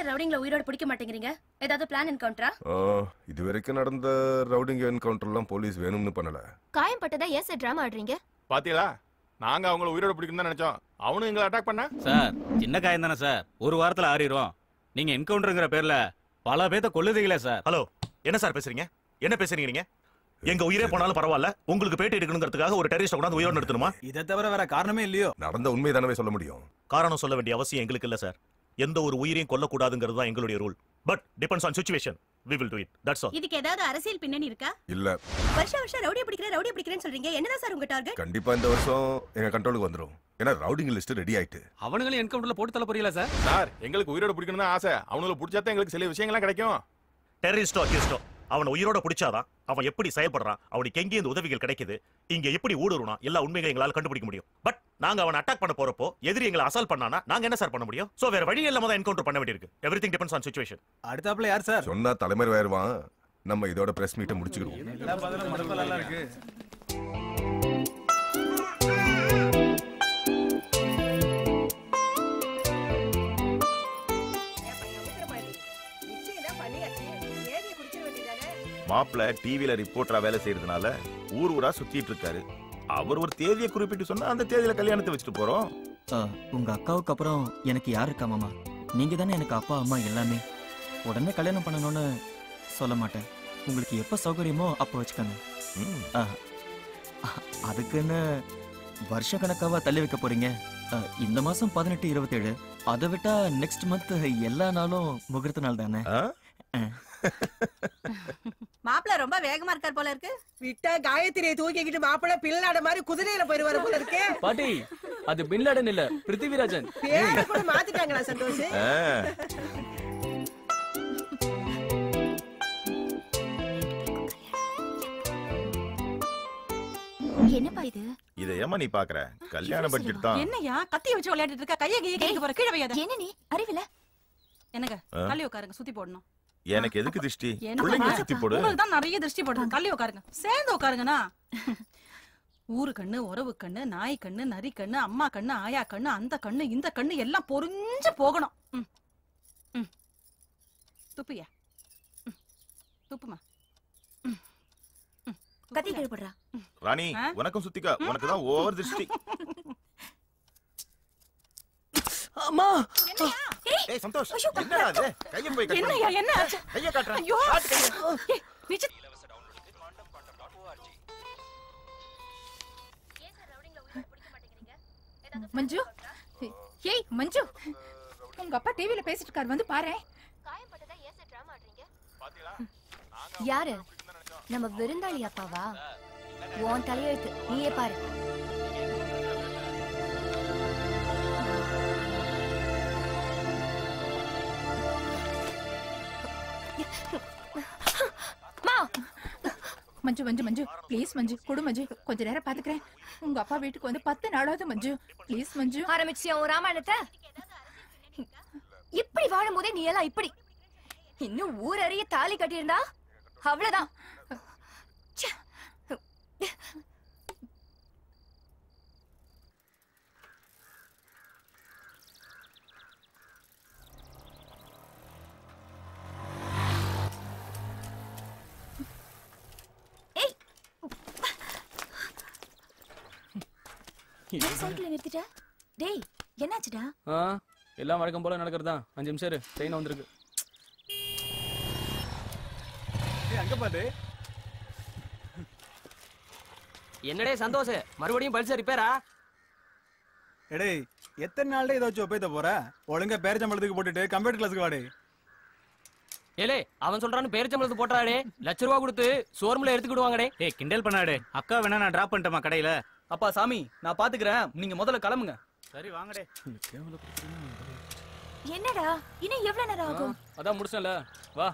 ரவுடிங்ல உயிரோட பிடிக்க மாட்டேங்கிறீங்க? ஏதாவது பிளான் என்கவுண்டரா? இதுவரைக்கும் நடந்த ரவுடிங் என்கவுண்டர்லாம் போலீஸ் வேணும்னு பண்ணல. காயம்பட்டதா ஏன் சார் டிராமா ஆடுறீங்க? பாத்தீங்களா, நாங்க அவங்கள உயிரோட பிடிக்கணும் தான் நினைச்சோம். அவனும் எங்களை அட்டாக் பண்ணா. சார் சின்ன காயம் தானே சார், ஒரு வாரத்துல ஆறிரும். நீங்க என்கவுண்டர்ங்கிற பேர்ல பல பேத்த கொல்லுதீங்களே சார். ஹலோ, என்ன சார் பேசுறீங்க? என்ன பேசுறீங்க நீங்க? எங்க உயிரே போனாலும் பரவாயில்ல, உங்களுக்கு பேட்டி எடுக்கணுங்கிறதுக்காக ஒரு டெரரிஸ்ட் கொண்டாந்து உயிரோடு நிறுத்தணுமா? இதை தவிர வேற காரணமே இல்லையோ? நடந்த உண்மை தானே சொல்ல முடியும். காரணம் சொல்ல வேண்டிய அவசியம் எங்களுக்கு இல்ல சார். எந்த ஒரு உயிரையும் கொல்லக்கூடாதுங்கிறது தான் எங்களுடைய rule. But depends on situation. We will do it. That's all. இதுக்கு ஏதாவது அரசியல் பின்னணி இருக்கா? இல்ல. வருஷம் ரவுடியை பிடிக்கிறேன்னு சொல்றீங்க. என்னதான் சார் உங்க டார்கெட்? கண்டிப்பா இந்த வருஷம் எங்க கண்ட்ரோலுக்கு வந்துரும். ஏன்னா ரவுடிங் லிஸ்ட் ரெடி ஆயிட்டு. அவனுங்களும் என்கவுண்டர்ல போட்டு தள்ள போறீங்களா சார்? சார் எங்களுக்கு உயிரோட பிடிக்கணும் தான் ஆசை. அவனுங்களை பிடிச்சாதான் எங்களுக்கு சில விஷயங்கள்லாம் கிடைக்கும். டெரரிஸ்டோ அக்யூஸ்டோ அவனை உயிரோட பிடிச்சாதான் அவன் எப்படி செயல்படுறான், அவனுக்கு எங்கே இந்த உதவிகள் கிடைக்குது, இங்க எப்படி ஊடுருவா, எல்லா உண்மைகளை எங்களால கண்டுபிடிக்க முடியும். பட் நாங்க அவனை அட்டாக் பண்ண போறப்போ எதிரி எங்களை அசால்ட் பண்ணானா நாங்க என்ன சார் பண்ண முடியும்? சோ வேற வழி இல்லாம தான் என்கவுண்டர் பண்ண வேண்டியிருக்கு. Everything depends on situation. அடுத்தாப்ல யார் சார் சொன்னா தலைமை ஆயிருவான். நம்ம இதோட பிரஸ் மீட்டை முடிச்சுக்கிறோம். எல்லா பதிலும் மடப்பலா இருக்கு. மாப்பிள்ள டிவில ரிப்போர்ட்டரா வேலை செய்யறதுனால ஊர் ஊரா சுத்திட்டு இருக்காரு. அவர் ஒரு தேதியை குறிப்பிட்டு சொன்னா அந்த தேதியில கல்யாணத்தை வச்சுட்டு போறோம். உங்க அக்காவுக்கு அப்புறம் எனக்கு யார் இருக்கா மாமா? நீங்க தானே எனக்கு அப்பா அம்மா எல்லாமே. உடனே கல்யாணம் பண்ணணும்னு சொல்ல மாட்டேன். உங்களுக்கு எப்ப சௌகரியமோ அப்ப வச்சுக்கோங்க. அதுக்குன்னு வருஷ கணக்காவா தள்ளி வைக்க போறீங்க? இந்த மாசம் 18, 27. அதை விட்டா நெக்ஸ்ட் மந்த் எல்லா நாளும் முகூர்த்த நாள் தானே. மாப்பிள்ள ரொம்ப வேகமா இருக்கார் போல இருக்கு. விட்டா காயத்ரியை தூக்கிக்கிட்டு மாப்பிள்ள பில்லாட மாதிரி குதிரையில போயிருவாரு போல இருக்கு. பாட்டி, அது பின்லாடன் இல்ல, பிருத்திவிராஜன். பேரை கூட மாத்திட்டாங்களா சந்தோஷ்? என்னப்பா இது? இத ஏமா நீ பாக்குற? கல்யாண பட்ஜெட் தான். என்னையா கத்திய வச்சு விளையாடிட்டு இருக்க? கைய கைய போற கீழ வையாத. என்ன நீ அறிவில? என்னங்க கல்லி உட்காருங்க, சுத்தி போடணும். எனக்கு எதுக்கு திருஷ்டி? புள்ளைங்க சுத்தி போடு. உங்களுக்கு தான் நிறைய திருஷ்டி போடுங்க. கல்லி உட்காருங்க, சேர்ந்து உட்காருங்கனா. ஊரு கண்ணு, உறவு கண்ணு, நாய் கண்ணு, நரி கண்ணு, அம்மா கண்ணு, ஆயா கண்ணு, அந்த கண்ணு, இந்த கண்ணு எல்லாம் பொறிஞ்சு போகணும். துப்பியா துப்புமா. கத்தி கீழ்படுறா. ராணி உனக்கும் சுத்திக்கா, உனக்கு தான் ஓவர் திருஷ்டி. அம்மா ஏய் சந்தோஷ், என்னடா இது? கைய போய் கட்டு. என்னையா என்ன ஆச்சு? கைய காட்றா. ஐயோ காட்டு கைய. ஏய் நிச்ச மஞ்சு. ஏய் மஞ்சு, உங்க அப்பா டிவில பேசிட்டு இருக்காரு, வந்து பாரு. காயம்பட்டதா ஏன் சார் டிராமா ஆடுறீங்க? பாத்தீங்களா, யாரு? நம்ம விருந்தாளி அப்பாவா? உன் தலையெழுத்து, நீயே பாரு. மஞ்சு மஞ்சு மஞ்சு ப்ளீஸ் மஞ்சு, கொடு மஞ்சு, கொஞ்ச நேரம் பாத்துக்கிறேன். உங்க அப்பா வீட்டுக்கு வந்து 10 நாளாவது மஞ்சு, ப்ளீஸ் மஞ்சு. ஆரம்பிச்சியா உன் ராமாயணத்தை? இப்படி வாழும் போதே நீ எல்லாம் இப்படி. இன்னும் ஊரறிய தாலி கட்டியிருந்தா அவ்வளவுதான். சைக்கிள் நிறுத்திட்ட? டேய் என்னாச்சுடா? எல்லாம் வழக்கம் போல நடக்கிறதா. 5 நிமிஷம் இரு, ட்ரெயின் வந்திருக்கு. அங்க பாரு. என்னடே சந்தோஷ், மறுபடியும் பல்சர் ரிப்பேரா? எடேய், எத்தனை நாள்ல இதை வச்சு ஒப்பேத்த போற? ஒழுங்கா பேரச்சம்பளத்துக்கு போட்டுட்டு கம்ப்யூட்டர் கிளாஸுக்கு வாடே. ஏலே, அவன் சொல்றான்னு பேரச்சம்பளத்துக்கு போட்டாடே, ₹1,00,000 கொடுத்து ஷோரூம்ல எடுத்துக்கிடுவாங்கடே. ஏய் கிண்டல் பண்ணாடே. அக்கா வேணா நான் டிராப் பண்ணிட்டேமா கடையில. அப்பா சாமி, நான் பாத்துக்கிறேன், நீங்க முதல்ல கிளம்புங்க. சரி வாங்கடே. என்னடா இன்னும் எவ்வளவு நேரம் ஆகும்? அதான் முடிச்சல, வா.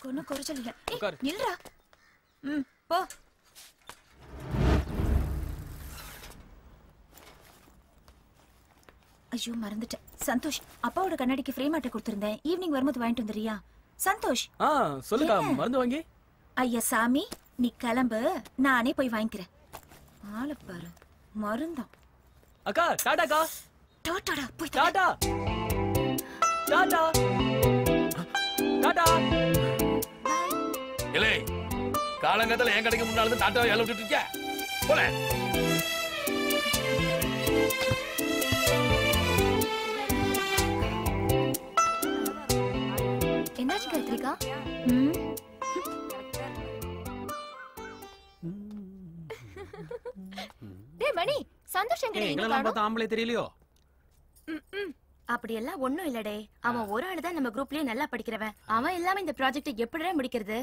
ஒன்னும் குறைச்சல் இல்ல. உட்காரு. நில்றா. போ. ஐயோ மறந்துட்டேன். சந்தோஷ், அப்பாவோட கண்ணாடிக்கு ஃப்ரேம் ஆட்ட கொடுத்திருந்தேன். ஈவினிங் வரும்போது வாங்கிட்டு வந்துறியா? சந்தோஷ். சொல்லுக்கா, மருந்து வாங்கி. ஐயா சாமி, நீ கிளம்பு, நானே போய் வாங்கிக்கிறேன். ஆளு பாரு, மருந்தா. அக்கா, டாடாக்கா. டாடாடா, போய் டாடா. டாடா. டாடா. இலே, காலங்கத்துல என் கடைக்கு முன்னால இருந்து டாட்டாவை ஏல விட்டுட்டு இருக்க. போல. என்னாச்சு கார்த்திகா? டேய் மணி, சந்தோஷ் எங்க எங்கள பார்த்தா ஆம்பளை தெரியலையோ? அப்படி எல்லாம் ஒண்ணும் இல்லடே. அவன் ஒரு ஆளு தான் நம்ம குரூப்லயே நல்லா படிக்கிறவன். அவன் இல்லாம இந்த ப்ராஜெக்ட் எப்படிடா முடிக்கிறது?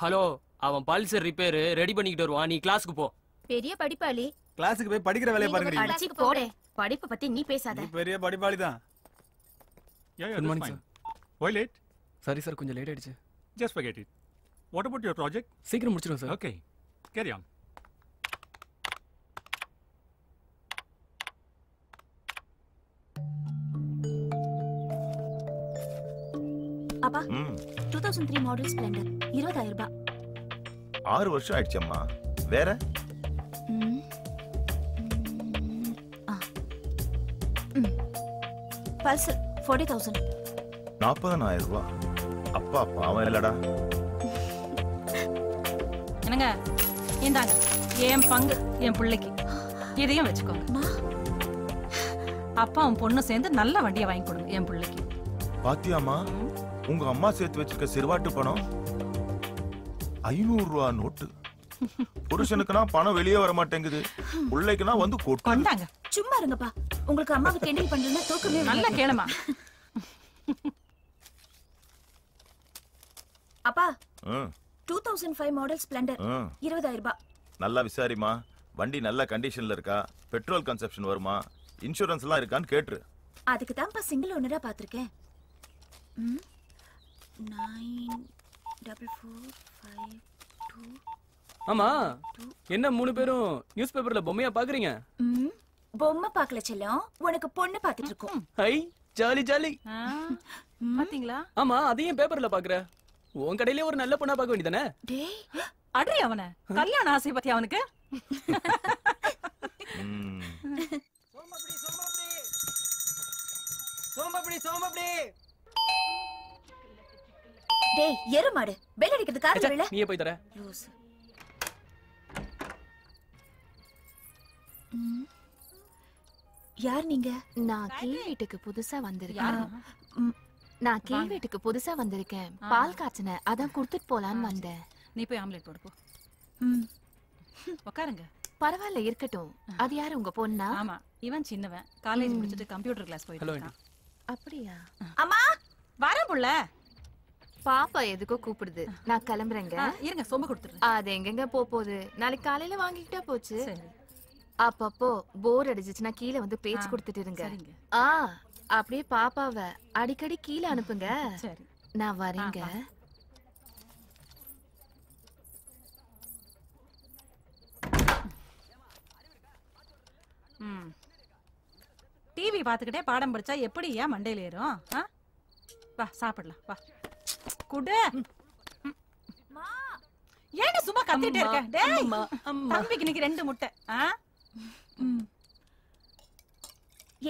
ஹலோ, அவன் பல்சர் ரிப்பேர் ரெடி பண்ணிக்கிட்டு வருவான். நீ கிளாஸ்க்கு போ. பெரிய படிப்பாளி. கிளாஸுக்கு போய் படிக்கிற வேலைய பாருங்க. படிச்சு போடே. படிப்பு பத்தி நீ பேசாத. நீ பெரிய படிப்பாளி தான். Good morning, sir. Why late? Sorry sir, கொஞ்சம் லேட் ஆயிடுச்சு. Just forget it. What about your project? சீக்கிரம் முடிச்சிடுவோம் சார். Okay. Carry on. அப்பா, 2003 மாடல் ஸ்ப்ளெண்டர் 20,000 ரூபாய். 6 வருஷம் ஆயிடுச்சம்மா. வேற பல்சர் 40,000. 40,000 ரூபாய். அப்பா பாவம் இல்லடா. என்னங்க, இந்தாங்க என் பங்கு, என் பிள்ளைக்கு. இதையும் வச்சுக்கோங்க. அப்பா உன் பொண்ணு சேர்ந்து நல்ல வண்டியை வாங்கி கொடுங்க என் பிள்ளைக்கு. பாத்தியாமா, உங்க அம்மா சேர்த்து வச்சிருக்க சிறுவாட்டு பணம் 500 ரூபாய் நோட்டு. புருஷனுக்குனா பணம் வெளியே வர மாட்டேங்குது, பிள்ளைக்குனா வந்து கொண்டாங்க. சும்மா இருங்கப்பா, உங்களுக்கு அம்மாவை கிண்டல் பண்றதுன்னா தூக்கமே நல்ல கேளுமா. அப்பா, 2005 மாடல் ஸ்ப்ளெண்டர் 20,000 ரூபாய். நல்லா விசாரிமா. வண்டி நல்ல கண்டிஷன்ல இருக்கா, பெட்ரோல் கன்சப்ஷன் வருமா, இன்சூரன்ஸ் எல்லாம் இருக்கான்னு கேட்டு. அதுக்கு தான்ப்பா சிங்கிள் ஓனரா பாத்திருக்கேன். 94452. ஆமா, என்ன 3 பேரும் நியூஸ் பேப்பர்ல பொம்மையா பாக்குறீங்க? பொம்மை பார்க்கல செல்லம், உனக்கு பொண்ணு பாத்துட்டு இருக்கோம். High, jolly jolly. பாத்தீங்களா? ஆமா, அதையும் பேப்பர்ல பாக்குற. உன் கடையிலே ஒரு நல்ல பொண்ணா பார்க்க வேண்டியதானே? டேய், அடரி அவன கல்யாண ஆசை பத்தி அவனுக்கு. சோமப்படி. டேய் எருமாடு, பெல் அடிக்கிறது காது வரல. நீயே போய் தர. லூஸ். யார் நீங்க? நான் கீழ் வீட்டுக்கு புதுசா வந்திருக்கேன். பால் காய்ச்சன, அதான் குடுத்துட்டு போலான்னு வந்தேன். நீ போய் ஆம்லெட் போடு போ. உட்காருங்க. பரவாயில்ல, இருக்கட்டும். அது யாரு, உங்க பொண்ணா? ஆமா, இவன் சின்னவன். காலேஜ் முடிச்சிட்டு கம்ப்யூட்டர் கிளாஸ் போயிட்டு இருக்கான். அப்படியா? அம்மா வர புள்ள. பாப்பா எதுக்கோ கூப்பிடுது, நான் கிளம்புறேங்க. இருங்க, சொம்ப கொடுத்துறேன். அது எங்கெங்க போகுது, நாளைக்கு காலையில வாங்கிக்கிட்டா போச்சு. அப்பப்போ போர் அடிச்சுச்சுன்னா கீழே வந்து பேச்சு கொடுத்துட்டு இருங்க. அப்படியே பாப்பாவை அடிக்கடி கீழே அனுப்புங்க. நான் வரேங்க. டிவி பாத்துக்கிட்டே பாடம் படிச்சா எப்படி ஏன் மண்டையில ஏறும்? வா சாப்பிடலாம், வா. குடு. ஏன் சும்மா கத்திட்டே இருக்க? டேய், தம்பிக்கு இன்னைக்கு 2 முட்டை.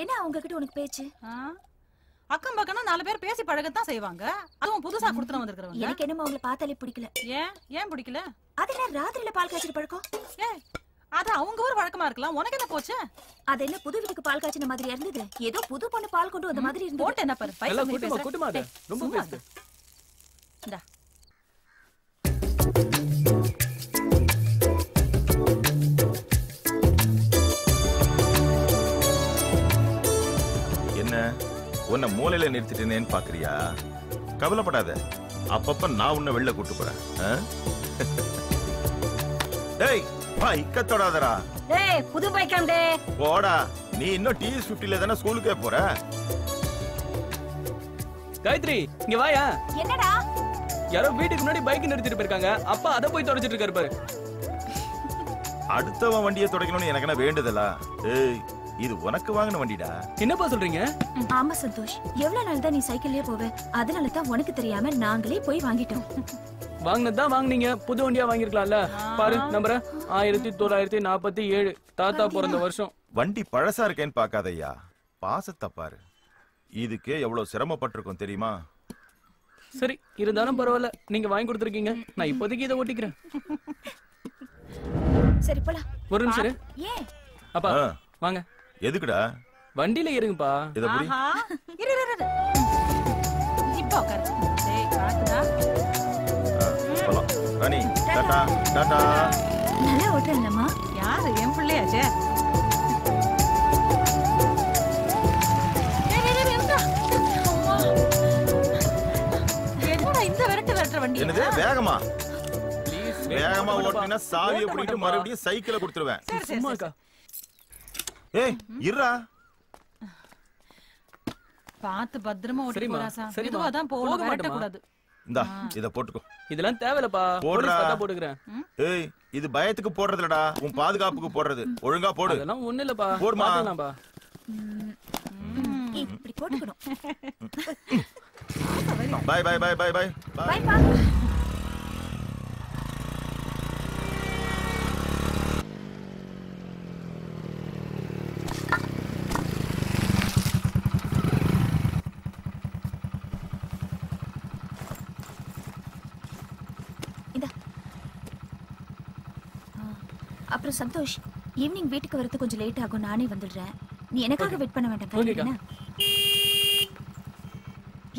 என்ன உங்ககிட்ட உனக்கு பேச்சு? அக்கம் பக்கம்னா 4 பேர் பேசி பழகத்தான் செய்வாங்க. அதுவும் புதுசா குடுத்துட்டு வந்திருக்கிறவங்க. எனக்கு என்னமோ உங்களை பார்த்தாலே பிடிக்கல. ஏன் பிடிக்கல? அதெல்லாம் ராத்திரில பால் காய்ச்சல் பழக்கம். அது அவங்க ஊர் வழக்கமா இருக்கலாம், உனக்கு என்ன போச்சு? அது என்ன புது வீட்டுக்கு பால் காய்ச்சின மாதிரி இருந்தது? ஏதோ புது பொண்ணு பால் கொண்டு வந்த மாதிரி இருந்தது. போட்டு என்ன பாரு, பைசா பேசுற. கூட்டமாத, ரொம்ப பேசுது. இந்தா. என்ன உன்னை மூலையில நிறுத்திட்டேனேன்னு பாக்குறியா? கவலைப்படாத, அப்பப்ப நான் உன்னை வெளில கூட்டு போறேன். டேய், பைக்க தொடாதடா. டேய், புது பைக்காம் டே. போடா, நீ இன்னும் TS50ல தானே ஸ்கூலுக்கே போற. காயத்ரி, இங்க வாயா. என்னடா? யாரோ வீட்டுக்கு முன்னாடி பைக் நிறுத்திட்டு போயிருக்காங்க. அப்பா அத போய் தொடச்சிட்டு இருக்காரு பாரு. அடுத்தவன் வண்டியை தொடக்கணும்னு எனக்கு என்ன வேண்டுதலா? ஏய், இது உனக்கு வாங்கின வண்டிடா. என்னப்பா சொல்றீங்க? ஆமா சந்தோஷ், எவ்வளவு நாள் தான் நீ சைக்கிள்லயே போவ? அதனால தான் உனக்கு தெரியாம நாங்களே போய் வாங்கிட்டோம். வாங்கினதான் வாங்குனீங்க, புது வண்டியா வாங்கிருக்கலாம்ல. பாரு நம்பர் 1947, தாத்தா பிறந்த வருஷம். வண்டி பழசா இருக்கேன்னு பாக்காதய்யா, பாசத்தை பாரு. இதுக்கே எவ்வளவு சிரமப்பட்டிருக்கும் தெரியுமா? சரி, இருந்தாலும் பரவாயில்ல, நீங்க வாங்கி கொடுத்துருக்கீங்க. நான் இப்போதைக்கு இதை ஓட்டிக்கிறேன். சரி போலாம். ஒரு நிமிஷம். ஏன் அப்பா வாங்க. எதுக்குடா? வண்டியில ஏறுங்கப்பா. இத புடி. இரு இரு இரு. இப்போ உட்காரு. டேய் காத்துடா. போலாம். ராணி டாடா டாடா. நல்லா ஓட்டுறேன்லம்மா. யாரு என் பிள்ளையாச்சே? என்னடா இந்த விரட்டுற வண்டி? என்னது வேகமா? வேகமா ஓட்டினா சாவியை பிடிக்கிட்டு மறுபடியும் சைக்கிளை கொடுத்துருவேன். சும்மாக்கா. ஏய் இருடா. பாத்து பத்திரமா ஓட்டி போறாசா. மெதுவா தான் போகணும், விரட்ட கூடாது. இந்தா இத போட்டுக்கோ. இதெல்லாம் தேவையில்லப்பா. போலீஸ் பார்த்தா போடுறேன். ஏய் இது பயத்துக்கு போடுறது இல்லடா, உன் பாதுகாப்புக்கு போடுறது. ஒழுங்கா போடு. அதெல்லாம் ஒண்ணு இல்லப்பா. போடுமா. பாத்துக்கலாம்ப்பா. இப்படி போட்டுக்கணும். Bye bye bye bye bye bye பா. அப்புறம் சந்தோஷ், ஈவினிங் வீட்டுக்கு வரது கொஞ்சம் லேட் ஆகும், நானே வந்துடுறேன். நீ எனக்காக வெயிட் பண்ண வேண்டாம்.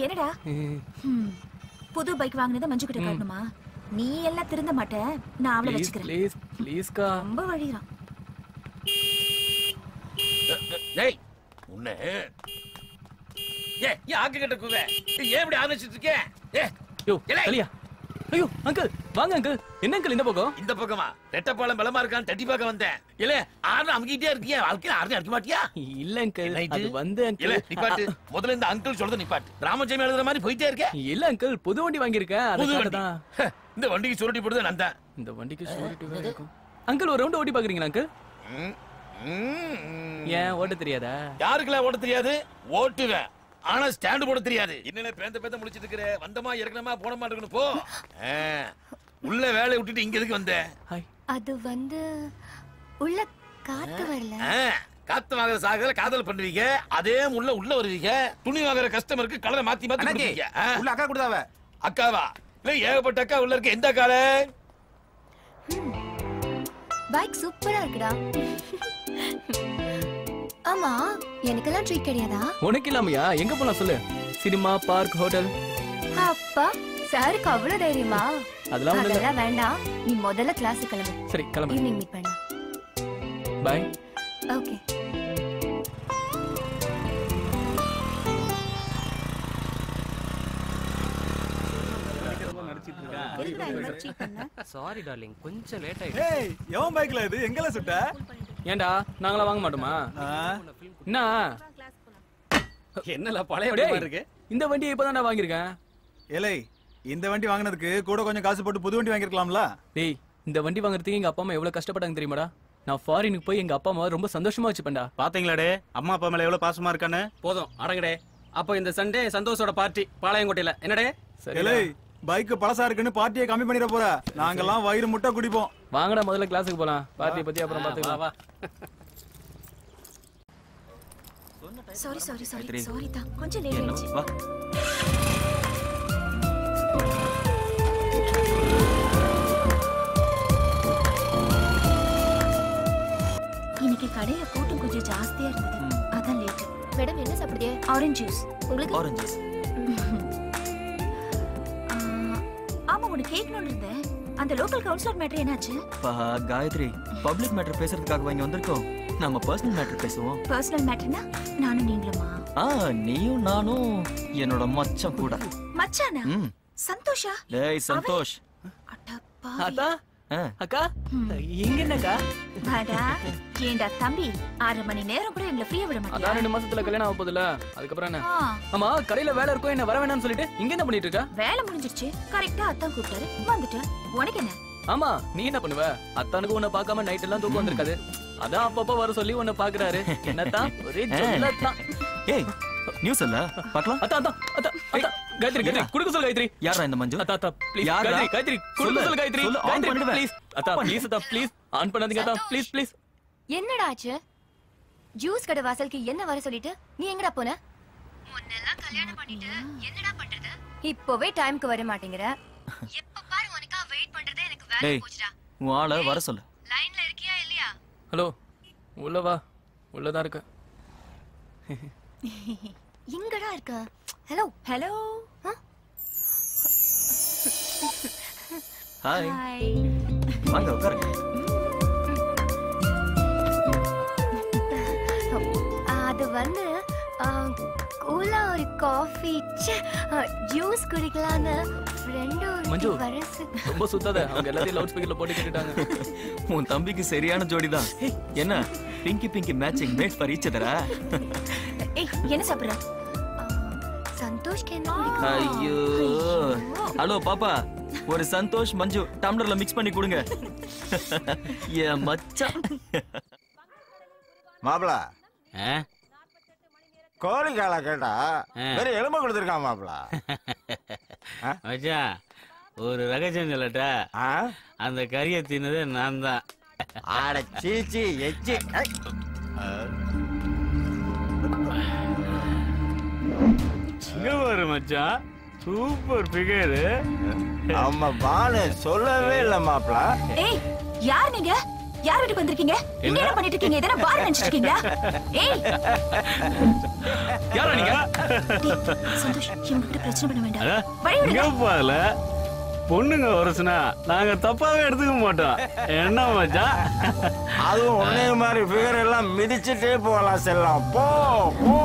என்னடா புது பைக் வாங்கினதை மஞ்சு கிட்ட காட்டணுமா? நீ எல்லாம் திருந்த மாட்ட, நான் அவளை வச்சுக்கிறேன். ப்ளீஸ் ப்ளீஸ்க்கா. ரொம்ப வழிறான். டேய் உன்னை ஏன் ஆக்க கிட்ட குவே ஏன் இப்படி ஆரம்பிச்சிட்டு இருக்கே? யோ கலியா. ஐயோ அங்கிள் வாங்க அங்கிள். என்ன அங்கிள் இந்த பக்கம்? இந்த பக்கமா? ரெட்டப்பாலம் பலமா இருக்கான்னு தட்டி பார்க்க வந்தேன். இல்ல ஆறு அமுக்கிட்டே இருக்கியா? வாழ்க்கையில ஆறு அடிக்க மாட்டியா? இல்ல அங்கிள், அது வந்து இல்ல அங்கிள். நிப்பாட்டு. முதல்ல இந்த அங்கிள் சொல்றத நிப்பாட்டு. ராமஜெயம் எழுதுற மாதிரி போயிட்டே இருக்க. இல்ல அங்கிள், புது வண்டி வாங்கியிருக்கேன். புது அதுக்காக வண்டி தான். இந்த வண்டிக்கு சுருட்டி போடுறது நான் தான். இந்த வண்டிக்கு சுருட்டி வேற இருக்கும். அங்கிள் ஒரு ரவுண்ட் ஓட்டி பாக்குறீங்களா அங்கிள்? ஏன் ஓட்ட தெரியாதா? யாருக்குலாம் ஓட்ட தெரியாது? ஓட்டுவேன், ஆனா ஸ்டாண்ட் போட தெரியாது. இன்னும் பேந்த முடிச்சிட்டு இருக்கிற. வந்தமா இறக்கணுமா போனமா இருக்கணும் போ. உள்ள வேலையை விட்டுட்டு இங்க எதுக்கு வந்த? அது வந்து உள்ள காத்து வரல. காத்து வாங்குற சாகர காதல் பண்ணுவீங்க, அதே உள்ள வருவீங்க. துணி வாங்குற கஸ்டமருக்கு கலரை மாத்தி மாத்தி கொடுப்பீங்க. உள்ள அக்கா கொடுத்தாவ. அக்காவா? இல்ல ஏகப்பட்ட அக்கா உள்ள இருக்க. எந்த அக்கால? பைக் சூப்பரா இருக்குடா. ஆமா, எனக்கெல்லாம் ட்ரீட் கிடையாதா? உனக்கு இல்லாமையா? எங்க போலாம் சொல்லு. Cinema, park, hotel. அப்பா சாருக்கு அவ்வளவு தைரியமா? அதெல்லாம் ஒண்ணும் இல்ல. அதெல்லாம் வேண்டாம், நீ முதல்ல கிளாஸ் கிளம்பு. சரி கிளம்பு. ஈவினிங் மீட் பண்ணலாம். பை. ஓகே. சாரி டார்லிங், கொஞ்சம் லேட் ஆயிடுச்சு. ஏய் எவன் பைக்ல இது? எங்கல சுட்ட? ஏண்டா நாங்களா வாங்க மாட்டோமா? என்ன என்னல பழைய வண்டி மாதிரி இருக்கு? இந்த வண்டியை இப்பதான் வாங்கியிருக்கேன். ஏலே இந்த வண்டி வாங்குனதுக்கு கூட கொஞ்சம் காசு போட்டு புது வண்டி வாங்கிருக்கலாம்ல? டேய் இந்த வண்டி வாங்குறதுக்கு எங்க அப்பா அம்மா எவ்வளவு கஷ்டப்பட்டாங்க தெரியுமாடா? நான் ஃபாரினுக்கு போய் எங்க அப்பா அம்மா ரொம்ப சந்தோஷமா வச்சுப்பேன்டா. பாத்தீங்களாடே அம்மா அப்பா மேல எவ்வளவு பாசமா இருக்கானு. போதும் அடங்கடே. அப்போ இந்த சண்டே சந்தோஷோட பார்ட்டி பாளையங்கோட்டையில. என்னடே? ஏலே பைக் பழசா இருக்குன்னு பார்ட்டியை கம்மி பண்ணிட போற. நாங்கெல்லாம் வயிறு முட்டை குடிப்போம். வாங்கடா முதல்ல கிளாஸுக்கு போலாம். பார்ட்டியை பத்தி அப்புறம் பாத்துக்கலாம். சாரி சாரி சாரி சாரி தான், கொஞ்சம் லேட் ஆயிடுச்சு. வா. இன்னைக்கு கடையில கூட்டம் கொஞ்சம் ஜாஸ்தியா இருந்தது, அதான் லேட். மேடம் என்ன சாப்பிடுறீங்க? Orange juice. உங்களுக்கு? Orange juice. ஆமா, உனக்கு கேட்கணும்னு இருந்தேன். அந்த லோக்கல் கவுன்சிலர் மேட்டர் என்னாச்சு? காயத்ரி, பப்ளிக் மேட்டர் பேசுறதுக்காக இங்க வந்திருக்கோம். நம்ம பர்சனல் மேட்டர் பேசுவோம். பர்சனல் மேட்டர்னா நானும் நீங்களுமா? நீயும் நானும் என்னோட மச்சான் கூட. மச்சானா? சந்தோஷா? டேய் சந்தோஷ். அத்தா அக்கா எங்க என்னக்கா? வாடா. ஏண்டா தம்பி, 1/2 மணி நேரம் கூட எங்களை ஃப்ரீயா விட மாட்டியா? அதான் 2 மாசத்துல கல்யாணம் ஆக போகுதுல, அதுக்கப்புறம் என்ன? ஆமா கடையில வேலை இருக்கும், என்ன வர வேணாம்னு சொல்லிட்டு இங்க என்ன பண்ணிட்டு இருக்கா? வேலை முடிஞ்சிருச்சு. கரெக்டா அத்தான் கூப்பிட்டாரு, வந்துட்டேன். உனக்கு என்ன? ஆமா நீ என்ன பண்ணுவ? அத்தானுக்கு உன்னை பார்க்காம நைட் எல்லாம் தூக்கம் வந்திருக்காது. அதான் அப்பப்ப வர சொல்லி உன்னை பாக்குறாரு. என்னத்தான் ஒரே சொல்லத்தான். ஏய் நியூஸ் இல்ல பார்க்கலாம். அத்தா அத்தா அத்தா அத்தா காயத்ரி காயத்ரி குடுக்க சொல்லு காயத்ரி. யாரா இந்த மஞ்சு? அத்தா அத்தா ப்ளீஸ் யாரா? காயத்ரி காயத்ரி குடுக்க சொல்லு காயத்ரி. காயத்ரி ப்ளீஸ் அத்தா ப்ளீஸ் அத்தா ப்ளீஸ் ஆன் பண்ணாதீங்க அத்தா ப்ளீஸ் ப்ளீஸ். என்னடா ஆச்சு? ஜூஸ் கடை வாசலுக்கு என்ன வர சொல்லிட்டு நீ எங்கடா போன? முன்னெல்லாம் கல்யாணம் பண்ணிட்டு என்னடா பண்றது? இப்போவே டைம்க்கு வர மாட்டேங்கற. எப்ப பாரு உனக்கா வெயிட் பண்றதே எனக்கு வேலை போச்சுடா. உன் ஆளை வர சொல்லு. லைன்ல இருக்கியா இல்லையா? ஹலோ உள்ள வா. உள்ளதா இருக்க. எங்கடா இருக்க? Hello hello. ஹாய். வாங்க உட்காருங்க. அது வந்து கூலா ஒரு காஃபி ஜூஸ் குடிக்கலான்னு ஃப்ரெண்ட் மஞ்சு வரசு. ரொம்ப சுத்தாத. அவங்க எல்லாத்தையும் லவுட் ஸ்பீக்கர்ல போட்டு கேட்டுட்டாங்க. உன் தம்பிக்கு சரியான ஜோடி தான். என்ன Pinky Pinky matching made for each அதரா? ஏய் என்ன சாப்பிடுற? சந்தோஷ்க்கு என்ன பிடிக்கும்? ஐயோ. ஹலோ பாப்பா, ஒரு சந்தோஷ் மஞ்சு டம்ளர்ல மிக்ஸ் பண்ணி கொடுங்க. ஏ மச்சான். மாப்ள கோழி காலை கேட்டா வேற எலும்பு கொடுத்துருக்கான் மாப்ள. மச்சான் ஒரு ரகசியம் சொல்லட்டா? அந்த கறியை தின்னது நான் தான். ஆட சீச்சி எச்சி. இங்க பாரு மச்சான், சூப்பர் ஃபிகர். அம்மா பானு சொல்லவே இல்ல மாப்ள. ஏய் யார் நீங்க? யார் வீட்டுக்கு வந்திருக்கீங்க? நீங்க என்ன பண்ணிட்டு இருக்கீங்க? இதென்ன பார் நினைச்சிட்டு இருக்கீங்களா? ஏய் யாரா நீங்க? சந்தோஷ் இவங்க கிட்ட பிரச்சனை பண்ண வேண்டாம். வழி இங்க விடுங்க. பாருல, பொண்ணுங்க வரசுனா நாங்க தப்பாவே எடுத்துக்க மாட்டோம். என்ன மச்சான்? அதுவும் உன்னை மாதிரி ஃபிகர் எல்லாம் மிதிச்சிட்டே போகலாம் செல்லம். போ போ.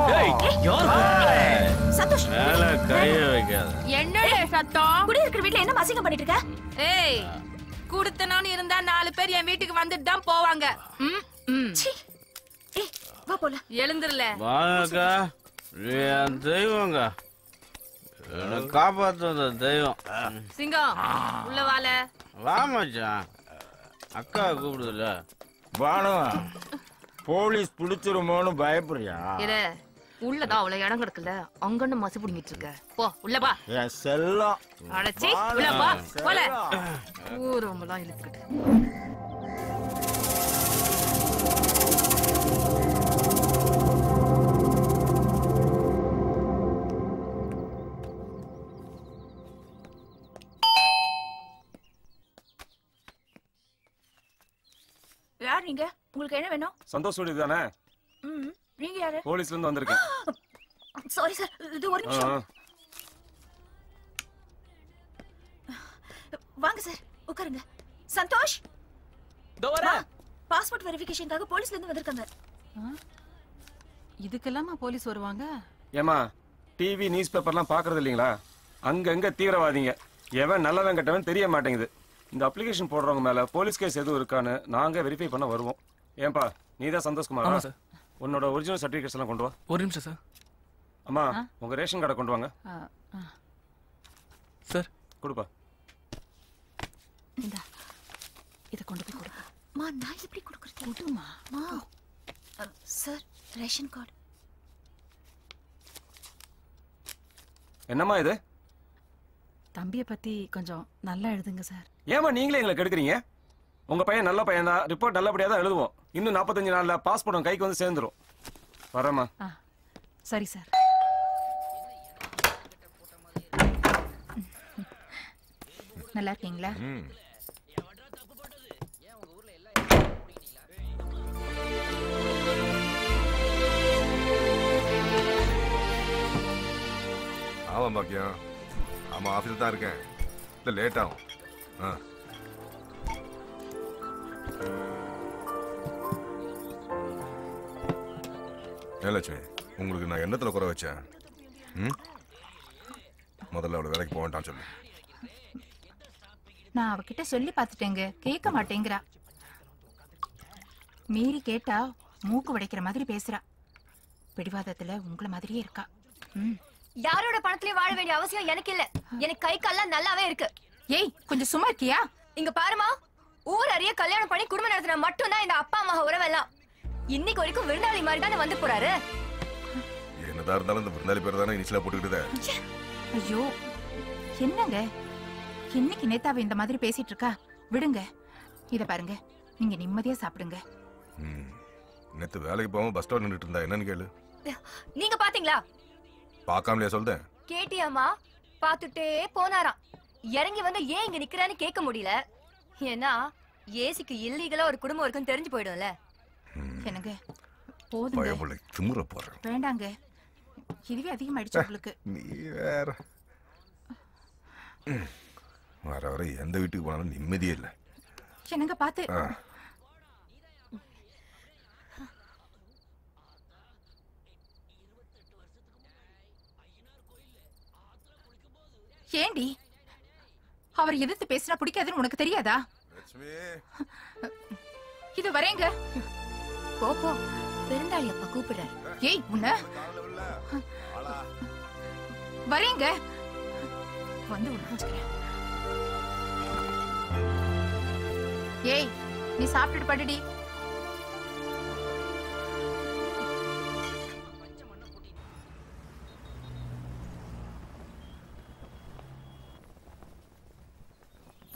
சந்தோஷ் மேல கைய வைக்காத. என்னடே சத்தம்? குடி இருக்கிற வீட்ல என்ன அசிங்கம் பண்ணிட்டு இருக்க? ஏய் குடுத்தனோன்னு இருந்தா 4 பேர் என் வீட்டுக்கு வந்துட்டு தான் போவாங்க. ஏய் வா போலாம். எழுந்திரல. வாங்கக்கா, என் தெய்வங்க, என்ன காப்பாத்துற தெய்வம். சிங்கம் உள்ள வால. வா மச்சான், அக்கா கூப்பிடுதுல. பானு போலீஸ் பிடிச்சிருமோன்னு பயப்படுறியா? இரு உள்ளதான் அவ்வளவு இடம் கிடக்குல, அங்கன்னு மசு புடிங்கிட்டு இருக்க. போ உள்ள பா. என் செல்லம். அடச்சி உள்ள பா. போல ஊரமெல்லாம் இழுக்குது. யார் நீங்க? உங்களுக்கு என்ன வேணும்? சந்தோஷ் வீடு தானே? நீங்க யாரு? போலீஸ்ல இருந்து வந்திருக்கேன். சாரி சார், இது ஒரு நிமிஷம். வாங்க சார், உட்காருங்க. சந்தோஷ் தோரா பாஸ்போர்ட் வெரிஃபிகேஷனுக்காக போலீஸ்ல இருந்து வந்திருக்காங்க. இதுக்கெல்லாமா போலீஸ் வருவாங்க? ஏமா டிவி நியூஸ் பேப்பர்லாம் பாக்குறது இல்லீங்களா? அங்கங்க தீவிரவாதிங்க, எவன் நல்லவன் கெட்டவன் தெரிய மாட்டேங்குது. இந்த அப்ளிகேஷன் போடுறவங்க மேல போலீஸ் கேஸ் எதுவும் இருக்கான்னு நாங்க வெரிஃபை பண்ண வருவோம். ஏன்பா நீதான் சந்தோஷ்குமாரா? ஆமா சார். உன்னோட ஒரிஜினல் சர்டிபிகேட்ஸ் எல்லாம் கொண்டு வா. ஒரு நிமிஷம் சார். அம்மா உங்க ரேஷன் கார்டை கொண்டு வாங்க. சார் கொடுப்பா. இந்தா இத கொண்டு போய் கொடுப்பா. மா நான் எப்படி கொடுக்கறது? கொடுமா. மா சார் ரேஷன் கார்டு. என்னம்மா இது? தம்பியை பத்தி கொஞ்சம் நல்லா எழுதுங்க சார். ஏமா நீங்களே எங்களை கெடுக்குறீங்க? உங்க பையன் நல்ல பையன் தான், ரிப்போர்ட் நல்லபடியா தான் எழுதுவோம். இன்னும் 45 நாள்ல பாஸ்போர்ட் கைக்கு வந்து சேர்ந்துரும். வரேம்மா. சரி சார். நல்லா இருக்கீங்களா? ஆமா பாக்கியம், ஆமா ஆஃபீஸில் தான் இருக்கேன். இல்லை லேட் ஆகும். லட்சுமி, உங்களுக்கு நான் எண்ணத்தில் குறை வச்சேன்? முதல்ல அவளை வேலைக்கு போக வேண்டாம்னு சொல்லு. நான் அவகிட்ட சொல்லி பார்த்துட்டேங்க, கேட்க மாட்டேங்கிறா. மீறி கேட்டா மூக்கு உடைக்கிற மாதிரி பேசுறா. பிடிவாதத்துல உங்களை மாதிரியே இருக்கா. யாரோட பணத்திலயும் வாழ வேண்டிய அவசியம் எனக்கு இல்ல. எனக்கு கை கால்லாம் நல்லாவே இருக்கு. ஏய் கொஞ்சம் சும்மா இருக்கியா? இங்க பாருமா, ஊர் அறிய கல்யாணம் பண்ணி குடும்பம் நடத்தினா மட்டும்தான் இந்த அப்பா அம்மா உறவெல்லாம். இன்னைக்கு வரைக்கும் விருந்தாளி மாதிரி தானே வந்து போறாரு. என்னதான் இருந்தாலும் இந்த விருந்தாளி பேர் தானே இனிஷியலா போட்டுக்கிட்டதே. ஐயோ என்னங்க இன்னைக்கு நேத்தாவை இந்த மாதிரி பேசிட்டு இருக்கா? விடுங்க. இத பாருங்க, நீங்க நிம்மதியா சாப்பிடுங்க. நேத்து வேலைக்கு போகாம பஸ் ஸ்டாண்ட் நின்னுட்டு இருந்தா என்னன்னு கேளு. நீங்க பாத்தீங்களா? பார்க்காமலையா சொல்றேன். கேட்டியாமா? பாத்துட்டே போனாராம். இறங்கி வந்து ஏன் இங்க நிக்கிறான்னு கேட்க முடியல. ஏன்னா ஏசிக்கு இல்லீகலா ஒரு குடும்பம் இருக்குன்னு தெரிஞ்சு போயிடும்ல. என்னங்க போதுங்க. பயபுள்ளை திமிர போறேன். வேண்டாங்க, இதுவே அதிகமாயிடுச்சு உங்களுக்கு. நீ வேற வர வர எந்த வீட்டுக்கு போனாலும் நிம்மதியே இல்லை. என்னங்க பாத்து. ஏண்டி அவர் எதிர்த்து பேசினா பிடிக்காதுன்னு உனக்கு தெரியாதா? இது வரேங்க. போ போ, விருந்தாளி அப்பா கூப்பிடுறாரு. ஏய் உன்ன வரேங்க. வந்து உடச்சுக்கிறேன். ஏய் நீ சாப்பிட்டுட்டு படுடி.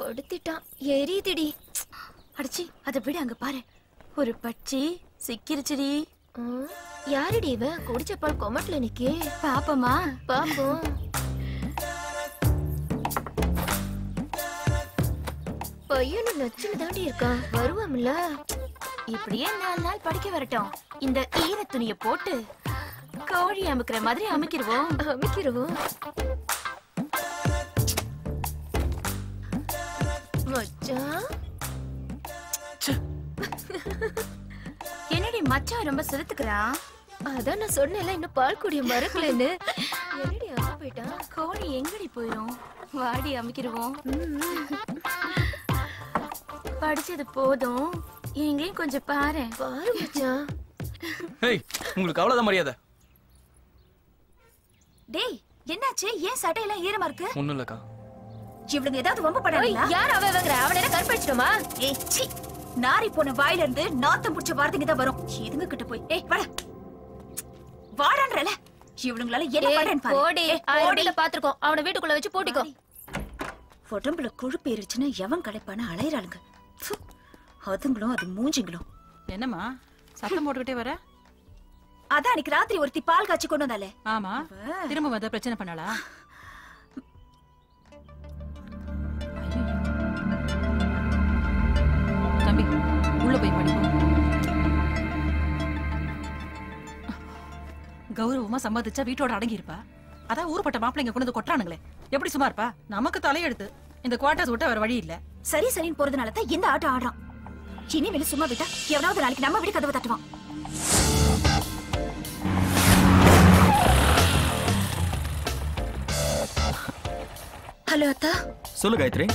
படுத்திட்டான், எரியுதுடி. அடிச்சி அதை விட அங்க பாரு, ஒரு பச்சி சிக்கிருச்சுடி. யாருடி இவ? குடிச்ச பால் கொமட்ல நிக்கே. பாப்பமா பாப்போம். பையனு நச்சுன்னு தாண்டி இருக்கான், வருவாம்ல. இப்படியே 4 நாள் படிக்க வரட்டும். இந்த ஈர துணிய போட்டு கோழி அமுக்கிற மாதிரி அமைக்கிருவோம். மச்சான் என்னடி மச்சான் ரொம்ப செலுத்துக்கிறான்? அதான் நான் சொன்னேன்ல, இன்னும் பால் குடிய மறக்கலன்னு. என்னடி அங்க போயிட்டான்? கோழி எங்கடி போயிரும்? வாடி அமைக்கிருவோம். படிச்சது போதும், எங்கேயும் கொஞ்சம் பாரு. பாரு மச்சான். ஏய், உங்களுக்கு அவ்வளவுதான் மரியாதை. டேய் என்னாச்சு? ஏன் சட்டையெல்லாம் ஈரமா இருக்கு? ஒண்ணும் இல்லக்கா. இவளுங்க ஏதாவது வம்பு பண்ணாங்களா? யார் அவங்கற? அவன என்ன கற்பழிச்சிட்டோமா? ஏய் சீ, நாரி போன வாயில இருந்து நாத்தம் புடிச்ச வார்த்தைங்க தான் வரும். இதுங்க கிட்ட போய் ஏய் வாடா வாடான்றல. இவளுங்களால என்ன பண்றேன்னு பாரு. ஓடி ஓடில பாத்துறோம். அவன வீட்டுக்குள்ள வச்சு பூட்டிக்கோ. உடம்புல கொழுப்பு ஏறிச்சுன்னா எவன் களைப்பான அலையறாளுங்க. அதுங்களும் அது மூஞ்சிங்களும். என்னம்மா சத்தம் போட்டுக்கிட்டே வர? அதான் அன்னைக்கு ராத்திரி ஒருத்தி பால் காய்ச்சி கொண்டு வந்தாலே. ஆமா, திரும்ப வந்து பிரச்சனை பண்ணலா? தம்பி உள்ள போய் படிப்போம். கௌரவமா சம்பாதிச்சா வீட்டோட அடங்கி இருப்பா. அதான் ஊர்பட்ட மாப்பிள்ளைங்க கொண்டு வந்து கொட்டானுங்களே, எப்படி சும்மா இருப்பா? நமக்கு தலையெடுத்து இந்த குவார்டர்ஸ் விட்ட வேற வழி இல்ல. சரி சரின்னு போறதுனால தான் இந்த ஆட்டம் ஆடுறான். இனிமேல சும்மா விட்டா எவனாவது நாளைக்கு நம்ம வீடு கதவை தட்டுவான். ஹலோ அத்தா. சொல்லு காயத்ரி.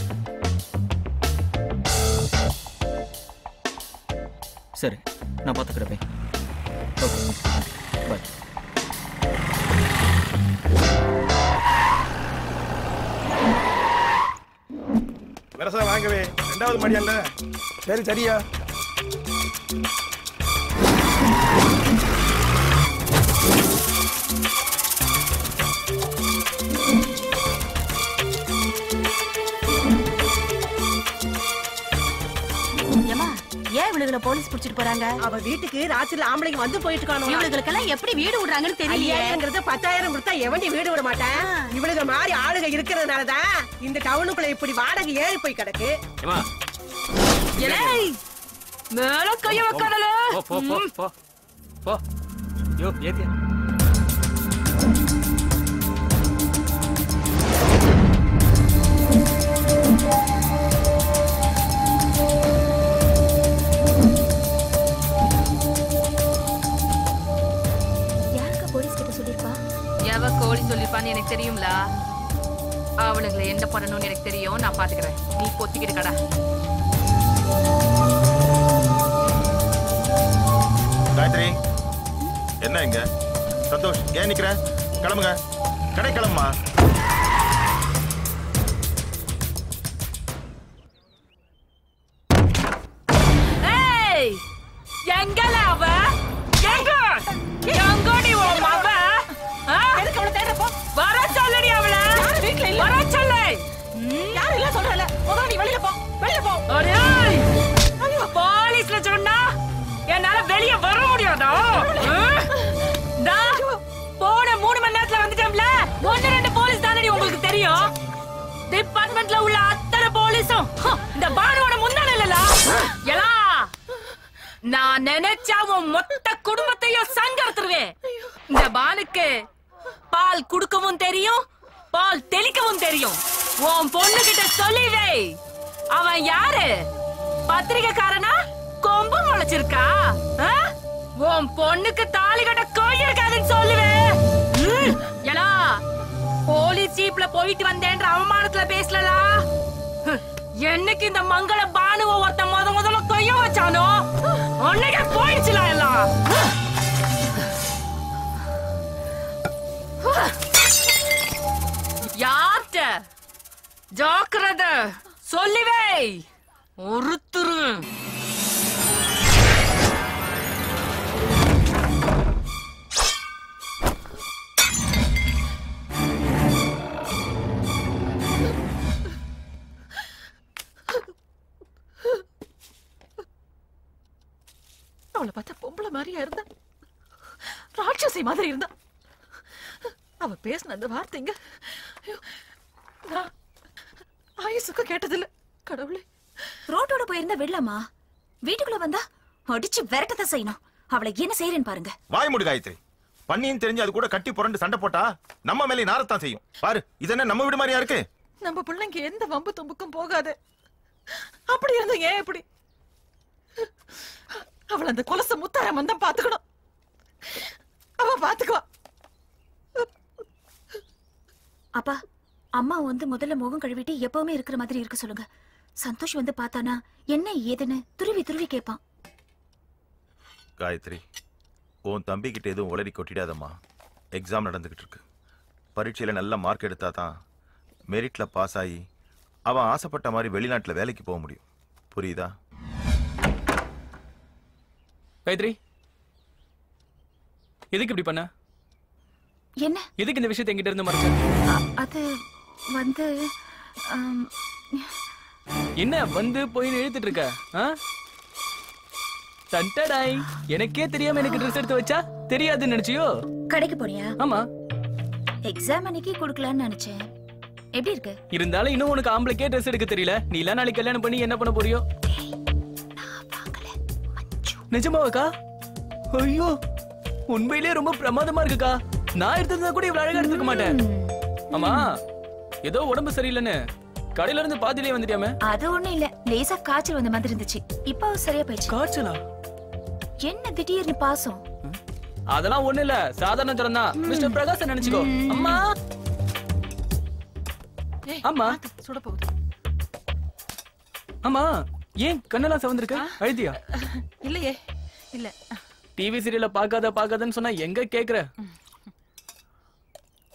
சரி நான் பாத்துக்கிறேன். Okay bye. வரசா வாங்கவே 2வது மாடியால. சரி சரியா. ஏன் இவளுகளை போலீஸ் புடிச்சிட்டு போறாங்க? அவ வீட்டுக்கு ராத்திரில ஆம்பளைங்க வந்து போயிட்டு இருக்கானோ. இவளுகளுக்கெல்லாம் எப்படி வீடு விடுறாங்கன்னு தெரியல. 10,000 கொடுத்தா எவண்டி வீடு விட மாட்டேன். இவளுங்க மாதிரி ஆளுங்க இருக்கிறதுனாலதான் இந்த டவுனுக்குள்ள இப்படி வாடகை ஏறி போய் கிடக்கு. மேல கைய வைக்காதல. போ போ போ போ. யோ ஏத்தியா. எவ கோழி சொல்லிருப்பான்னு எனக்கு தெரியும்ல. அவளுங்களை என்ன பண்ணணும்னு எனக்கு தெரியும். நான் பாத்துக்கிறேன். நீ பொத்திக்கிட்டு கடா. காயத்ரி என்ன இங்க? சந்தோஷ் ஏன் நிக்கிற? கிளம்புங்க, கடை கிளம்புமா. வெளிய போ வெளிய போ. அடேய் போலீஸ்ல சொன்னா என்னால வெளிய வர முடியாதா? டா போன 3 மணி நேரத்துல வந்துட்டோம்ல. 1-2 போலீஸ் தானடி உங்களுக்கு தெரியும். டிபார்ட்மெண்ட்ல உள்ள அத்தனை போலீஸும் இந்த பானுவோட முன்னால இல்லல. எலா நான் நினைச்சா உன் மொத்த குடும்பத்தையும் சங்கர்த்துருவேன். இந்த பானுக்கு பால் குடுக்கவும் தெரியும், பால் தெளிக்கவும் தெரியும். உன் பொண்ணு கிட்ட சொல்லி வை. அவன் யாரு? பத்திரிகைக்காரனா? கொம்பு முளைச்சிருக்கா? உன் பொண்ணுக்கு தாலி கட்ட கோயில் இருக்காதுன்னு சொல்லுவேன். ஏலா போலீஸ் ஜீப்ல போயிட்டு வந்தேன்ற அவமானத்துல பேசலா. என்னைக்கு இந்த மங்கள பானுவ ஒருத்த முதல்ல கொய்ய வச்சானோ அன்னைக்கு போயிடுச்சுலாம் எல்லாம். யார்ட்ட ஜாக்கிரதை சொல்லிவே ஒருத்தரு. அவளை பார்த்தா பொம்பளை மாதிரியா இருந்தா, ராட்சசி மாதிரி இருந்தா. அவ பேசின அந்த வார்த்தைங்க ஆயுசுக்கு கேட்டதில்ல. கடவுளே, ரோட்டோட போயிருந்தா விடலாமா? வீட்டுக்குள்ள வந்தா அடிச்சு விரட்டதான் செய்யணும். அவளை என்ன செய்யறேன்னு பாருங்க. வாய் மூடு காயத்ரி. பண்ணியும் தெரிஞ்சு அது கூட கட்டி புரண்டு சண்டை போட்டா நம்ம மேலே நாரத்தான் செய்யும். பாரு, இது என்ன நம்ம வீடு மாதிரியா இருக்கு? நம்ம பிள்ளைங்க எந்த வம்பு தும்புக்கும் போகாது. அப்படி இருந்தா ஏன் இப்படி? அவள் அந்த கொலச முத்தாரம் தான் பாத்துக்கணும். அவ பாத்துக்குவா. அப்பா, அம்மா வந்து முதல்ல முகம் கழுவிட்டு எப்பவுமே இருக்கிற மாதிரி இருக்க சொல்லுங்க. சந்தோஷ் வந்து பார்த்தானா என்ன ஏதுன்னு துருவி துருவி கேட்பான். காயத்ரி, உன் தம்பி கிட்ட எதுவும் உளறி கொட்டிடாதம்மா. எக்ஸாம் நடந்துகிட்டு இருக்கு. பரீட்சையில நல்ல மார்க் எடுத்தா தான் மெரிட்ல பாஸ் ஆகி அவன் ஆசைப்பட்ட மாதிரி வெளிநாட்டுல வேலைக்கு போக முடியும். புரியுதா? காயத்ரி, எதுக்கு இப்படி பண்ண? என்ன? எதுக்கு இந்த விஷயத்தை என்கிட்ட இருந்து மறைச்ச? அது வந்து என்ன வந்து போய் இழுத்துட்டு இருக்க? தண்டடாய், எனக்கே தெரியாம எனக்கு ட்ரெஸ் எடுத்து வச்சா தெரியாதுன்னு நினைச்சியோ? கடைக்கு போறியா? ஆமா. எக்ஸாம் அன்னைக்கு கொடுக்கலாம்னு நினைச்சேன். எப்படி இருக்கு? இருந்தாலும் இன்னும் உனக்கு ஆம்பளைக்கே ட்ரெஸ் எடுக்க தெரியல. நீ எல்லாம் நாளைக்கு கல்யாணம் பண்ணி என்ன பண்ண போறியோ? நிஜமாவாக்கா? ஐயோ, உண்மையிலேயே ரொம்ப பிரமாதமா இருக்குக்கா. நான் எடுத்ததா கூட இவ்வளவு அழகா எடுத்துக்க மாட்டேன். ஆமா, ஏதோ உடம்பு சரியில்லைன்னு கடையில இருந்து பாதியிலே வந்துட்டியாமே? அது ஒண்ணும் இல்ல, லேசா காய்ச்சல் வந்த மாதிரி இருந்துச்சு. இப்போ சரியா போயிடுச்சு. காய்ச்சலா? என்ன திடீர்னு பாசம்? அதெல்லாம் ஒண்ணு இல்ல, சாதாரண ஜுரம் தான். மிஸ்டர் பிரகாஷ் நினைச்சுக்கோ. அம்மா அம்மா சுட போகுது. அம்மா, ஏன் கண்ணெல்லாம் சிவந்திருக்க? அழுதியா? இல்லையே, இல்ல. டிவி சீரியல்ல பாக்காதன்னு சொன்னா எங்க கேக்குற?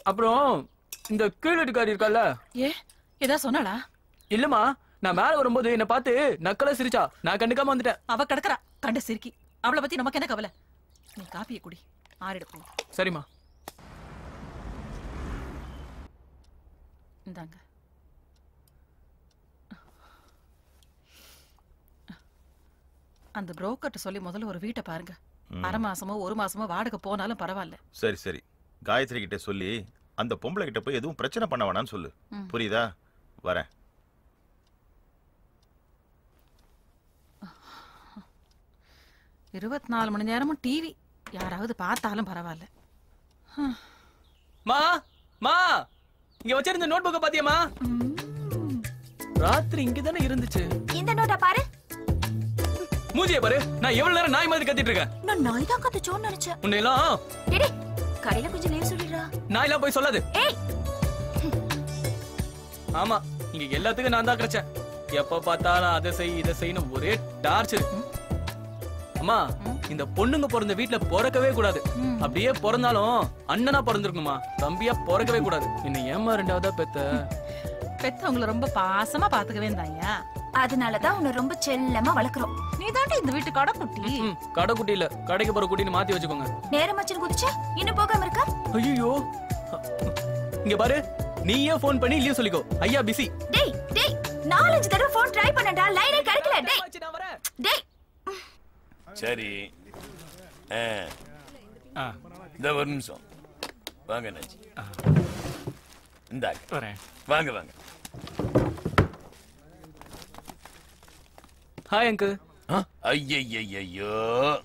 அப்புறம் இந்த கீழட்டுக்காரி இருக்கல்ல, ஏதா சொன்னாளா? இல்லம்மா, நான் மேல வரும்போது என்ன பார்த்து நக்கலா சிரிச்சா. நான் கண்டுக்காம வந்துட்டேன். அவ கிடக்குறா கண்ட சிரிக்கி. அவளை பத்தி நமக்கு என்ன கவலை? நீ காப்பியை குடி, ஆறிட போ. சரிம்மா. இந்தாங்க. அந்த புரோக்கர்ட்ட சொல்லி முதல்ல ஒரு வீட்டை பாருங்க. அரை மாசமோ 1 மாசமோ வாடகை போனாலும் பரவாயில்ல. சரி சரி, காயத்ரி கிட்ட சொல்லி அந்த பொம்பளை கிட்ட போய் எதுவும் பிரச்சனை பண்ண வேணாம்னு சொல்லு. புரியுதா? வரேன். இருபத்தி 4 மணி நேரமும் டிவி. யாராவது பார்த்தாலும் பரவாயில்ல. மா மா, இங்க வச்சிருந்த நோட் புக்க பாத்தியமா? ராத்திரி இங்க தானே இருந்துச்சு. இந்த நோட்டை பாரு. மூஞ்சிய பாரு. நான் எவ்வளவு நேரம் நாய் மாதிரி கத்திட்டு இருக்கேன். நான் நாய் தான் கத்துச்சோன்னு நினைச்சேன். உன்னையெல்லாம் டேடி, கடையில கொஞ்சம் லீவ் சொல்லிடுறா. நாயெல்லாம் போய் சொல்லாது. ஏய், ஆமா, இங்க எல்லாத்துக்கும் நான் தான் கிடைச்சேன். எப்ப பார்த்தாலும் அதை செய் இதை செய்யணும், ஒரே டார்ச்சர். அம்மா, இந்த பொண்ணுங்க பிறந்த வீட்டுல பிறக்கவே கூடாது. அப்படியே பிறந்தாலும் அண்ணனா பிறந்திருக்கணுமா, தம்பியா பிறக்கவே கூடாது. என்ன ஏமா 2வதா பெத்தவங்களை ரொம்ப பாசமா பாத்துக்கவே இருந்தாயா? அதனாலதான் உன்னை ரொம்ப செல்லமா வளர்க்குறோம். நீ தாண்டி இந்த வீட்டு கடைக்குட்டி. கடைக்குட்டி இல்ல, கடைக்கு போற குட்டின்னு மாத்தி வச்சுக்கோங்க. நேரமாச்சுன்னு குதிச்சா இன்னும் போகாம இருக்கா? ஐயோ, இங்க பாரு, நீயே போன் பண்ணி லீவ் சொல்லிக்கோ. ஐயா பிஸி. டேய் டேய், 4-5 தடவை போன் ட்ரை பண்ணடா, லைனே கிடைக்கல. டேய் சரி இந்த ஒரு நிமிஷம் வாங்க அண்ணாச்சி. இந்தாங்க வரேன். வாங்க வாங்க. Hi uncle. ஐயோ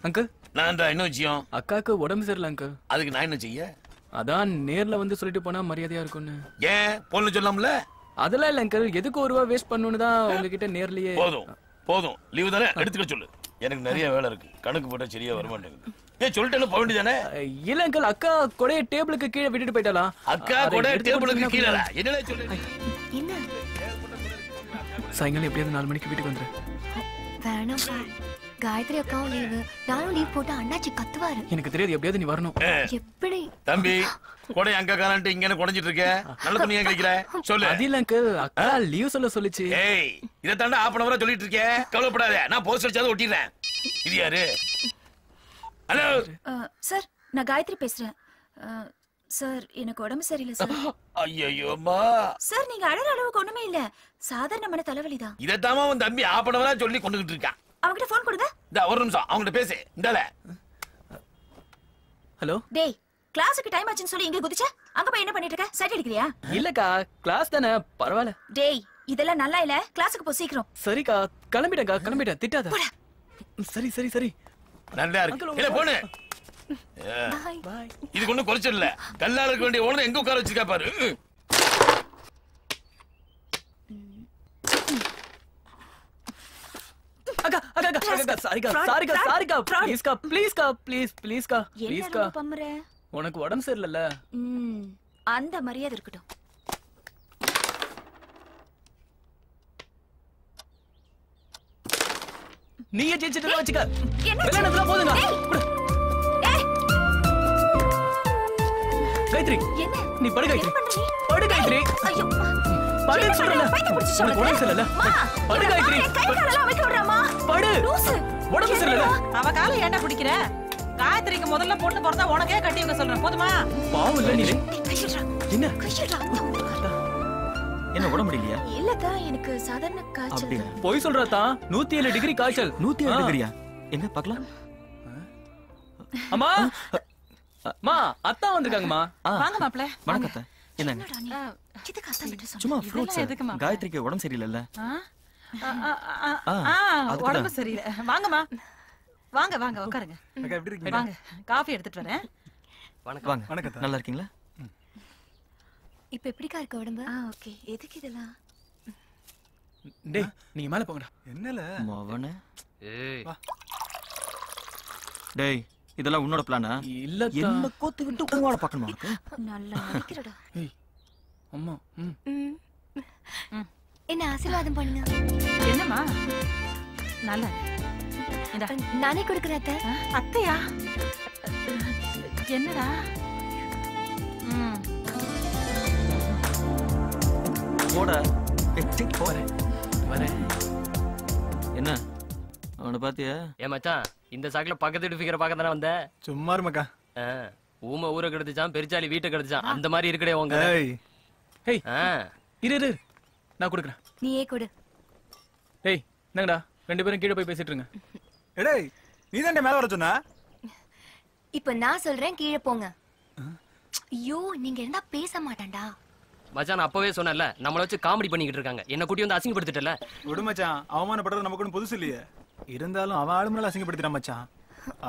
அங்கிள், நான் தான் என்ன விஷயம்? அக்காக்கு உடம்பு சரியில்லை அங்கிள். அதுக்கு நான் என்ன செய்ய? அதான் நேர்ல வந்து சொல்லிட்டு போனா மரியாதையா இருக்கும்னு. ஏன் பொண்ணு சொல்லாமல? அதெல்லாம் இல்ல அங்கிள், எதுக்கு ஒரு ரூபா வேஸ்ட் பண்ணணும்னு தான் உங்ககிட்ட நேர்லயே. போதும் போதும், லீவு தானே எடுத்துக்க சொல்லு. எனக்கு நிறைய வேலை இருக்கு, கணக்கு போட்டா சரியா வர மாட்டேங்குது. சொல்லிட்டு போக வேண்டியதானே? இல்ல அங்கிள், அக்கா கொடைய டேபிளுக்கு கீழே விட்டுட்டு போயிட்டாலாம். அக்கா கொடை டேபிளுக்கு கீழே என்னடா சொல்லு? சாயங்காலம் எப்படியாவது 4 மணிக்கு வீட்டுக்கு வந்துரு. வேணாம்ப்பா, காயத்ரி அக்காவும் லீவு, நானும் லீவ் போட்டா அண்ணாச்சி கத்துவாரு. எனக்கு தெரியாது, எப்படியாவது நீ வரணும். எப்படி தம்பி கொடை அங்க காரன்ட்டு இங்க என்ன குடைஞ்சிட்டு இருக்க? நல்ல துணியா கிடைக்கிற சொல்லு. அது இல்ல அங்கிள், அக்கா லீவ் சொல்ல சொல்லுச்சு. ஏய், இத தாண்டா ஆப்பனவரா சொல்லிட்டு இருக்கே. கவலைப்படாத, நான் போஸ்ட் அடிச்சாத ஒட்டிடுறேன். இது யாரு? ஹலோ சார், நான் காயத்ரி பேசுறேன். சார், எனக்கு உடம்பு சரியில்லை சார். ஐயோம்மா சார், நீங்க அழற அளவுக்கு ஒண்ணுமே இல்ல, சாதாரணமான தலைவலிதான். இதத்தாம உன் தம்பி ஆப்பனவரா சொல்லி கொண்டுகிட்டு இருக்கான். அவங்கிட்ட போன் கொடுங்க. இந்த ஒரு நிமிஷம் அவங்கிட்ட பேசு. இந்தால. ஹலோ டேய், கிளாஸுக்கு டைம் ஆச்சுன்னு சொல்லி இங்க குதிச்ச, அங்க போய் என்ன பண்ணிட்டு இருக்க? சைட் அடிக்கறியா? இல்லக்கா, கிளாஸ் தானே, பரவாயில்ல. டேய், இதெல்லாம் நல்லா இல்ல, கிளாஸுக்கு போ சீக்கிரம். சரிக்கா, கிளம்பிட்டேன்க்கா, கிளம்பிட்டேன், திட்டாத. சரி சரி சரி, நல்லா இருக்கு. இல்ல போனு. இது ஒண்ணும் குறைச்சல் இல்ல. கல்லால இருக்க வேண்டிய ஓனர் எங்க உட்கார வச்சிருக்கா பாரு. அக்கா அக்கா அக்கா, சாரிக்கா சாரிக்கா சாரிக்கா, ப்ளீஸ்க்கா ப்ளீஸ்க்கா, ப்ளீஸ்க்கா ப்ளீஸ்க்கா. என்ன பம்பற? உனக்கு உடம்பு சரியில்லைல்ல? அந்த மரியாதை இருக்கட்டும். நீயே ஜெயிச்சிட்டு வச்சுக்க. விளையாடுறதுல போதுங்க. காயத்ரி, நீ படு காயத்ரி, படு காயத்ரி. ஐயோ, படு சொல்றல. உனக்கு உடம்பு சரியில்லைல்ல? படு காயத்ரி, கை காலெல்லாம் அமைக்க விடுறாமா? படு. உடம்பு சரியில்லைல்ல? அவ காலை ஏன்டா பிடிக்கிற? காயத்ரிக்கு முதல்ல பொண்ணு பிறந்தா உனக்கே கட்டி வைக்க சொல்றேன், போதுமா? பாவம் இல்ல நீ. என்ன என்ன உடம்பு முடியலையா? இல்லக்கா, எனக்கு சாதாரண காய்ச்சல். போய் சொல்றதா? 107 டிகிரி காய்ச்சல். 107 டிகிரியா? எங்க பார்க்கலாம்? அம்மா அம்மா, அத்தா வந்திருக்காங்கம்மா. வாங்க மாப்ள. வணக்கம் அத்தை. என்னங்க? இதுக்கு அத்தா விட்டு சொன்னா. சும்மா ஃப்ரூட்ஸ். காயத்ரிக்கு உடம்பு சரியில்லைல்ல? உடம்பு சரியில்லை. வாங்கம்மா, வாங்க வாங்க உட்காருங்க. அக்கா எப்படி இருக்கீங்க? வாங்க, காஃபி எடுத்துட்டு வரேன். வாங்க. வணக்கம். நல்லா இருக்கீங்களா? இப்ப எப்படிக்கா இருக்க உடம்பு? ஓகே. எதுக்கு இதெல்லாம்? டேய், நீங்க மேல போங்கடா. என்னல மவனே? ஏய், டேய், இதெல்லாம் உன்னோட பிளானா? இல்ல, என்ன கோத்து விட்டு உங்களோட பார்க்கணுமா? நல்லா நடிக்கிறடா. ஏய் அம்மா. என்ன ஆசீர்வாதம் பண்ணுங்க. என்னம்மா? நல்ல நானே கொடுக்குறேன் அத்தை. அத்தையா? என்னடா? போடா. போறேன் வரேன். என்ன அவனை பாத்தியா? ஏ மச்சான், இந்த சாக்குல பக்கத்து வீட்டு ஃபிகரை பார்க்க தானே வந்த? சும்மா இருமக்கா. ஊமை ஊரை கெடுத்துச்சான், பெருச்சாலி வீட்டை கெடுத்துச்சான், அந்த மாதிரி இருக்கடே உங்க. ஏய் இரு, நான் கொடுக்குறேன். நீயே கொடு. ஏய் என்னங்கடா, 2 பேரும் கீழே போய் பேசிட்டு இருங்க. டேய், நீ தான் மேல வர சொன்னா? இப்ப நான் சொல்றேன், கீழே போங்க. ஐயோ, நீங்க இருந்தா பேச மாட்டான்டா. மச்சான், நான் அப்பவே சொன்னேன்ல, நம்மள வச்சு காமெடி பண்ணிக்கிட்டு இருக்காங்க. என்ன கூட்டி வந்து அசிங்கப்படுத்திட்டல. விடு மச்சான், அவமானப்படுறது நமக்கு ஒன்றும் புதுசு இல்லையே. இருந்தாலும் அவன் ஆளுமலை அசிங்கப்படுத்திட்டான் மச்சான்.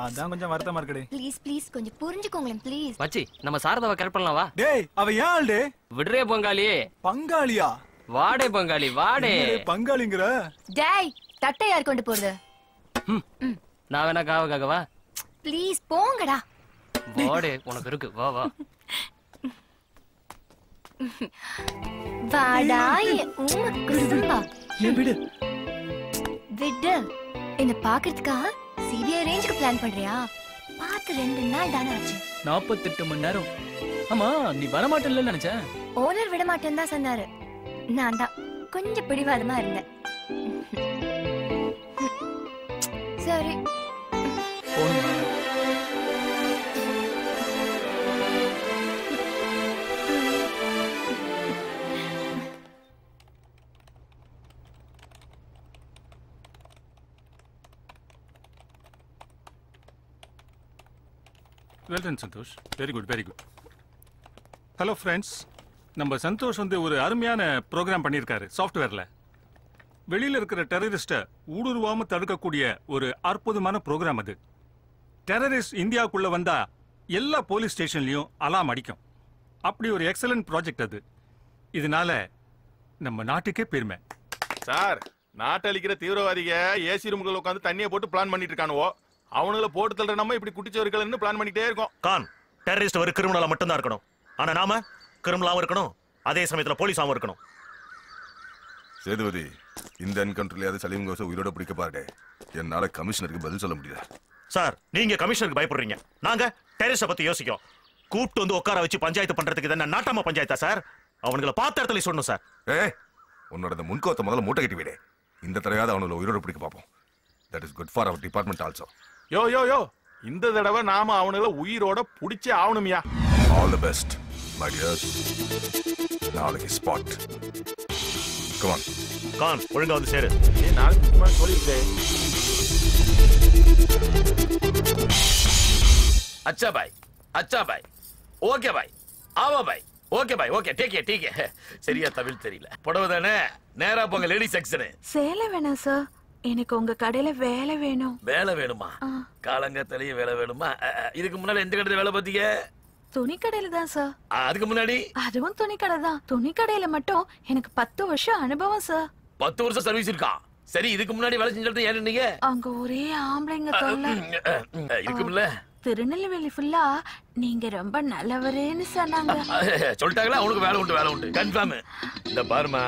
அதான் கொஞ்சம் வருத்தமா இருக்குடே. ப்ளீஸ் ப்ளீஸ் கொஞ்சம் புரிஞ்சுக்கோங்களேன் ப்ளீஸ். மச்சி, நம்ம சாரதாவை கரெக்ட் பண்ணலாம் வா. டேய், அவ ஏன் ஆளு? விடுறே பங்காளி. பங்காளியா? வாடே பங்காளி, வாடே. பங்காளிங்கற? டேய், தட்டை யார் கொண்டு போறது? நான் வேணா காவக்காகவா? ப்ளீஸ் போங்கடா. வாடே, உனக்கு இருக்கு, வா வா. வாடா, குசும்பா. விடு விடு. என்ன பாக்குறதுக்கா சிபிஐ ரேஞ்சுக்கு பிளான் பண்றியா? பார்த்து 2 நாள் தானே ஆச்சு. 48 மணி நேரம். ஆமா, நீ வரமாட்டேன்னு நினைச்சேன். ஓனர் விட மாட்டேன்னு தான் சொன்னாரு. நான் தான் கொஞ்சம் பிடிவாதமா இருந்தேன். சரி well done Santhosh. Very good very good. Hello friends, நம்ம சந்தோஷ் வந்து ஒரு அருமையான ப்ரோக்ராம் பண்ணியிருக்காரு சாஃப்ட்வேர்ல. வெளியில இருக்கிற டெரரிஸ்ட்டை ஊடுருவாம தடுக்கக்கூடிய ஒரு அற்புதமான ப்ரோக்ராம் அது. டெரரிஸ்ட் இந்தியாவுக்குள்ள வந்தா எல்லா போலீஸ் ஸ்டேஷன்லயும் அலாம் அடிக்கும். அப்படி ஒரு எக்ஸலன்ட் ப்ராஜெக்ட் அது. இதனால நம்ம நாட்டுக்கே பெருமை. சார், நாட்டளிக்கிற தீவிரவாதிக ஏசி ரூம்குள்ள உட்காந்து தண்ணியை போட்டு பிளான் பண்ணிட்டு இருக்கானுவோ. அவனுங்களை போட்டு தள்ளுற நம்ம இப்படி குட்டிச்சவர்கள்னு பிளான் பண்ணிட்டே இருக்கோம். கான், டெரரிஸ்ட் ஒரு கிரிமினலா மட்டும் தான் இருக்கணும். ஆனா நாம கிரிமினலாவும் இருக்கணும், அதே சமயத்துல போலீஸாவும் இருக்கணும். சேதுபதி, இந்த என்கவுண்டர்லயாவது சலீம் கோஸை உயிரோட பிடிக்க பாருடே. என்னால கமிஷனருக்கு பதில் சொல்ல முடியல. சார், நீங்க கமிஷனருக்கு பயப்படுறீங்க, நாங்க டெரரிஸ்ட பத்தி யோசிக்கிறோம். கூப்பிட்டு வந்து உட்கார வச்சு பஞ்சாயத்து பண்றதுக்கு என்ன நாட்டாம பஞ்சாயத்தா சார்? அவனுங்களை பார்த்த இடத்துல சொல்லணும் சார். உன்னோட இந்த முன்கோத்தை முதல்ல மூட்டை கட்டி விடு. இந்த தடவையாவது அவனுங்களை உயிரோட பிடிக்க பார்ப்போம். That is good for our department also. Yo yo yo, இந்த தடவை நாம அவனுங்களை உயிரோட புடிச்சே ஆகணுமியா. All the best my dears. நாளைக்கு ஸ்பாட். கம் ஆன் கான், ஒழுங்கா வந்து சேரு. நாளைக்கு முக்கியமா சொல்லிருக்கேன். अच्छा भाई, अच्छा भाई, ओके भाई, आवा भाई, ओके भाई, ओके, ठीक है. சரியா தமிழ் தெரியல. புடவை தானே, நேரா போங்க லேடி செக்ஷன். சேலை வேணாம் சார், எனக்கு உங்க கடையில வேலை வேணும். வேலை வேணுமா? காலங்கத்திலேயே வேலை வேணுமா? இதுக்கு முன்னாடி எந்த கடையில வேலை பார்த்தீங்க? துணி கடையில தான் சார். அதுக்கு முன்னாடி? அதுவும் துணி கடை தான். துணி கடையில மட்டும் எனக்கு 10 வருஷம் அனுபவம் சார். 10 வருஷம் சர்வீஸ் இருக்கா? சரி, இதுக்கு முன்னாடி வேலை செஞ்சுட்டு ஏன் நீங்க? அங்க ஒரே ஆம்பளைங்க தொல்லை இருக்கும்ல. திருநெல்வேலி ஃபுல்லா நீங்க ரொம்ப நல்லவரேன்னு சொன்னாங்க. சொல்லிட்டாங்களா? உனக்கு வேலை உண்டு கன்ஃபார்ம். இந்த பாருமா,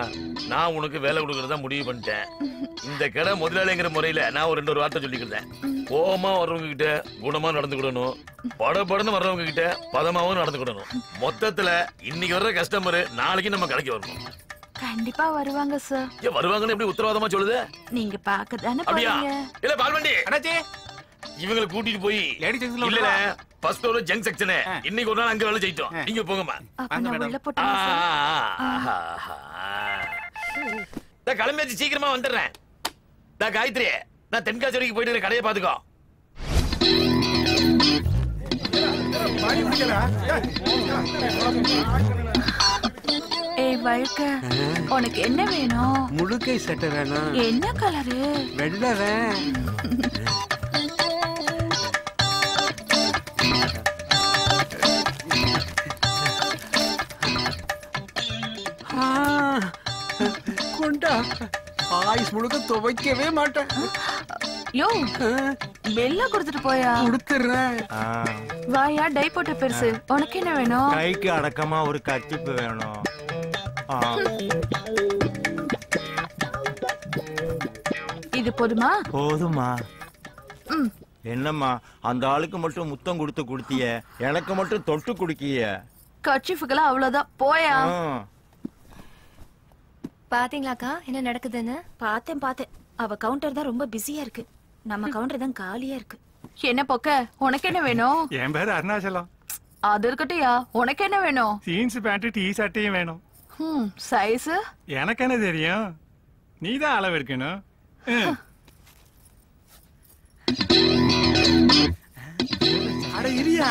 நான் உனக்கு வேலை கொடுக்கறதா முடிவு பண்ணிட்டேன். இந்த கடை முதலாளிங்கிற முறையில நான் ஒரு 2 வார்த்தை சொல்லிக்கிறேன். கோபமா வர்றவங்க கிட்ட குணமா நடந்துக்கிடணும், படபடன்னு வர்றவங்க கிட்ட பதமாவும் நடந்துக்கிடணும். மொத்தத்துல இன்னைக்கு வர்ற கஸ்டமர் நாளைக்கு நம்ம கடைக்கு வரணும். கண்டிப்பா வருவாங்க சார். வருவாங்கன்னு எப்படி உத்தரவாதமா சொல்லுது? நீங்க பாக்கதானே அப்படியா? போறீங்க. இல்ல பால்வண்டி அண்ணாச்சி, இவங்களை கூட்டிட்டு போய் லேடி செக்ஷன்ல இல்ல ஃபர்ஸ்ட் ஃப்ளோர் ஜங்க் செக்ஷன். இன்னைக்கு ஒரு நாள் அங்க வேலை செய்யிட்டோம். நீங்க போங்கம்மா. அப்ப நான் உள்ள போட்டுமா சார்? கிளம்பியாச்சு, சீக்கிரமா வந்துடுறேன். காயத்ரி, நான் தென்காசி வரைக்கும் போயிட்டு கடையை பாத்துக்கோ. ஏய் வழுக்க, உனக்கு என்ன வேணும்? முழுக்கை சட்டை வேணும். என்ன கலரு? வெள்ளை வேணும். கொண்டா, ஆயுஸ் முழுக்க துவைக்கவே மாட்டேன். யோ, பெல்ல கொடுத்துட்டு போயா? கொடுத்துறேன். வாயா, டை போட்ட பெருசு. உனக்கு என்ன வேணும்? கைக்கு அடக்கமா ஒரு கத்திப்பு வேணும். இது போதுமா? போதுமா? என்னம்மா, அந்த ஆளுக்கு மட்டும் முத்தம் கொடுத்திய, எனக்கு மட்டும் தொட்டு குடுக்கிய. கர்ச்சீஃபுக்கெல்லாம் அவ்வளவுதான், போயா. பாத்தீங்களாக்கா என்ன நடக்குதுன்னு? பார்த்தேன். அவ கவுண்டர் தான் ரொம்ப பிஸியா இருக்கு. நம்ம கவுண்டர் தான் காலியா இருக்கு. என்ன பொக்க, உனக்கு என்ன வேணும்? என் பேரு அருணாச்சலம். அது இருக்கட்டியா, உனக்கு என்ன வேணும்? ஜீன்ஸ் பேண்ட் டீ ஷர்ட்டையும் வேணும். சைஸ் எனக்கு என்ன தெரியும், நீதான் அளவு எடுக்கணும். அட இரியா,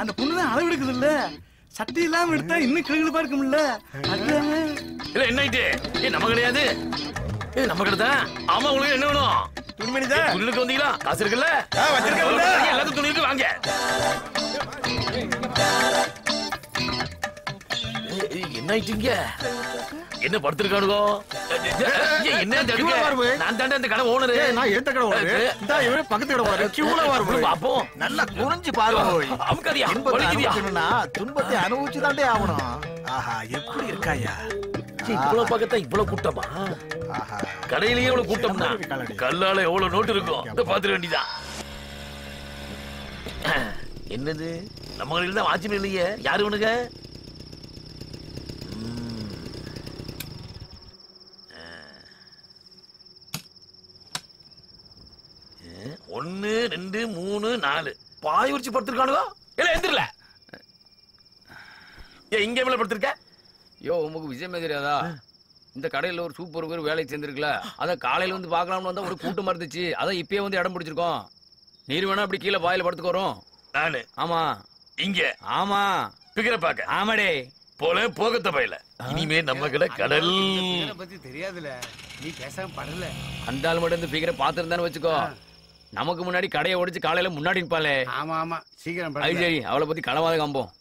அந்த பொண்ணுதான் அளவு எடுக்குது இல்ல, சட்டை இல்லாம எடுத்தா இன்னும் கிழங்குப்பா இருக்கும்ல. இல்ல என்ன ஆயிட்டு? நம்ம கிடையாது, நம்ம கடை தான். ஆமா, உங்களுக்கு என்ன வேணும்? துணிமணி தான். துணிக்கு வந்தீங்களா? காசு இருக்குல்ல? எல்லாத்துக்கும் துணி இருக்கு, வாங்க. என்ன ஆயிட்டீங்க? என்ன படுத்திருக்கானுங்க? என்ன நான் தாண்ட அந்த கடை ஓனரு. நான் எடுத்த கடை ஓனரு. இந்த இவரே பக்கத்து கடை ஓனரு. கியூல வர பாப்போம். நல்லா குனிஞ்சு பாரு. அமுக்காதியா, வலிக்குதியா? துன்பத்தை அனுபவிச்சு தாண்டே ஆகணும். ஆஹா, எப்படி இருக்காயா? இவ்வளவு பக்கத்தா இவ்வளவு கூட்டமா? கடையிலேயே இவ்வளவு கூட்டம்னா கல்லால எவ்வளவு நோட்டு இருக்கும், பாத்துக்க வேண்டியதான். என்னது, நம்ம கடையில் தான் வாட்சியம் இல்லையே. யாரு உனக்கு? ஒன்னு 2 3 4 பாய் உரிச்சு படுத்திருக்கானுங்க. இல்ல எந்திரல. இங்க மேல படுத்திருக்க? யோ, உமக்கு விஷயமே தெரியாதா? இந்த கடையில ஒரு சூப்பர் பேர் வேலைக்கு சேர்ந்துருக்குல, அதான் காலையில வந்து பாக்கலாம்னு வந்தா ஒரு கூட்டமா இருந்துச்சு. அதான் இப்பயே வந்து இடம் பிடிச்சிருக்கோம். நீர் வேணா அப்படி கீழே பாயில படுத்துக்கோறோம். நானு. ஆமா. இங்க. ஆமா. பிகர பாக்க. ஆமாடே. போல போகத்த பையில. இனிமே நம்ம கிட்ட கடல் பத்தி தெரியாதுல. நீ பேசாம படல. அந்த ஆள் மட்டும் இந்த ஃபிகரை பாத்துருந்தான்னு வச்சுக்கோ. நமக்கு முன்னாடி கடையை உடைச்சு காலையில முன்னாடி நிப்பாளே. ஆமா ஆமா. சீக்கிரம் அது சரி, அவளை பத்தி களவாத காம்போம்.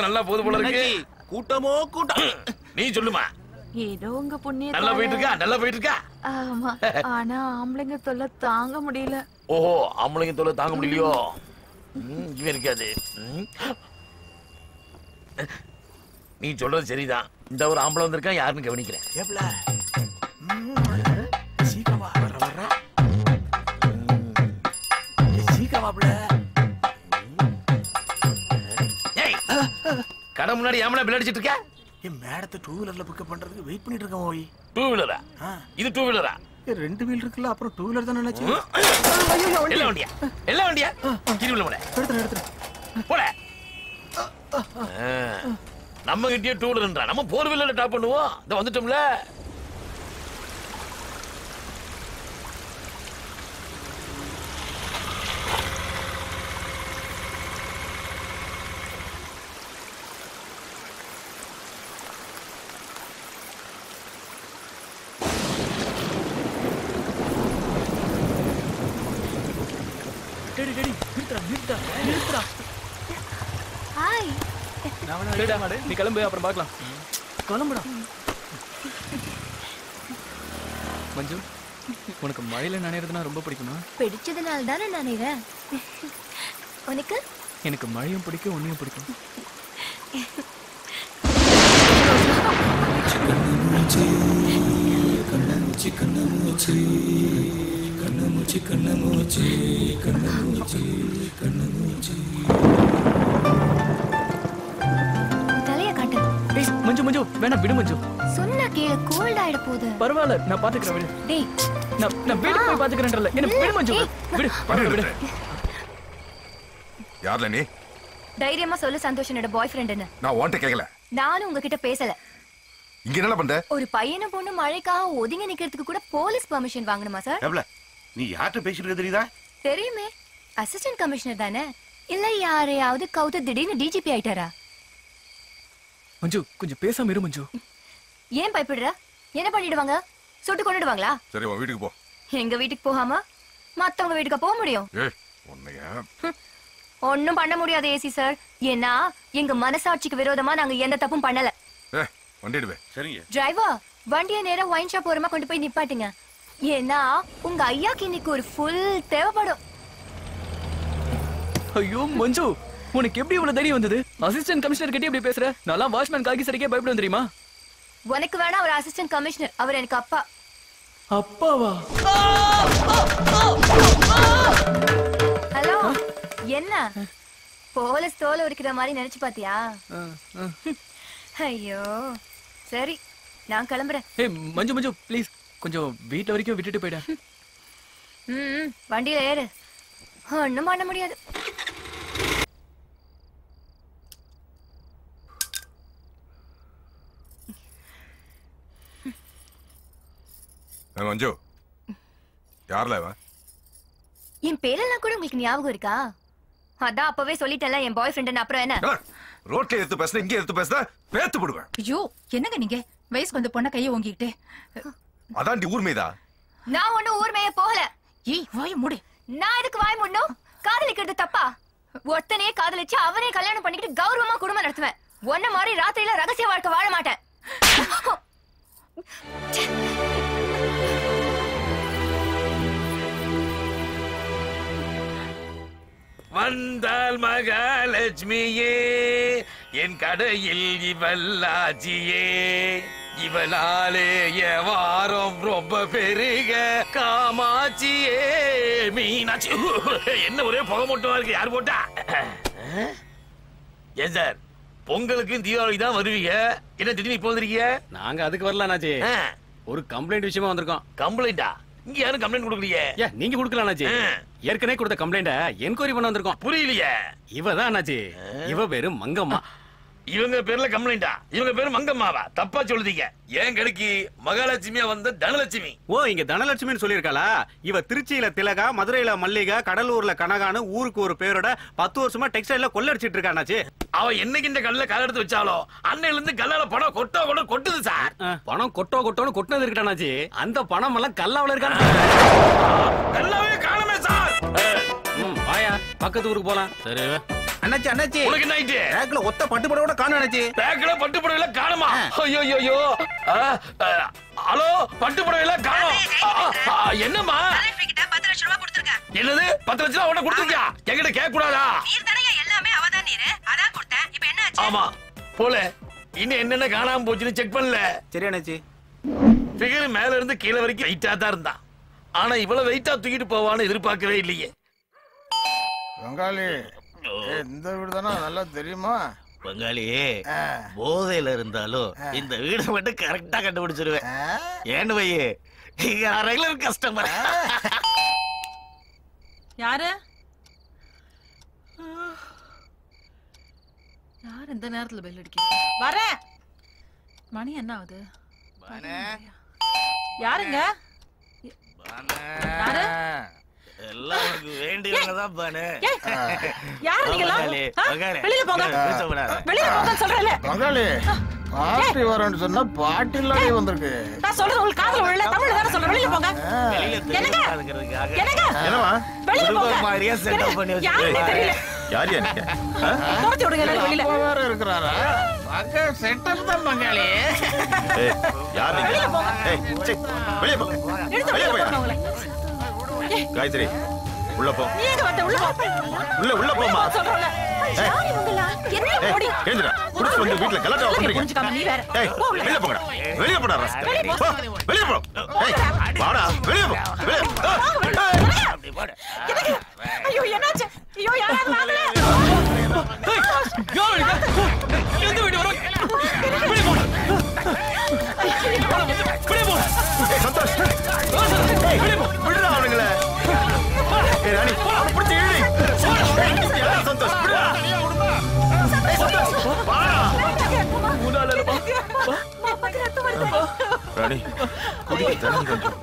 நல்லா போது போல இருக்கு. கூட்டமோ கூட்டம். நீ சொல்லுமா. ஏதோ உங்க புண்ணியம். நல்லா போயிட்டு இருக்கா? நல்லா போயிட்டு இருக்கா? ஆமா. ஆனா ஆம்பளைங்க தொல்லை தாங்க முடியல. ஓஹோ, ஆம்பளைங்க தொல்லை தாங்க முடியலையோ? இவன் இருக்காது. நீ சொல்றது சரிதான். இந்த ஒரு ஆம்பளை வந்திருக்கான், யாருன்னு கவனிக்கிறேன். சீக்கிரம் வா. வர வர சீக்கிரம் வாப்ல. கடை முன்னாடி ஏமனா பில் அடிச்சிட்டு இருக்க? என் மேடத்தை 2 வீலர்ல பிக்கப் பண்றதுக்கு வெயிட் பண்ணிட்டு இருக்கேன். ஓய் 2 வீலரா? இது 2 வீலரா? 2 வீல் இருக்குல்ல, அப்புறம் 2 வீலர் தான் நினைச்சேன். எல்லாம் வண்டியா? எல்லாம் வண்டியா? கீழ உள்ள போல. எடுத்து போல. நம்ம கிட்டயே 2 வீலர்ன்றா. நம்ம 4 வீலர்ல டாப் பண்ணுவோம். இத வந்துட்டோம்ல. நீ கிளம்பு, அப்புறம் பார்க்கலாம். கிளம்புடா. மஞ்சு, உனக்கு மழையில நனைறதுனா ரொம்ப பிடிக்குமா? பிடிச்சதுனால தானே நனைறேன். உனக்கு? எனக்கு மழையும் பிடிக்கும், உன்னையும் பிடிக்கும். தலைய காட்டு. மஞ்சு மஞ்சு வேணாம், விடு மஞ்சு. சொன்னா கேளு, கோல்ட் ஆயிட போகுது. பரவாயில்ல, நான் பாத்துக்கிறேன், விடு. டேய், நான் வீட்டுக்கு போய் பாத்துக்கிறேன்ல. என்ன விடு மஞ்சு, விடு. விடு. யார்ல நீ? தைரியமா சொல்லு சந்தோஷ் என்னோட பாய் ஃப்ரெண்ட்னு. நான் உன்கிட்ட கேக்கல. நானும் உங்ககிட்ட பேசல. இங்க என்ன பண்ற? ஒரு பையனும் பொண்ணு மழைக்காக ஒதுங்கி நிக்கிறதுக்கு கூட போலீஸ் பெர்மிஷன் வாங்கணுமா சார்? எவ்வளவு? நீ யார்கிட்ட பேசிட்டு இருக்க தெரியுதா? தெரியுமே, அசிஸ்டன்ட் கமிஷனர் தானே. இல்ல யாரையாவது கவுத்து திடீர்னு டிஜிபி ஆயிட்டாரா? மஞ்சு கொஞ்சம் பேசாம இரு மஞ்சு. ஏன் பயப்படுற? என்ன பண்ணிடுவாங்க? சுட்டு கொண்டுடுவாங்களா? சரி, உன் வீட்டுக்கு போ. எங்க வீட்டுக்கு போகாம மத்தவங்க வீட்டுக்கு போக முடியும்? ஏய், உன்னைய ஒண்ணும் பண்ண முடியாது ஏசி சார். ஏன்னா எங்க மனசாட்சிக்கு விரோதமா நாங்க எந்த தப்பும் பண்ணல. வண்டிடுவே. சரிங்க. டிரைவர், வண்டியை நேரா ஒயின் ஷாப் ஓரமா கொண்டு போய் நிப்பாட்டுங்க. ஏன்னா உங்க ஐயாக்கு இன்னைக்கு ஒரு ஃபுல் தேவைப்படும். ஐயோ மஞ்சு, உனக்கு எப்படி இவ்வளவு தைரியம் வந்தது? அசிஸ்டன்ட் கமிஷனர் கிட்ட எப்படி பேசுற? நான் வாட்ச்மேன் காக்கி சரிக்கே பயப்படுவேன் தெரியுமா? உனக்கு வேணா அவர் அசிஸ்டன்ட் கமிஷனர், அவர் எனக்கு அப்பா. அப்பாவா? ஹலோ, என்ன போலீஸ் தோலை உரிக்கிற மாதிரி நினைச்சு பாத்தியா? ஐயோ, சரி நான் கிளம்புறேன். ஏய் மஞ்சு மஞ்சு ப்ளீஸ், கொஞ்சம் வீட்ல வரைக்கும் விட்டுட்டு போயிடு. வண்டியில ஏறு. ஒண்ணும் பண்ண முடியாது. மஞ்சு, யார்ல இவன்? என் பேரெல்லாம் கூட உங்களுக்கு ஞாபகம் இருக்கா? அதான் அப்பவே சொல்லிட்டேன்ல என் பாய் ஃப்ரெண்ட். அப்புறம் என்ன? ரோட்ல எடுத்து பேசுற, இங்க எடுத்து பேசுற, பேத்து போடுவேன். ஐயோ, என்னங்க நீங்க வயசுக்கு வந்த பொண்ண கையை ஓங்கிக்கிட்டு? அதான்டி ஊர்மைதா. நான் ஒண்ணும் ஊர்மையே போகல. ஏய், வாய் மூடு. நான் எதுக்கு வாய் மூடணும்? காதலிக்கிறது தப்பா? ஒருத்தனே காதலிச்சு அவனே கல்யாணம் பண்ணிக்கிட்டு கௌரவமா குடும்பம் நடத்துவேன். ஒன்ன மாதிரி ராத்திரியில ரகசிய வாழ்க்கை வாழ மாட்டேன். வந்தால் மகாலட்சுமியே, என் கடையில் இவல்லாச்சியே, இவளாலே வாரம் ரொம்ப பெருக காமாட்சியே, மீனாட்சி. என்ன ஒரே புகை மட்டும் இருக்கு, யார் போட்டா? ஏன் சார் பொங்கலுக்கு தீபாவளி தான் வருவீங்க, என்ன திடீர்னு இப்போ வந்திருக்கீங்க? நாங்க அதுக்கு வரல அண்ணாச்சி, ஒரு கம்ப்ளைண்ட் விஷயமா வந்திருக்கோம். கம்ப்ளைண்டா? இங்க யாரும் கம்ப்ளைண்ட் கொடுக்கலையே. நீங்க கொடுக்கலாம் அண்ணாச்சி. ஏற்கனவே கொடுத்த கம்ப்ளைண்ட என்கொயரி பண்ண வந்திருக்கோம். புரியலையே. இவ தான் அண்ணாச்சி, இவ பேரு மங்கம்மா. இவங்க பேர்ல கம்ப்ளைண்டா? இவங்க பேரு மங்கம்மாவா? தப்பா சொல்லுதீங்க. ஏன் கடைக்கு மகாலட்சுமியா வந்த தனலட்சுமி. ஓ, இங்க தனலட்சுமின்னு சொல்லிருக்காளா? இவ திருச்சியில திலகா, மதுரையில மல்லிகா, கடலூர்ல கனகான்னு ஊருக்கு ஒரு பேரோட 10 வருஷமா டெக்ஸ்டைல்ல கொள்ளடிச்சிட்டு இருக்கானாச்சு. அவ என்னைக்கு இந்த கல்ல கால எடுத்து வச்சாலோ அன்னையில இருந்து கல்லால பணம் கொட்டுது சார். பணம் கொட்டோன்னு கொட்டினது இருக்கட்டானாச்சு. அந்த பணம் எல்லாம் கல்லாவில இருக்கானு. கல்லாவே காணுமே சார். வாயா, பக்கத்து ஊருக்கு போலாம். சரி அண்ணாச்சி, அண்ணாச்சி, உனக்கு என்ன ஆயிட்டு? பேக்ல ஒத்த பட்டுப்படவோட காணோம் அண்ணாச்சி. பேக்ல பட்டுப்படவில காணுமா? ஐயோ. ஹலோ, பட்டுப்படவில காணோம். என்னம்மா? 10 லட்சம் ரூபாய் கொடுத்திருக்கேன். என்னது 10 லட்சம் அவன கொடுத்திருக்கியா? என்கிட்ட கேட்க கூடாதா? நீர் தானே எல்லாமே அவதான் நீர். அதான் கொடுத்தேன். இப்போ என்ன ஆச்சு? ஆமா போல. இன்னும் என்னென்ன காணாம போச்சுன்னு செக் பண்ணல. சரி அண்ணாச்சி. ஃபிகர் மேல இருந்து கீழ வரைக்கும் வெயிட்டா தான் இருந்தான். ஆனா இவ்வளவு வெயிட்டா தூக்கிட்டு போவான்னு எதிர்பார்க்கவே இல்லையே. பங்காளி, இந்த வீடு தானே நல்லா தெரியுமா? பங்காளி, போதையில இருந்தாலும் இந்த வீடை மட்டும் கரெக்டா கண்டுபிடிச்சிருவேன். ஏன்னு வையே, நீங்க ரெகுலர் கஸ்டமர். யாரு யார் இந்த நேரத்துல பெல் அடிக்கிறீங்க? வரேன். மணி என்ன ஆகுது? யாருங்க? யாரு? எல்லாருக்கு வேண்டியவங்க தான் பானே. யாரு நீங்கலாம்? வெளியில போங்க. வெளியில போங்க சொல்றேன்ல. பங்காளி, பாட்டி வரேன்னு சொன்னா பாட்டி இல்லாதே வந்திருக்கு. நான் சொல்றது உங்களுக்கு காதுல விழல. தமிழ்ல தான சொல்றேன். வெளியில போங்க. வெளியில தெரியாதுங்கிறதுக்காக என்னங்க? வெளியில போங்க. மாதிரியா செட்டப் பண்ணி யாருமே தெரியல. யார் நீங்க? தோத்தி விடுங்க வெளியில. அப்பா வேற இருக்கிறாரா? அங்க செட்டப் தான் பங்காளி. ஏய், யார் நீங்க? ஏய், வெளிய போ. வெளிய போ. காயத்ரி, உள்ள போ. நீ எங்க வந்த? உள்ள போ. உள்ள போமா. சொல்றல. யார் இவங்களா? என்ன போடி? கேந்திரா, குடிச்சு வந்து வீட்ல கலாட்டா பண்றீங்க. புரிஞ்சுக்காம நீ வேற. ஏய், வெளிய போங்கடா. வெளிய போடா. வெளிய போ. ஏய், வாடா. வெளிய போ. ஐயோ, என்னாச்சு? ஐயோ, யாராவது வாங்கல. எந்த வீடு வரும்? வெளிய போ. வெளிய போ. ஏய், சந்தோஷ். ஏய், வெளிய போ. விடுடா அவனுங்கள. ஏய், ராணி, அவனை பிடிச்சு இழு. சந்தோஷ், விடுடா. ஏய், சந்தோஷ், வாடா. ராணி, குடிக்க தண்ணி கொஞ்சம்.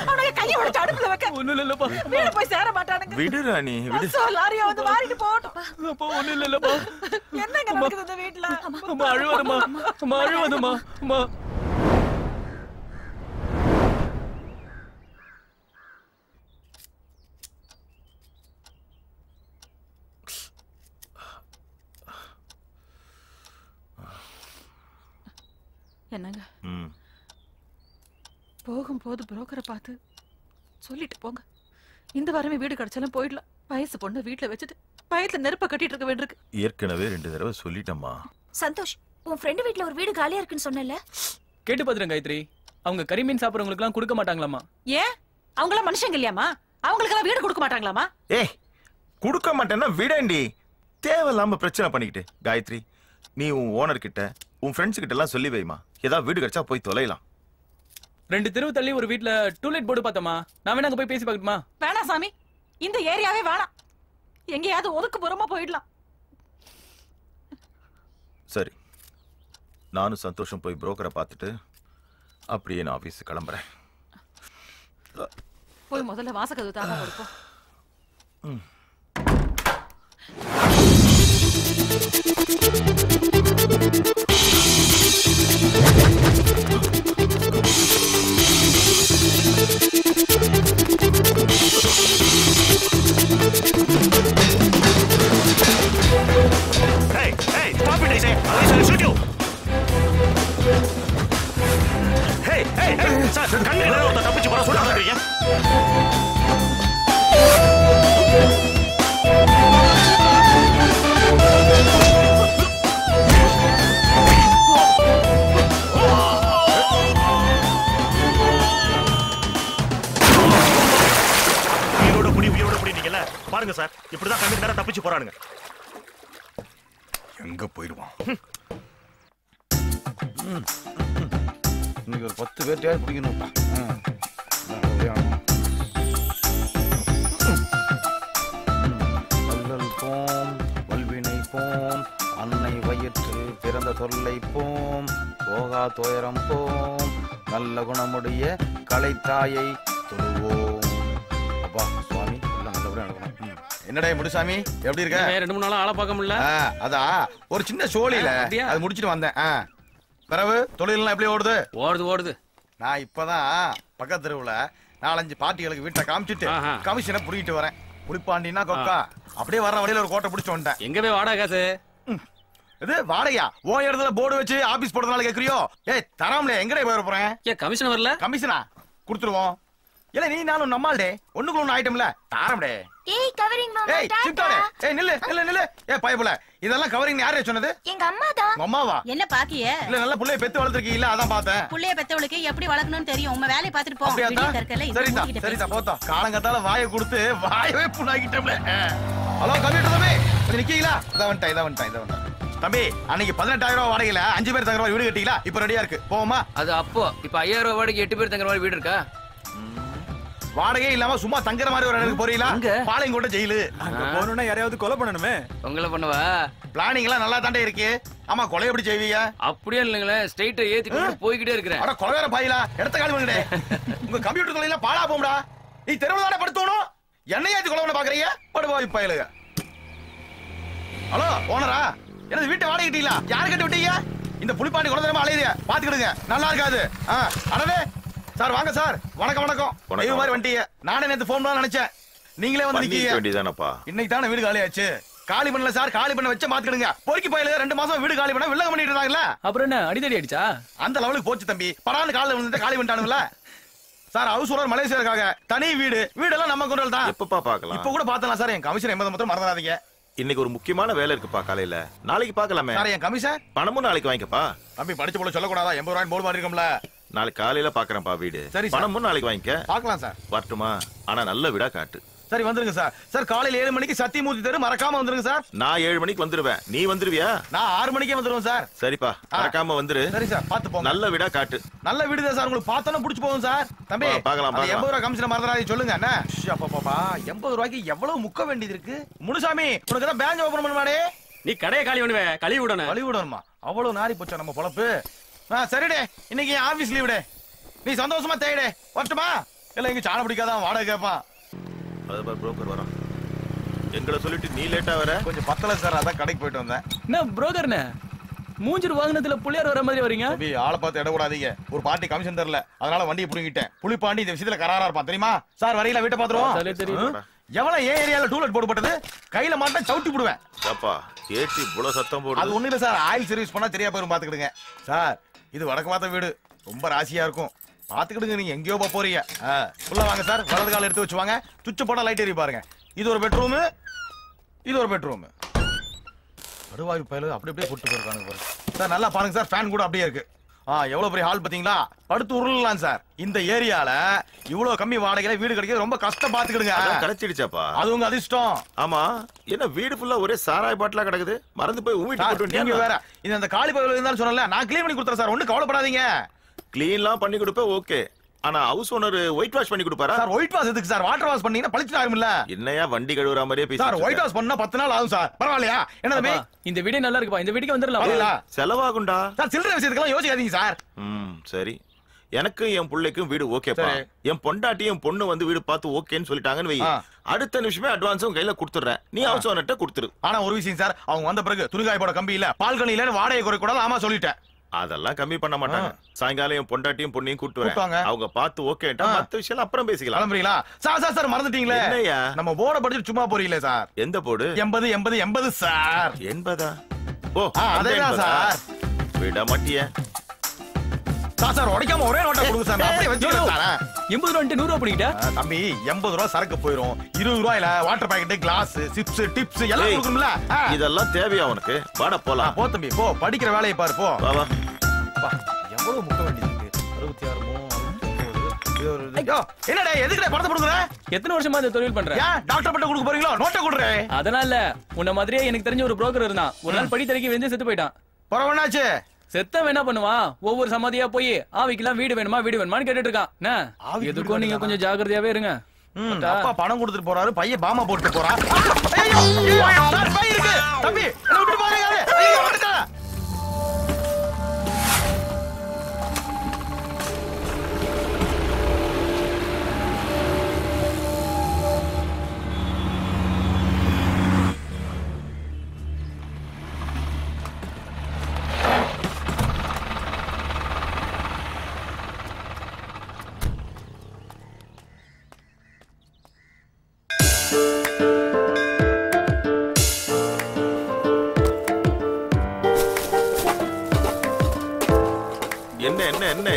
அவனுக்கு கையை உடைச்சு அடுப்புல வைக்க. ஒண்ணும் இல்லப்பா. வீடு போய் சேர மாட்டானுங்க. விடு ராணி, விடு. லாரியா வந்து வாரிட்டு போகட்டும். அப்பா, ஒண்ணும் இல்லப்பா. என்னங்க நடக்குது இந்த வீட்ல? அம்மா அழுவாதம்மா. அம்மா அழுவாதம்மா. அம்மா. என்னங்க? போகும்போது புரோக்கரை பார்த்து சொல்லிட்டு போங்க. இந்த வாரமே வீடு கிடைச்சாலும் போயிடலாம். வயசு பொண்ணு வீட்டுல வச்சுட்டு பயத்துல நெருப்ப கட்டிட்டு இருக்க வேண்டியிருக்கு. ஏற்கனவே 2 தடவை சொல்லிட்டேம்மா. சந்தோஷ், உன் ஃப்ரெண்ட் வீட்ல ஒரு வீடு காலியா இருக்குன்னு சொன்னல. கேட்டு பாத்துறேன் காயத்ரி. அவங்க கரிமீன் சாப்பிடுறவங்களுக்கு எல்லாம் கொடுக்க மாட்டாங்களாமா. ஏன்? அவங்க எல்லாம் மனுஷங்க இல்லையாமா? அவங்களுக்கு எல்லாம் வீடு கொடுக்க மாட்டாங்களாமா? ஏய், கொடுக்க மாட்டேன்னா விடேண்டி. தேவையில்லாம பிரச்சனை பண்ணிக்கிட்டு. காயத்ரி, நீ உன் ஓனர் கிட்ட உன் ஃப்ரெண்ட்ஸ் கிட்ட எல்லாம் சொல்லி வைமா. ஏதாவது வீடு கிடைச்சா போய் தொலைலாம். 2 தெருவு தள்ளி ஒரு வீட்ல டூலெட் போர்டு பார்த்தமா. நான் வேணா அங்க போய் பேசி பார்க்கட்டுமா? வேணாம் சாமி, இந்த ஏரியாவே வேணாம். எங்கேயாவது ஒதுக்குப்புறமா போயிடலாம். சரி, நானும் சந்தோஷம் போய் புரோக்கரை பார்த்துட்டு அப்படியே நான் ஆபீஸ் கிளம்புறேன். போய் முதல்ல வாசகது தாங்க கொடுப்போம். Hey, stop it, I say. Otherwise I'll shoot you. Hey, sir, கண்ணில ஒருத்த தப்பிச்சு போற சொல்றாங்க. உயிரோட புடி நீங்கல்ல. பாருங்க சார், இப்படிதான் கண்ணுக்கு நேரா தப்பிச்சு போறானுங்க. எங்க போயிடுவான்? இன்னைக்கு ஒரு 10 பேர்ட்டையாவது பிடிக்கணும்ப்பா. வள்ளல் போம் வல்வினை போம் அன்னை வயிற்று பிறந்த தொல்லை போம் போகா துயரம் போம் நல்ல குணமுடைய கலைத்தாயை தொழுவோம். அப்பா சுவாமி எல்லாம் நல்லபடியா நடக்கணும். என்னடா முடுசாமி எப்படி இருக்க? 2-3 நாளா ஆளை பார்க்க முடியல. அதான் ஒரு சின்ன சோழியில அது முடிச்சிட்டு வந்தேன். பிறகு தொழிலெல்லாம் எப்படி ஓடுது? ஓடுது. நான் இப்பதான் பக்கத்து தெருவுல 4-5 பார்ட்டிகளுக்கு வீட்டை காமிச்சிட்டு கமிஷனை புடிக்கிட்டு வரேன். புளிப்பாண்டினா கொக்கா அப்படியே வர்ற வழியில ஒரு கோட்டை பிடிச்சு வந்துட்டேன். எங்க போய் வாடகை காசு? இது வாடகையா? ஓ இடத்துல போர்டு வச்சு ஆபீஸ் போடுறதுனால கேக்குறியோ? ஏய் தராமலே எங்கடே போய் போறேன்? ஏன் கமிஷன் வரல? கமிஷனா கொடுத்துருவோம். இல்ல நீ நானும் நம்மால்டே ஒண்ணுக்குள்ள ஒண்ணு ஐட்டம்ல தாரம்டே. ஏய் கவரிங் மாமா ஏய் சிப்டாடே. ஏய் நில்லு. ஏய் பயபுல இதெல்லாம் கவரிங் யாரே சொன்னது? எங்க அம்மா தான். உங்க அம்மாவா? என்ன பாக்கிய? இல்ல நல்ல புள்ளைய பெத்து வளர்த்திருக்கீங்க அதான் பார்த்தேன். புள்ளைய பெத்தவளுக்கு எப்படி வளர்க்கணும்னு தெரியும். உங்க வேலைய பாத்துட்டு போ. வெளிய கற்கல இது சரிதா போத்தா. காலங்கத்தால வாயை கொடுத்து வாயவே புண்ணாக்கிட்டோம்ல. ஹலோ கம்ப்யூட்டர் தம்பி கொஞ்சம் நிக்கீங்களா? இத வந்துட்டேன். தம்பி அன்னைக்கு 18,000 ரூபாய் வாடகையில 5 பேர் தங்குற வீடு கட்டிங்களா? இப்ப ரெடியா இருக்கு போவோமா? அது அப்போ இப்ப 5,000 ரூபாய் வாடகை 8 பேர் தங்குற மாதிரி வீடு இருக்கா? வாடகை இல்லாம சும்மா தங்குற மாதிரி ஒரு இடத்துக்கு போறீங்களா? பாளையங்கோட்டை ஜெயிலு. அங்க போறணும்னா யாரையாவது கொலை பண்ணணுமே. உங்களை பண்ணவா? பிளானிங் எல்லாம் நல்லா தாண்டே இருக்கு. ஆமா கொலை எப்படி செய்வீங்க? அப்படியே இல்லங்களே ஸ்ட்ரைட்டா ஏத்திட்டு போய்கிட்டே இருக்கறேன். அட கொலைகார பாயிலா இடத்த காலி பண்ணுடே. உங்க கம்ப்யூட்டர் தொலைல பாழா போம்டா. நீ தெருவுல தான படுத்தணும். என்னைய ஏத்தி கொலை பண்ண பாக்குறீங்க? படுவாய் பாயிலுங்க. ஹலோ ஓனரா என்னது வீட்டை வாடகை கட்டிங்களா? யாரு கட்டி விட்டீங்க? இந்த புளிப்பாண்டி கொலை தரமா அலையுது பாத்துக்கிடுங்க. நல்லா இருக்காது. அடவே சார் வாங்க சார். வணக்கம். இது மாதிரி வண்டிய நானே நேத்து போன் பண்ண நினைச்சேன். நீங்களே வந்து நிக்கீங்க. வேண்டியதானப்பா. இன்னைக்கு தான வீடு காலியாச்சு. காலி பண்ணல சார். காலி பண்ண வச்சு மாத்திடுங்க. பொறுக்கி பாயில 2 மாசம் வீடு காலி பண்ண வில்லங்க பண்ணிட்டு இருந்தாங்கல. அப்புறம் என்ன அடிதடி அடிச்சா? அந்த லெவலுக்கு போச்சு தம்பி. படான்னு கால்ல விழுந்து காலி பண்ணிட்டானுங்களா? சார் ஹவுஸ் ஓனர் மலேசியா இருக்காங்க. தனி வீடெல்லாம் நம்ம கொண்டல் தான். எப்பப்பா பார்க்கலாம்? இப்ப கூட பார்த்தலாம் சார். என் கமிஷன் 80 மட்டும் மறந்துடாதீங்க. இன்னைக்கு ஒரு முக்கியமான வேலை இருக்குப்பா காலையில. நாளைக்கு பார்க்கலாமே. சார் என் கமிஷன் பணமும் நாளைக்கு வாங்கிக்கப்பா. தம்பி படிச்ச போல சொல்லக்கூடாதா? 80 ரூபாய் போர்டு மாதிரி இருக்கும்ல. நாளைக்கு காலையில பாக்குறேன்ப்பா வீடு. சரி பணமும் நாளைக்கு வாங்கிக்க. பார்க்கலாம் சார். வரட்டுமா? ஆனா நல்ல வீடா காட்டு. சரி வந்துருங்க சார். சார் காலையில 7 மணிக்கு சத்தியமூர்த்தி தெரு மறக்காம வந்துருங்க சார். நான் 7 மணிக்கு வந்துருவேன். நீ வந்துருவியா? நான் 6 மணிக்கே வந்துருவேன் சார். சரிப்பா மறக்காம வந்துரு. சரி சார் பாத்து போங்க. நல்ல வீடா காட்டு. நல்ல வீடு தான் சார். உங்களுக்கு பார்த்தா புடிச்சு போகும் சார். தம்பி பார்க்கலாம் 80 ரூபாய் கமிஷன் மறந்துடாதீங்க சொல்லுங்க. என்ன அப்பா 80 ரூபாய்க்கு எவ்வளவு முக்க வேண்டியது இருக்கு. முனுசாமி உனக்கு தான் பேங்க் ஓபன் பண்ணுவாடே. நீ கடையை காலி பண்ணுவே. கழுவி விடணுமா? அவ்வளவு நாரி போச்சா நம்ம பொழப்பு. சரிடே இன்னைக்கு ஆபீஸ் லீவுடே. நீ சந்தோஷமா தேய்டே. வரட்டுமா? இல்ல இங்க சாண பிடிக்காதான் வாடகை கேட்பான். அது புரோக்கர் வரான். எங்களை சொல்லிட்டு நீ லேட்டா வர? கொஞ்சம் பத்தல சார். அதான் கடைக்கு போயிட்டு வந்தேன். என்ன புரோக்கர்னே மூஞ்சிரு வாகனத்துல புள்ளியார் வர மாதிரி வரீங்க? தம்பி ஆளை பார்த்து இட கூடாதீங்க. ஒரு பார்ட்டி கமிஷன் தரல அதனால வண்டியை புடிங்கிட்டேன். புளிப்பாண்டி இந்த விஷயத்துல கராரா இருப்பான் தெரியுமா? சார் வரையில வீட்டை பாத்துருவோம். எவ்வளவு ஏரியால டூலெட் போட்டுப்பட்டது கையில மாட்டா சவுட்டி போடுவேன். அப்பா ஏத்தி இவ்வளவு சத்தம் போடு. அது ஒண்ணு இல்ல சார். ஆயில் சர்வீஸ் பண்ணா தெரியா போயிரும் பாத்துக்கிடுங்க. சார் இது வடக்கு பார்த்த வீடு ரொம்ப ராசியா இருக்கும். பாத்துக்கிடுங்க. நீங்க எங்கேயோ போறீங்க. உள்ள வாங்க சார். வலது கால எடுத்து வச்சு வாங்க. சுவிட்ச் போட்டா லைட் எரி பாருங்க. இது ஒரு பெட்ரூம். இது ஒரு பெட்ரூம். அடுவாயு பயில அப்படியே போட்டு போயிருக்காங்க பாருங்க சார். நல்லா பாருங்க சார். ஃபேன் கூட அப்படியே இருக்கு. எவ்வளவு பெரிய ஹால் பாத்தீங்களா? படுத்து உருளலாம் சார். இந்த ஏரியால இவ்வளவு கம்மி வாடகையில வீடு கிடைக்கிறது ரொம்ப கஷ்டம். பாத்துக்கிடுங்க. கிடைச்சிடுச்சாப்பா? அது உங்க அதிர்ஷ்டம். ஆமா என்ன வீடு ஃபுல்லா ஒரே சாராய பாட்டிலா கிடக்குது. மறந்து போய் ஊமிட்டு போட்டு நீங்க வேற. இது அந்த காலி பயில இருந்தாலும் சொன்னல. நான் க்ளீன் பண்ணி கொடுத்துறேன் சார். ஒண்ணு கவலைப்படாதீங்க. க்ளீன்லாம் பண்ணி கொடுப்பேன் ஓகே. ஆனா ஹவுஸ் ஓனர் ஒயிட் வாஷ் பண்ணி கொடுப்பாரா? சார் ஒயிட் வாஷ் எதுக்கு சார்? வாட்டர் வாஷ் பண்ணீங்கன்னா பளிச்சு ஆகும்ல. என்னையா வண்டி கழுவுற மாதிரியே பேசி சார் ஒயிட் வாஷ் பண்ணா 10 நாள் ஆகும் சார். பரவாயில்லையா? என்ன தம்பி இந்த வீடியோ நல்லா இருக்குப்பா. இந்த வீட்டுக்கு வந்துடலாம். செலவாகும்டா சார். சில்லறை விஷயத்துக்கெல்லாம் யோசிக்காதீங்க சார். சரி எனக்கு என் பிள்ளைக்கும் வீடு ஓகேப்பா. என் பொண்டாட்டி என் பொண்ணு வந்து வீடு பார்த்து ஓகேன்னு சொல்லிட்டாங்கன்னு வை. அடுத்த நிமிஷமே அட்வான்ஸும் கையில கொடுத்துறேன். நீ ஹவுஸ் ஓனர்ட்ட கொடுத்துரு. ஆனா ஒரு விஷயம் சார். அவங்க வந்த பிறகு துணிகாய் போட கம்பி இல்ல பால்கனி இல்ல வாடகை குறை கூடாது. ஆமா சொல்லிட்டேன். அதெல்லாம் கம்மி பண்ண மாட்டாங்க. சாயங்காலம் என் பொண்டாட்டியும் பொண்ணையும் கூட்டு வரேன். அவங்க பார்த்து ஓகேட்டா மத்த விஷயம் அப்புறம் பேசிக்கலாம். கிளம்புறீங்களா? சார் மறந்துட்டீங்களே. என்னையா நம்ம போர்ட படிச்சு சும்மா போறீங்களே சார். எந்த போர்டு? 80 சார். 80? ஓ அதேதான் சார். விட மாட்டிய சார். உடைக்காம ஒரே நோட்டா கொடுங்க சார். அப்படியே வச்சுக்கிறேன் சார். 80 ரூபாய் 100 ரூபாய் பண்ணிட்டா தம்பி. 80 ரூபாய் சரக்கு போயிரும். 20 ரூபாயில water packet glass chips tips எல்லாம் கொடுக்கணும்ல. இதெல்லாம் தேவையா உனக்கு? வாடா போலாம். போ தம்பி போ. படிக்கிற வேலையை பாரு போ. வா எவ்வளவு முக்க வேண்டியது இருக்கு. 66 69 என்னடா எதுக்குடா படத்தை கொடுக்குற? எத்தனை வருஷமா இந்த தொழில் பண்ற? ஏன் டாக்டர் பட்ட கொடுக்க போறீங்களோ? நோட்டை கொடுறே. அதனால இல்ல, உன்ன மாதிரியே எனக்கு தெரிஞ்ச ஒரு புரோக்கர் இருந்தான். ஒரு நாள் படி தரைக்கு வெஞ்சு செத்து போயிட்டான். பரவாயில்லைச்சு. செத்தவன் என்ன பண்ணுவான்? ஒவ்வொரு சமாதியா போய் ஆவிக்கெல்லாம் வீடு வேணுமான்னு கேட்டுட்டு இருக்கான். எதுக்கும் நீங்க கொஞ்சம் ஜாக்கிரதையாவே இருங்க. அப்பா பணம் கொடுத்துட்டு போறாரு, பையன் பாமா போட்டு போறான். பை இருக்கு தம்பி, என்ன விட்டு பாருங்க.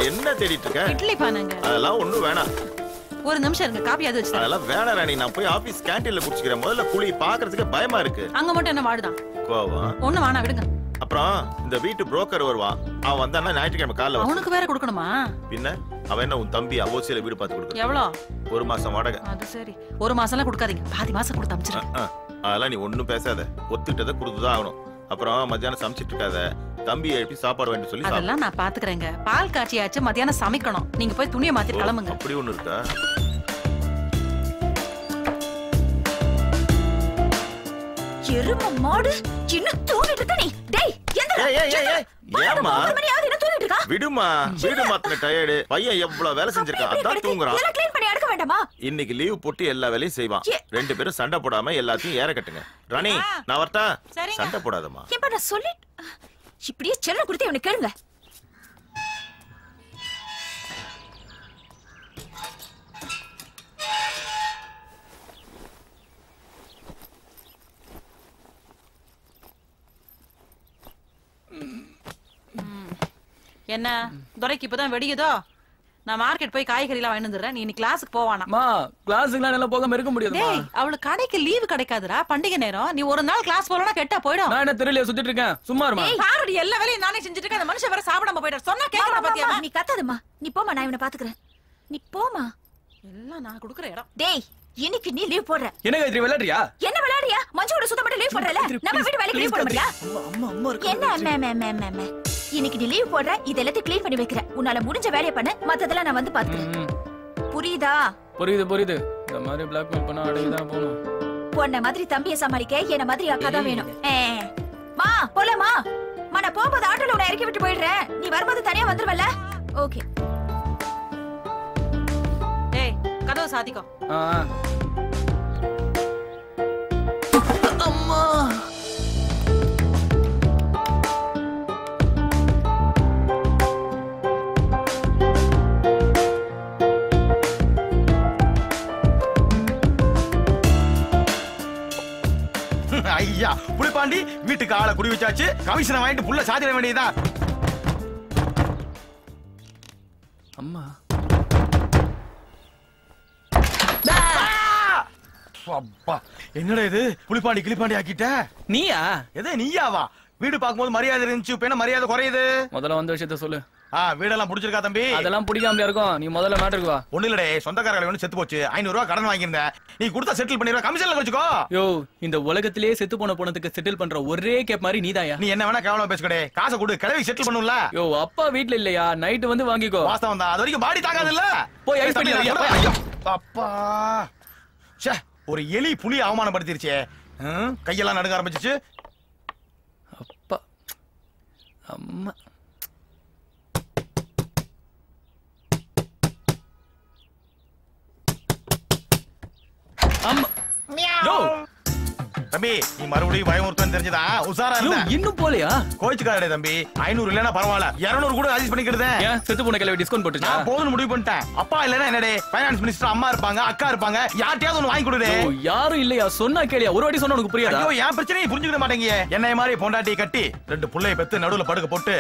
என்ன தேடிட்டு இருக்க? இட்லி பானைங்க. அதெல்லாம் ஒண்ணும் வேணாம். ஒரு நிமிஷம் இருங்க, காபி அது வச்சு. அதெல்லாம் வேணாம் ராணி, நான் போய் ஆபீஸ் கேண்டீன்ல குடிச்சுக்கிறேன். முதல்ல குளி பாக்குறதுக்கு பயமா இருக்கு. அங்க மட்டும் என்ன வாடுதான்? கோவம். ஒண்ணு வேணாம், விடுங்க. அப்புறம் இந்த வீட்டு புரோக்கர் வருவான், அவன் வந்தானா ஞாயிற்றுக்கிழமை காலைல அவனுக்கு வேற கொடுக்கணுமா? பின்ன அவன் என்ன உன் தம்பி ஓசியில வீடு பார்த்து கொடுக்க? எவ்வளவு? 1 மாசம் வாடகை. அது சரி, 1 மாசம்லாம் கொடுக்காதீங்க, பாதி மாசம் கொடுத்து அனுப்பிச்சிருங்க. அதெல்லாம் நீ ஒண்ணும் பேசாத, ஒத்துக்கிட்டதை கொடுத்துதான் ஆகணும். அப்புறம் மத்தியானம் சமைச்சிட்டு இருக்காத, தம்பி எழுப்பி சாப்பாடு வேண்டி சொல்லி. அதெல்லாம் நான் பாத்துக்கிறேங்க. பால் காய்ச்சியாச்சு, மத்தியானம் சமைக்கணும். நீங்க போய் துணியை மாத்தி கிளம்புங்க. அப்படி ஒண்ணு இருக்கா? எரும மாடு இன்னும் தூங்கிட்டு இருக்க நீ. டேய் எந்திரா. ஏம்மா? 3 மணி ஆகுது, என்ன தூங்கிட்டு இருக்கா? விடுமா, வீடு மாத்தின டயர்டு பையன் எவ்வளவு வேலை செஞ்சிருக்கான், அதான் தூங்குறான். இதெல்லாம் க்ளீன் பண்ணி அடுக்க வேண்டாமா? இன்னைக்கு லீவ் போட்டு எல்லா வேலையும் செய்வான். 2 பேரும் சண்டை போடாம எல்லாத்தையும் ஏற கட்டுங்க. ராணி நான் வரட்டா? சண்டை போடாதம்மா. ஏப்பா நான் சொல்லி இப்படியே செல்ல கொடுத்து இவனை கேளுங்க. என்ன துரைக்கு இப்பதான் வெடிக்குதோ? நான் மார்க்கெட் போய் காய்கறி எல்லாம் வாங்கிட்டு வந்துடுறேன். நீ இன்னைக்கு கிளாஸுக்கு போவானா? கிளாஸுக்குலாம் நல்லா போகாம இருக்க முடியாது. டேய், அவளுக்கு கடைக்கு லீவு கிடைக்காதுடா, பண்டிகை நேரம். நீ ஒரு நாள் கிளாஸ் போறனா கெட்டா போய்டும். நான் என்ன தெரியல சுத்திட்டு இருக்கேன், சும்மா இருமா. டேய், பாருடி, எல்லா வேலையும் நானே செஞ்சுட்டு இருக்கேன். அந்த மனுஷன் வேற சாப்பிடாம போயிட்டார். சொன்னா கேக்குற பாத்தியா? நீ கத்தாதம்மா, நீ போமா, நான் இவனை பாத்துக்கிறேன். நீ போமா. எல்லாம் நான் கொடுக்குற இடம். டேய், இன்னைக்கு நீ லீவ் போடுற. என்ன காயத்ரி விளையாடுறியா? என்ன விளையாடுறியா? மஞ்சு கூட சுத்தம் பண்ணி லீவ் போடுறல. நம்ம வீட்டு வேலைக்கு லீவ் போட முடியா? என்ன இன்னைக்கு நீ லீவ் போடுற, இதெல்லாம் க்ளீன் பண்ணி வைக்கிற. உன்னால முடிஞ்ச வேலைய பண்ணு, மத்ததெல்லாம் நான் வந்து பாத்துக்கிறேன். புரியுதா? புரியுது. இந்த மாதிரி பிளாக்மெயில் பண்ணா அடங்கிதான் போணும். பொண்ண மாதிரி தம்பியை சமாளிக்க என்ன மாதிரி அக்கா தான் வேணும். மா போலாமா? நான் போகும்போது ஆட்டோல உன்னை இறக்கி விட்டு போயிடுறேன். நீ வரும்போது தனியா வந்துருவல்ல? ஓகே. டேய், கதவு சாத்திக்கோ. அம்மா. ஐயா புலிப்பாண்டி வீட்டுக்கு ஆளை குடி வச்சாச்சு. கமிஷனை வாங்கிட்டு புள்ள சாதிட வேண்டியதுதான். அம்மா என்னடா இது, புலிப்பாண்டி கிளிப்பாண்டி ஆக்கிட்ட? நீயா? எதே நீயாவா? வீடு பார்க்கும்போது மரியாதை இருந்துச்சு, இப்ப என்ன மரியாதை குறையுது? முதல்ல வந்த விஷயத்த சொல்லு. வீடெல்லாம் பிடிச்சிருக்கா தம்பி? அதெல்லாம் பிடிக்காம இருக்கும். நீ முதல்ல மேட்டருக்கு வா. ஒண்ணு இல்லடே, சொந்தக்காரர்கள் ஒண்ணு செத்து போச்சு. 500 ரூபாய் கடன் வாங்கியிருந்தேன். நீ கொடுத்தா செட்டில் பண்ணிடுவா, கமிஷன்ல வச்சுக்கோ. யோ, இந்த உலகத்திலேயே செத்து போன பொண்ணுக்கு செட்டில் பண்ற ஒரே கேப் மாதிரி நீதாயா? நீ என்ன வேணா கேவலமா பேசுகடே. காசை கொடு, கிளவி செட்டில் பண்ணும்ல. யோ, அப்பா வீட்ல இல்லையா? நைட் வந்து வாங்கிக்கோ. வாஸ்தவம் தான், அது வரைக்கும் பாடி தாங்காது இல்ல. போய் ஐஸ் பண்ணி அப்பா ச்சே, ஒரு எலி புலி அவமானப்படுத்திருச்சே. கையெல்லாம் நடுங்க ஆரம்பிச்சிச்சு. அப்பா அம்மா அம்மா. தம்பி, நீ மறுபடியும் பயமுறுத்தன்னு தெரிஞ்சதா? உசாரா இருந்த. இன்னும் போலையா? கோச்சுக்காரடே தம்பி. 500 இல்லனா பரவாயில்ல, 200 கூட அட்ஜஸ்ட் பண்ணிக்கிறதே. ஏன் செத்து போன கிளவி டிஸ்கவுண்ட் போட்டுச்சா? நான் போதும்னு முடிவு பண்ணிட்டேன். அப்பா இல்லனா என்னடே, ஃபைனான்ஸ் மினிஸ்டர் அம்மா இருப்பாங்க, அக்கா இருப்பாங்க, யார்ட்டையாவது ஒன்னு வாங்கி கொடுடே. யாரும் இல்லையா? சொன்னா கேளியா? ஒரு வாட்டி சொன்னா உனக்கு புரியாதா? ஐயோ, என் பிரச்சனையை புரிஞ்சுக்க மாட்டேங்க. என்னைய மாதிரி பொண்டாட்டி கட்டி 2 புள்ளைய பெத்து நடுவுல படுக்க போட்டு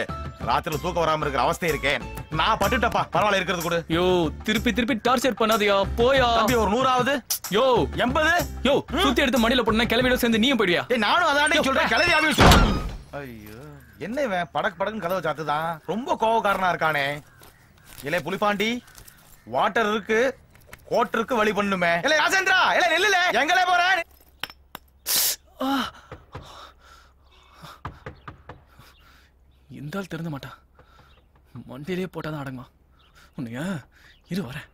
ராத்திரில தூக்கம் வராம இருக்கிற அவஸ்தை இருக்கேன். நான் பட்டுட்டப்பா, பரவாயில்ல இருக்கிறது கூட. யோ, திருப்பி டார்ச்சர் பண்ணாதயா. போயா தம்பி, ஒரு 100ஆவது. யோ 80. யோ, சுத்தி எடுத்து மடியில போட்டுனா கிளவியோட சேர்ந்து நீயும் போயிடுயா? நானும் அதானே சொல்றேன், கிளவியாவே சொல்றேன். ஐயோ, என்ன இவன் படக்குன்னு கதவை சாத்துதான். ரொம்ப கோவக்காரனா இருக்கானே. இலே புலிப்பாண்டி, வாட்டர் இருக்கு, கோட்டருக்கு வழி பண்ணுமே. இல்ல ராஜேந்திரா, இல்ல நெல்லுல எங்களே போறேன். இந்த ஆள் திறந்த மாட்டான். மண்டியிலே போட்டாதான் அடங்குமா. உன்னையா இரு வரேன்.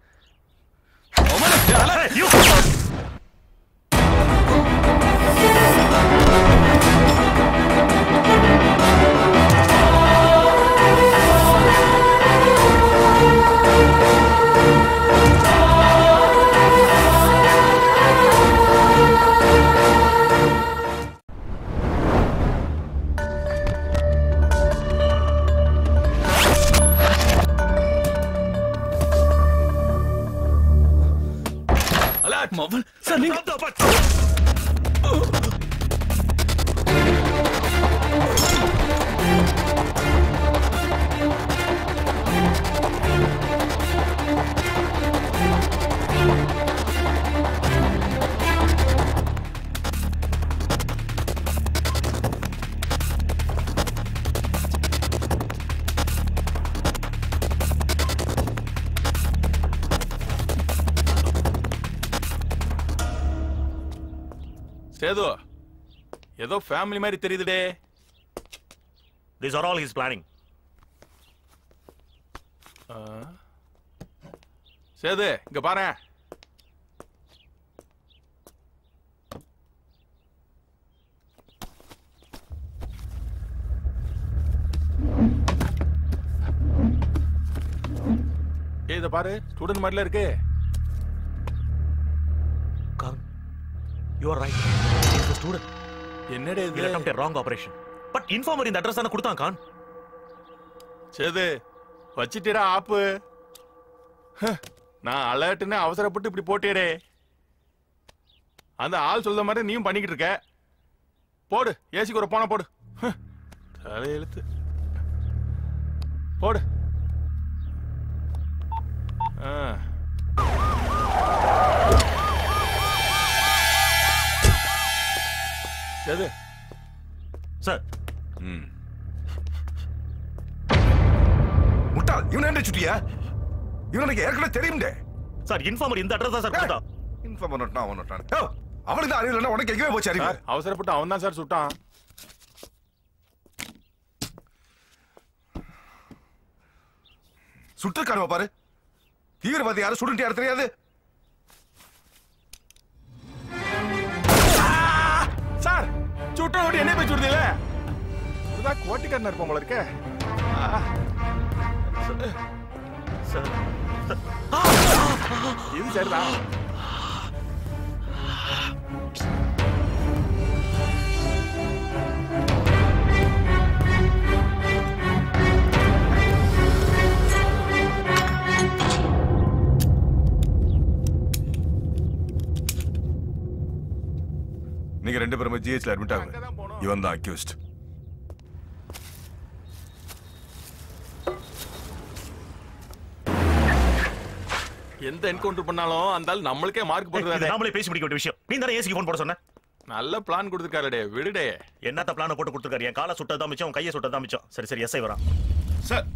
மவன் சார் நீங்க சேது ஏதோ ஃபேமிலி மாதிரி தெரியுதுடே. These are all his planning. Setu இங்க பாரு. இத பாரு, ஸ்டூடண்ட் மாதிரில இருக்கு. You are right. He is a student. என்னடே இது? He attempted a wrong operation. But informer இந்த அட்ரஸ் தான கொடுத்தான் கான். சேது வச்சிட்டடா ஆப்பு. நான் அலர்ட்னு அவசரப்பட்டு இப்படி போட்டேடே. அந்த ஆள் சொல்ற மாதிரி நீயும் பண்ணிக்கிட்டு இருக்க. போடு, ஏசிக்கு ஒரு போன போடு. தலை எழுத்து போடு. சேது சார். முட்டாள், இவன் என்ன சுட்டியா? இவனுக்கு ஏற்கனவே தெரியும்டே. சார் இன்ஃபார்மர் இந்த அட்ரஸ் தான் சார் கொடுத்தான். இன்ஃபார்மர் நோட்னா அவன் நோட்டான். அவனுக்கு தான் அறிவு இல்லைன்னா உனக்கு எங்கேயே போச்சு அறிவு? அவசரப்பட்டு அவன் தான் சார் சுட்டான். சுட்டுக்காரவ பாரு. தீவிரவாதி யாரும் ஸ்டூடெண்ட் யாரும் தெரியாது. சார் சுட்ட ஓடி என்ன போய் சுடுதீல? இதுதான் கோட்டிக்காரனா இருப்போம் போல இருக்க. சார் இது சரிதான். நீங்க ரெண்டு பேரும் ஜிஹெச்ல அட்மிட் ஆகுங்க. இவன் தான் அக்யூஸ்ட். எந்த என்கவுண்டர் பண்ணாலும் அந்த ஆள் நம்மளுக்கே மார்க் போடுறாரு. நாமளே பேசி முடிக்க வேண்டிய விஷயம். நீ தானே ஏசிக்கு ஃபோன் போட சொன்ன. நல்ல பிளான் கொடுத்துருக்காருடே, விடுடே. என்னத்த பிளான போட்டு கொடுத்துருக்காரு? என் காலை சுட்டதான் மிச்சம், உன் கையை சுட்டதான் மிச்சம். சரி சரி, எஸ்ஐ வரான் சார்.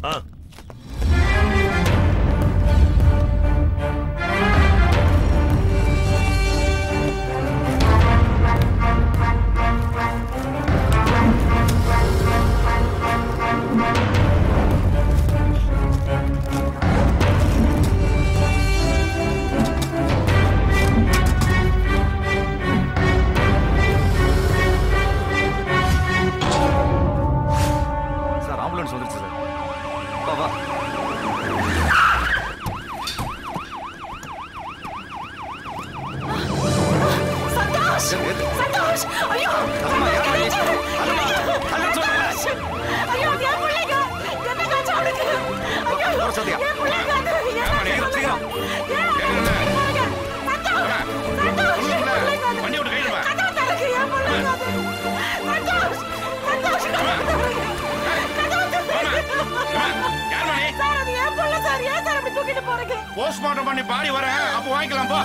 போஸ்ட்மார்ட்டம் பண்ணி பாடி வரேன், அப்ப வாங்கிக்கலாம் போ.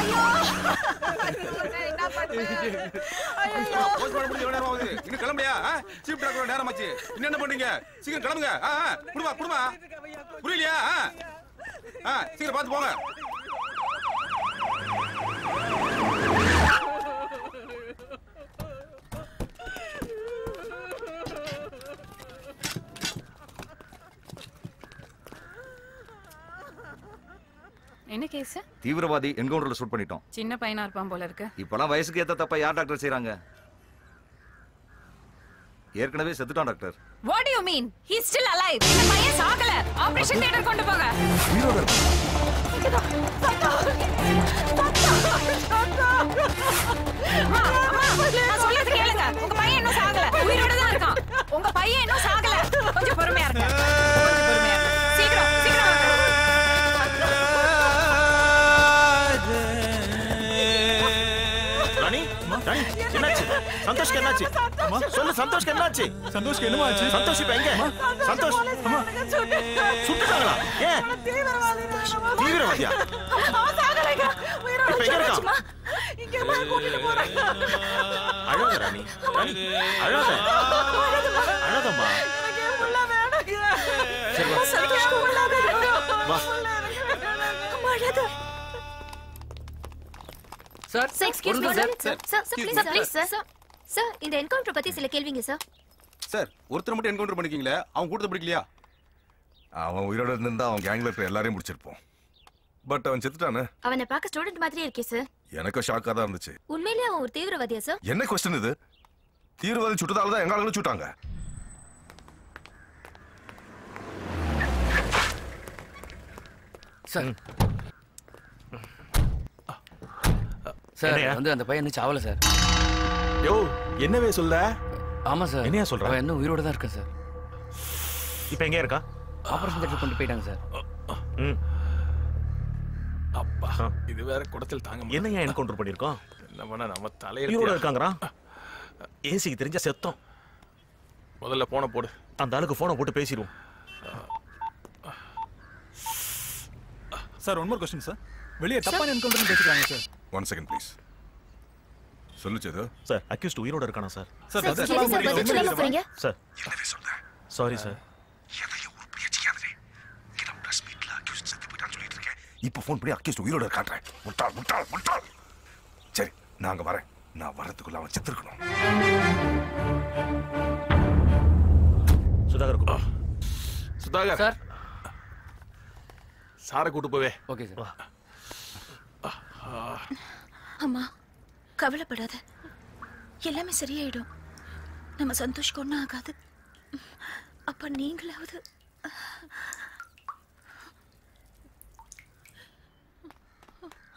ஐயோ டாக்டர் நேரமாச்சு. இன்னும் என்ன பண்றீங்க? சீக்கிரம் கிளம்புங்க. குடுமா. புரியலையா? சீக்கிரம் பார்த்து போங்க. என்ன கேஸ்? தீவிரவாதி என்கவுண்டர்ல ஷூட் பண்ணிட்டோம். சின்ன பையனா இருப்பான் போல இருக்கு. இப்பலாம் வயசுக்கு ஏத்த தப்ப யார் டாக்டர் செய்றாங்க? ஏற்கனவே செத்துட்டான் doctor. What do you mean? He's still alive. இந்த பையன் சாகல. ஆபரேஷன் தியேட்டர் கொண்டு போங்க. உயிரோட இருக்கான். நான் சொல்றது கேளுங்க. உங்க பையன் இன்னும் சாகல. உயிரோட தான் இருக்கான். உங்க பையன் இன்னும் சாகல. கொஞ்சம் பொறுமையா இருங்க. சீக்கிரம் வாங்க. ராணி, என்னாச்சு? சந்தோஷ்க்கு என்னாச்சு? சொல்லு, சந்தோஷ்க்கு என்னாச்சு? சந்தோஷ்க்கு என்னமா ஆச்சு? சந்தோஷ் இப்ப எங்க? சந்தோஷ் சுட்டுட்டாங்களா? ஏன்? தீவிரவாதியா? இப்ப எங்க இருக்கான்? அழாத ராணி, அழாத. அழாதம்மா. சரி வா. Sir excuse me sir please sir இந்த என்கவுண்டர் பத்தி சில கேள்விங்க சார். சார் ஒருத்தர் மட்டும் என்கவுண்டர் பண்ணிருக்கீங்களே, அவன் கூட்டத்தை பிடிக்கலையா? அவன் உயிரோட இருந்தா அவன் கேங்ல இருக்கிற எல்லாரையும் முடிச்சிருப்போம். பட் அவன் செத்துட்டானே. அவனை பார்க்க ஸ்டூடெண்ட் மாதிரியே இருக்கே சார். எனக்கு ஷாக்கா தான் இருந்துச்சு. உண்மையிலேயே அவன் ஒரு தீவிரவாதியா சார்? என்ன क्वेश्चन இது? தீவிரவாதி சுட்டதால தான் எங்க ஆளுங்களும் சுட்டாங்க. சார் சார் வந்து அந்த பையன் இன்னும் சாவல சார். யோ என்னவே சொல்ற? ஆமா சார். என்னையா சொல்ற? அவன் இன்னும் உயிரோட தான் இருக்கான் சார். இப்போ எங்க இருக்கா? ஆபரேஷன் தியேட்டர் கொண்டு போயிட்டாங்க சார். அப்பா இது வேற குடத்தில் தாங்க முடியல. என்னையா என்கவுண்டர் பண்ணிருக்கோம்? என்ன பண்ண நம்ம தலையில உயிரோட இருக்காங்கறா. ஏசிக்கு தெரிஞ்ச செத்தோம். முதல்ல போனை போடு. அந்த ஆளுக்கு போனை போட்டு பேசிடுவோம். Sir one more question sir. வெளிய தப்பான என்கவுண்டர் பேசிட்டாங்க சார். 1 second please. சொல்லுச்சேதோ சார் அக்யூஸ்ட் உயிரோட இருக்கானா சார்? சார் பதில் போறீங்க சார் என்னவே சொல்ற? Sorry sir. எதையோ ஒரு பேச்சியாதே. கிரம் பிரஸ் மீட்ல அக்யூஸ்ட் செத்து போயிட்டான்னு சொல்லிட்டு இருக்கேன். இப்போ ஃபோன் பண்ணி அக்யூஸ்ட் உயிரோட காட்றேன். முட்டாள். சரி நான் அங்க வரேன். நான் வரதுக்குள்ள அவன் செத்துறணும். சுதாகர் சார் சாரை கூட்டு போவே. Okay sir. அம்மா கவலைப்படாத, எல்லாமே சரியாயிடும். நம்ம சந்தோஷ்க்கு ஒன்றும் ஆகாது. அப்ப நீங்களாவது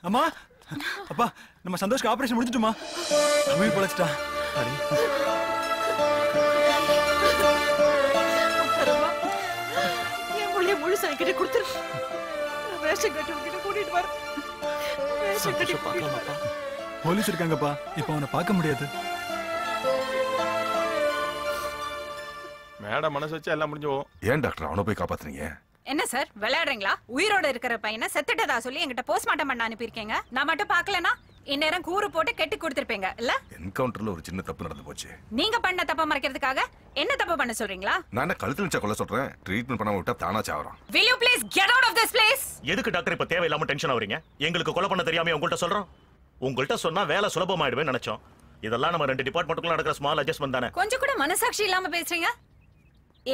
அம்மா அப்பா நம்ம சந்தோஷ்க்கு ஆபரேஷன் முடிஞ்சிட்டுமா? உயிர் பொழைச்சிட்டா. என் புள்ளைய முழுசா கிட்ட கொடுத்துரு. ரேஷன் கட்டி கிட்ட கூட்டிட்டு வர. ரேஷன் கட்டி பார்க்கலாமாப்பா? போலீஸ் இருக்காங்கப்பா, இப்போ அவனை பார்க்க முடியாது. மேடம் மனசு வச்சா எல்லாம் முடிஞ்சு போகும். ஏன் டாக்டர் அவனை போய் காப்பாத்துறீங்க? என்ன சார் விளையாடுறீங்களா? உயிரோட இருக்கிற பையனை செத்துட்டதா சொல்லி என்கிட்ட போஸ்ட்மார்ட்டம் பண்ண அனுப்பியிருக்கீங்க. நான் மட்டும் பார்க்கலனா இந்நேரம் கூறு போட்டு கெட்டி கொடுத்திருப்பீங்க இல்ல? என்கவுண்டர்ல ஒரு சின்ன தப்பு நடந்து போச்சு. நீங்க பண்ண தப்ப மறைக்கிறதுக்காக என்ன தப்பு பண்ண சொல்றீங்களா? நான் என்ன கழுத்துல நிச்சா கொல்ல சொல்றேன். ட்ரீட்மெண்ட் பண்ணாம விட்டா தானா சாவறான். Will you please get out of this place? எதுக்கு டாக்டர் இப்ப தேவையில்லாம டென்ஷன் ஆவறீங்க? எங்களுக்கு கொலை பண்ண தெரியாம உங்கள்ட்ட சொல்றோம். உங்கள்ட்ட சொன்னா வேலை சுலபமாயிடுவேன்னு நினைச்சோம். இதெல்லாம் நம்ம ரெண்டு டிபார்ட்மெண்ட்டுக்குள்ள நடக்கிற ஸ்மால் அட்ஜஸ்ட்மென்ட் தானே. கொஞ்சம் கூட மனசாட்சி இல்லாம பேசுறீங்க.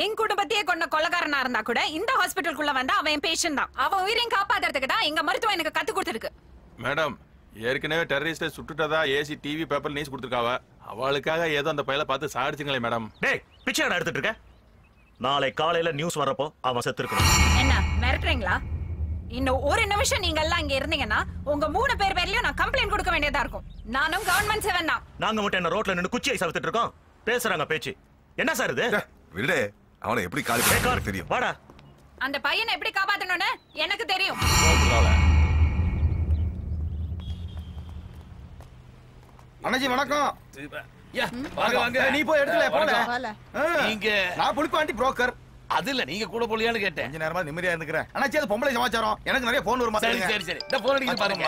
என் குடும்பத்தையே கொண்ட கொலைகாரனா இருந்தா கூட இந்த ஹாஸ்பிட்டலுக்குள்ள வந்தா அவன் பேஷண்ட் தான். அவன் உயிரையும் காப்பாத்துறதுக்கு தான் எங்க மருத்துவம் எனக்கு கத்து கொடுத்துருக்கு. மேடம் ஏற்கனவே டெரரிஸ்ட சுட்டுட்டதா ஏசி டிவி பேப்பர் நியூஸ் கொடுத்துருக்காவ. அவளுக்காக ஏதோ அந்த பையல பார்த்து சாடிச்சுங்களே மேடம். டேய் பிச்சைடா எடுத்துட்டு இருக்க. நாளை காலையில நியூஸ் வரப்போ அவன் செத்து இருக்கணும். என்ன மிரட்டுறீங்களா? இன்னும் ஒரு நிமிஷம் நீங்க எல்லாம் இங்க இருந்தீங்கன்னா உங்க 3 பேர் பேர்லயும் நான் கம்ப்ளைண்ட் கொடுக்க வேண்டியதா இருக்கும். நானும் கவர்மெண்ட் செவன் தான். நாங்க மட்டும் என்ன ரோட்ல நின்னு குச்சியை சவத்துட்டு இருக்கோம். பேசுறாங்க பேச்சு. என்ன சார் இது? விடு. அவனை எப்படி காலி பண்ண தெரியும். வாடா. அந்த பையனை எப்படி காப்பாத்தணும்னு எனக்கு தெரியும். அண்ணாஜி வணக்கம். வாங்க. நீ போய் எடுத்துல போல. நீங்க நான் புலிப்பாண்டி புரோக்கர். அது இல்ல நீங்க கூட போலியான்னு கேட்டேன். கொஞ்ச நேரமா நிம்மதியா இருந்துக்கிறேன். அண்ணாச்சி அது பொம்பளை சமாச்சாரம். எனக்கு நிறைய போன் வருமா? சரி. இந்த போன் அடிக்க பாருங்க.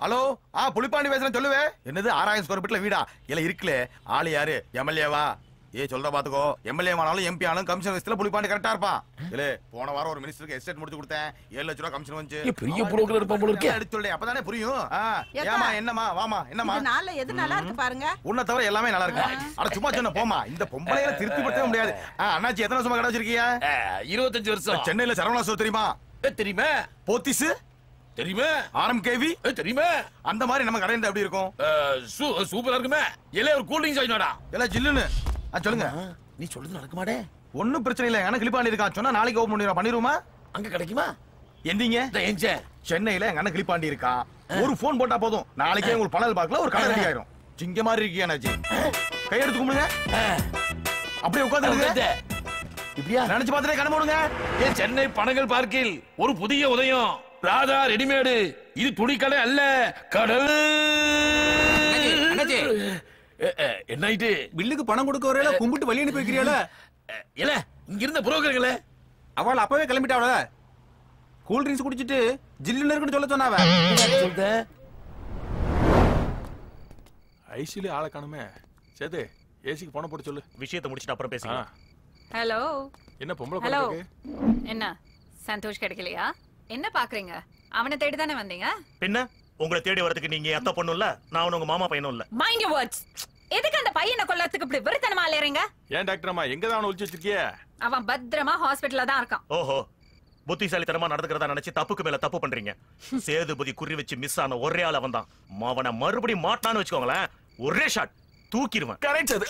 ஹலோ புலிப்பாண்டி பேசுறேன் சொல்லுவே. என்னது 6000 ஸ்கொயர் ஃபீட்ல வீடா? இல்ல இருக்குல்ல. ஆளு யாரு? எம்எல்ஏவா? சொல்ற பாத்துக்கோ. எம்எல்ஏ ஆனாலும் எம்பி ஆனாலும் கமிஷன் விஷயத்துல புலிப்பாண்டி கரெக்டா இருப்பான். இல்ல போன வாரம் ஒரு மினிஸ்டருக்கு எஸ்டேட் முடிச்சு கொடுத்தேன். 7 லட்சம் ரூபாய் கமிஷன் வந்து. பெரிய புரோக்கர் இருப்பான் போல இருக்கே. எடுத்து சொல்லு அப்பதானே புரியும். ஏமா என்னமா வாமா என்னமா? இந்த நாள்ல எது நல்லா இருக்கு பாருங்க. உன்னை தவிர எல்லாமே நல்லா இருக்கு. அட சும்மா சொன்ன போமா. இந்த பொம்பளையில திருப்தி படுத்தவே முடியாது. அண்ணாச்சி எத்தனை வருஷமா கடை வச்சிருக்கீங்க? 25 வருஷம். சென்னையில சரவணா ஸ்டோர் தெரியுமா? தெரியுமே. போத்திஸ் தெரியுமே. RMKV தெரியுமே. அந்த மாதிரி நம்ம கடை எப்படி இருக்கும்? சூப்பரா இருக்குமே. எல்ல ஒரு கூல் ட்ரிங்க்ஸ் ஆயினடா. எல்ல ஜில்லுன்னு. சொல்லுங்க. நீ சொல்றது நடக்குமாடே? ஒண்ணும் பிரச்சனை இல்ல. எனக்கு கிளிப்பாண்டி இருக்கான். சொன்னா நாளைக்கு ஓபன் பண்ணிடுவோமா? அங்க கிடைக்குமா? எந்தீங்க? சென்னையில எங்க அண்ணன் கிளிப்பாண்டி இருக்கா. ஒரு போன் போட்டா போதும். நாளைக்கே உங்களுக்கு பணல் பாக்கல ஒரு கடை ரெடி ஆயிரும். சிங்க மாதிரி இருக்கியா அண்ணாச்சி? கையெடுத்து கும்பிடுங்க. அப்படியே உட்கார்ந்து இப்படியா நினைச்சு பார்த்துட்டே கண்ண மூடுங்க. சென்னை பனகல் பார்க்கில் ஒரு புதிய உதயம். ராதா ரெடிமேடு. இது துணிக்கடை அல்ல, கடல். என்னாயிட்டு? பில்லுக்கு பணம் கொடுக்க வரையில கும்பிட்டு வழி அனுப்பி வைக்கிறீங்களா? இல்ல இங்க இருந்த புரோக்கர்களே அவள் அப்பவே கிளம்பிட்டாவல. கூல் ட்ரிங்க்ஸ் குடிச்சிட்டு ஜில்லுன்னு இருக்குன்னு சொல்ல சொன்னாவ. சொல்ற ஐசில ஆளை காணுமே. சேது ஏசிக்கு போன போட்டு சொல்லு. விஷயத்தை முடிச்சிட்டு அப்புறம் பேசிக்கலாம். ஹலோ. என்ன பொம்பளை ஹலோ. பண்றீங்க? என்ன சந்தோஷ் கிடைக்கலையா? என்ன பாக்குறீங்க? அவனை தேடி தானே வந்தீங்க? பின்ன உங்களை தேடி வரதுக்கு நீங்க அத்தை பொண்ணும் இல்ல, நான் உங்க மாமா பையனும் இல்ல. Mind your words. எதுக்கு அந்த பையனை கொல்லறதுக்கு இப்படி விருத்தனமா அலையறீங்க? ஏன் டாக்டர் அம்மா எங்க தான் ஒளிச்சு வச்சிருக்கிய? அவன் பத்திரமா ஹாஸ்பிடல்ல தான் இருக்கான். ஓஹோ, புத்திசாலித்தனமா நடந்துக்கிறதா நினைச்சு தப்புக்கு மேல தப்பு பண்றீங்க. சேதுபதி குறி வச்சு மிஸ் ஆன ஒரே ஆள் அவன் தான். அவனை மறுபடியும் மாட்டான்னு வச்சுக்கோங்களேன், ஒரே ஷாட் தூக்கிடுவேன். கரெக்ட் அது.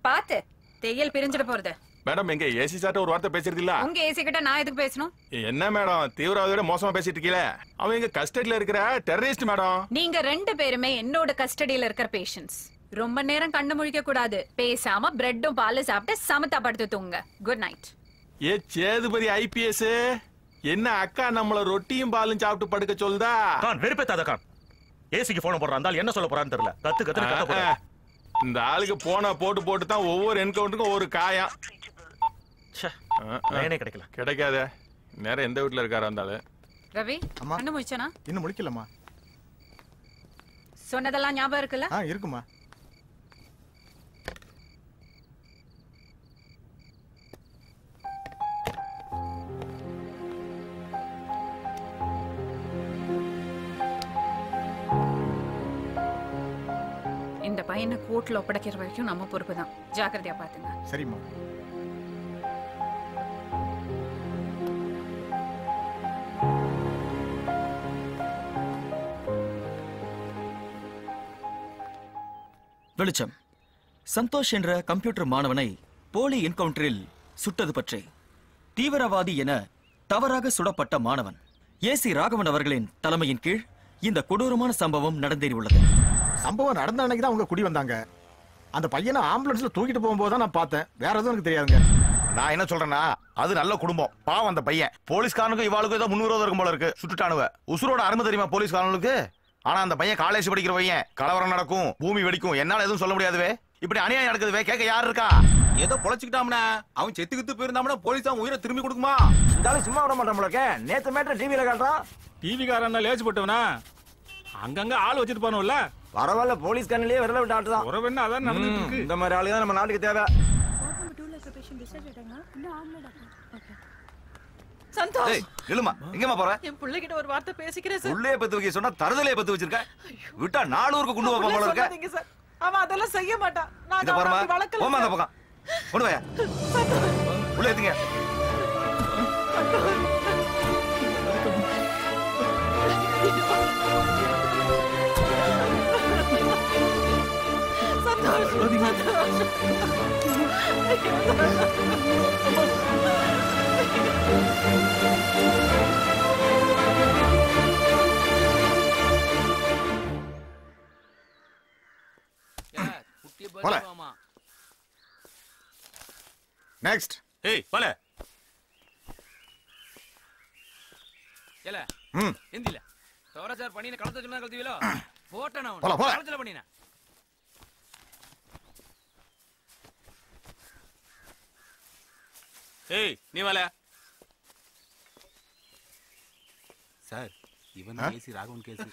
பாத்து தேயல் பிரிஞ்சிட போறது. மேடம் எங்க ஏசி சாட்ட ஒரு வார்த்தை பேசுறது இல்ல? உங்க ஏசி கிட்ட நான் எதுக்கு பேசணும்? என்ன மேடம் தீவிரவாதியோட மோசமா பேசிட்டு இருக்கீல? அவன் எங்க கஸ்டடியில இருக்கிற டெரரிஸ்ட் மேடம். நீங்க 2 பேருமே என்னோட கஸ்டடியில இருக்கிற பேஷண்ட்ஸ். ரொம்ப நேரம் கண்ணு முழிக்க கூடாது. பேசாம பிரெட்டும் பாலும் சாப்பிட்டு சமத்தா படுத்து தூங்க. Good night. சேதுபதி IPS என்ன அக்கா நம்மள ரொட்டியும் பாலும் சாப்பிட்டு படுக்க சொல்லுதா? கான் வெறுப்பேத்தாத கான். ஏசிக்கு போன் போடுறான், அந்த என்ன சொல்ல போறான்னு தெரியல. கத்து கத்து போற. இந்த ஆளுக்கு போன போட்டு போட்டு தான் ஒவ்வொரு என்கவுண்டருக்கும் ஒரு காயம். லைனே கிடைக்கல. கிடைக்காத நேரம் எந்த வீட்டுல இருக்காரு அந்த ஆளு? ரவி கண்ணு முழிச்சனா? இன்னும் முழிக்கலமா. சொன்னதெல்லாம் ஞாபகம் இருக்குல்ல? இருக்குமா. இந்த பையனை கோர்ட்ல ஒப்படைக்கிற வரைக்கும் நம்ம பொறுப்பு தான். ஜாக்கிரதையா பாத்துங்க. சரிம்மா. வெளிச்சம். சந்தோஷ் என்ற கம்ப்யூட்டர் மாணவனை போலி என்கவுண்டரில் சுட்டது பற்றி தீவிரவாதி என தவறாக சுடப்பட்ட மாணவன் ஏசி ராகவன் அவர்களின் தலைமையின் கீழ் இந்த கொடூரமான சம்பவம் நடந்தேறியுள்ளது. சம்பவம் நடந்த அன்னைக்கு தான் அவங்க குடி வந்தாங்க. அந்த பையனை ஆம்புலன்ஸ்ல தூக்கிட்டு போகும்போது தான் நான் பார்த்தேன். வேற எதுவும் எனக்கு தெரியாதுங்க. நான் என்ன சொல்றேன்னா, அது நல்ல குடும்பம். பாவம் அந்த பையன். போலீஸ்காரனுக்கும் இவாளுக்கும் ஏதோ முன்னுரோதம் இருக்கும் போல இருக்கு. சுட்டுட்டானுவ. உசுரோட அருமை தெரியுமா போலீஸ்காரனுக்கு? ஆனா அந்த பையன் காலேஜ் படிக்கிற பையன். கலவரம் நடக்கும், பூமி வெடிக்கும், என்னால எதுவும் சொல்ல முடியாதுவே. இப்படி அநியாயம் நடக்குதுவே. கேட்க யார் இருக்கா? ஏதோ பொழைச்சுக்கிட்டாம்னா அவன் செத்து கித்து போயிருந்தாம்னா போலீஸ் அவன் உயிரை திரும்பி கொடுக்குமா? இருந்தாலும் சும்மா விட மாட்டோம்லக்க. நேத்து மேட்டர் டிவியில காட்டுறான். டிவி காரன் லேச்சு போட்டவனா? அங்கங்க ஆள் வச்சிட்டு போனோம்ல. பரவாயில்ல, போலீஸ் கண்ணிலேயே விரல விட்டு ஆட்டுதான். உறவு அதான் நடந்துட்டு இருக்கு. இந்த மாதிரி ஆளு தான் நம்ம நாட்டுக்கு தேவை. சந்தோஷ் இல்லமா எங்கமா போற? என் பிள்ளைகிட்ட ஒரு வார்த்தை பேசிக்கிறேன் சார். உள்ளே பத்து வைக்க சொன்னா தருதலையே பத்து வச்சிருக்க. விட்டா 4 ஊருக்கு கொண்டு போக போல இருக்க. சார் அவன் அதெல்லாம் செய்ய மாட்டான். நான் இத பாருமா. வளக்கல. போமா அந்த பக்கம். கொண்டு வாயா. உள்ள ஏத்துங்க. நெக்ஸ்ட். ஏய் போல. ஏல எந்தில தவற சார் பண்ணின கலத்த சொன்னா கலத்திவீலோ போட்ட நான் கலத்துல பண்ணின. ஏய் நீ வால. சார் இவன் ஏசி ராகவன் கேஸ்.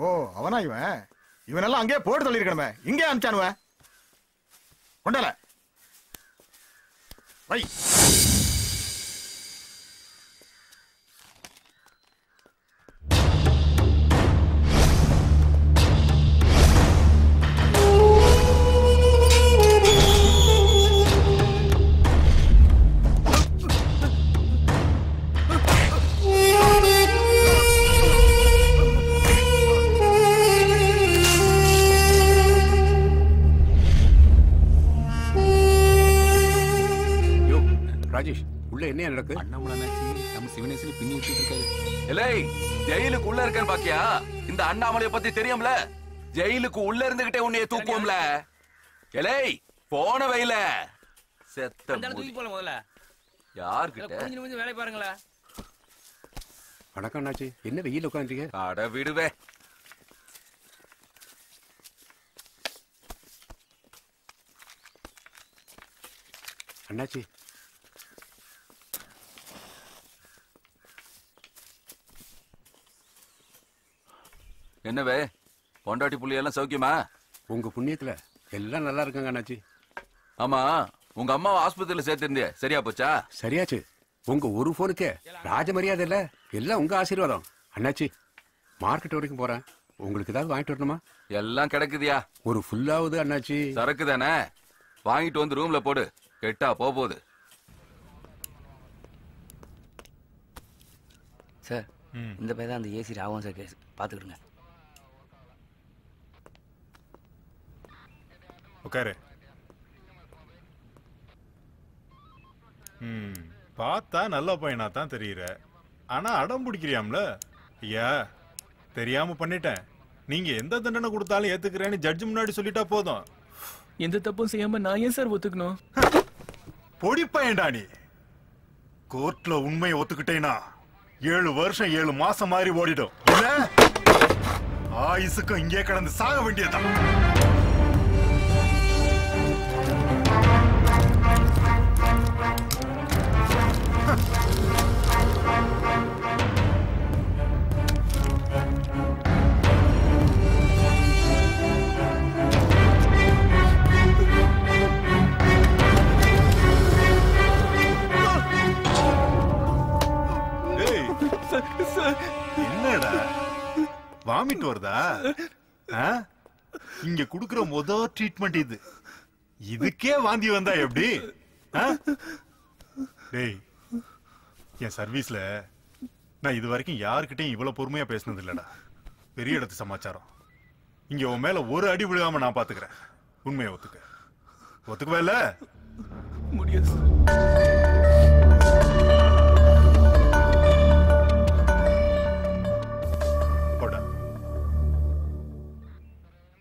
ஓ அவனா இவன்? இவனெல்லாம் அங்கேயே போட்டு தள்ளியிருக்கணுமே, இங்கே அனுப்பிச்சானுவன். கொண்டால வை. ராஜேஷ், உள்ள என்ன நடக்கு? அண்ணாமலை நம்ம சிவனேஸ்வரி பின்னி வச்சுட்டு இருக்காரு. எலை ஜெயிலுக்கு உள்ள இருக்கேன்னு பாக்கியா? இந்த அண்ணாமலைய பத்தி தெரியும்ல? ஜெயிலுக்கு உள்ள இருந்துகிட்டே உன்னைய தூக்குவோம்ல. எலை போன வயல செத்த தூக்கி போல முதல்ல. யார்கிட்ட கொஞ்சம் வேலை பாருங்களா. வணக்கம் அண்ணாச்சி, என்ன வெயில் உட்காந்துருக்க? அட விடுவே. அண்ணாச்சி என்னவே பொண்டாட்டி புள்ளியெல்லாம் சௌக்கியமா? உங்க புண்ணியத்துல எல்லாம் நல்லா இருக்காங்க அண்ணாச்சி. ஆமா, உங்க அம்மாவை ஆஸ்பத்திரியில சேர்த்திருந்திய சரியா போச்சா? சரியாச்சு. உங்க ஒரு போனுக்கே ராஜ மரியாதை இல்ல, எல்லாம் உங்க ஆசீர்வாதம். அண்ணாச்சி மார்க்கெட் வரைக்கும் போறேன், உங்களுக்கு ஏதாவது வாங்கிட்டு வரணுமா? எல்லாம் கிடைக்குதியா? ஒரு ஃபுல்லாவது அண்ணாச்சி. சரக்கு தானே, வாங்கிட்டு வந்து ரூம்ல போடு, கெட்டா போகுது. சார் இந்த பையன் தான் அந்த ஏசி ராகவன் சார் கேஸ், பார்த்துக்கிடுங்க. உட்காரு. பார்த்தா நல்ல பையனா தான் தெரியுற, ஆனா அடம் பிடிக்கிறியாம்ல. ஐயா தெரியாம பண்ணிட்டேன், நீங்க எந்த தண்டனை கொடுத்தாலும் ஏத்துக்கிறேன்னு ஜட்ஜ் முன்னாடி சொல்லிட்டா போதும். எந்த தப்பும் செய்யாம நான் ஏன் சார் ஒத்துக்கணும்? பொடி பையன்டா நீ. கோர்ட்ல உண்மையை ஒத்துக்கிட்டேனா 7 வருஷம் 7 மாசம் மாதிரி ஓடிடும். இல்ல ஆயுசுக்கும் இங்கே கடந்து சாக வேண்டியதான். என்னடா வாமிட் வருதா? இங்க குடுக்கிற முதல் ட்ரீட்மெண்ட் இது. இதுக்கே வாந்தி வந்தா எப்படி? டேய், என் சர்வீஸ்ல நான் இது வரைக்கும் யாருக்கிட்டையும் இவ்வளவு பொறுமையா பேசினது இல்லடா. பெரிய இடத்து சமாச்சாரம். இங்க உன் மேல ஒரு அடி விழுகாம நான் பாத்துக்கிறேன். உண்மையை ஒத்துக்குவே இல்ல? முடியாது.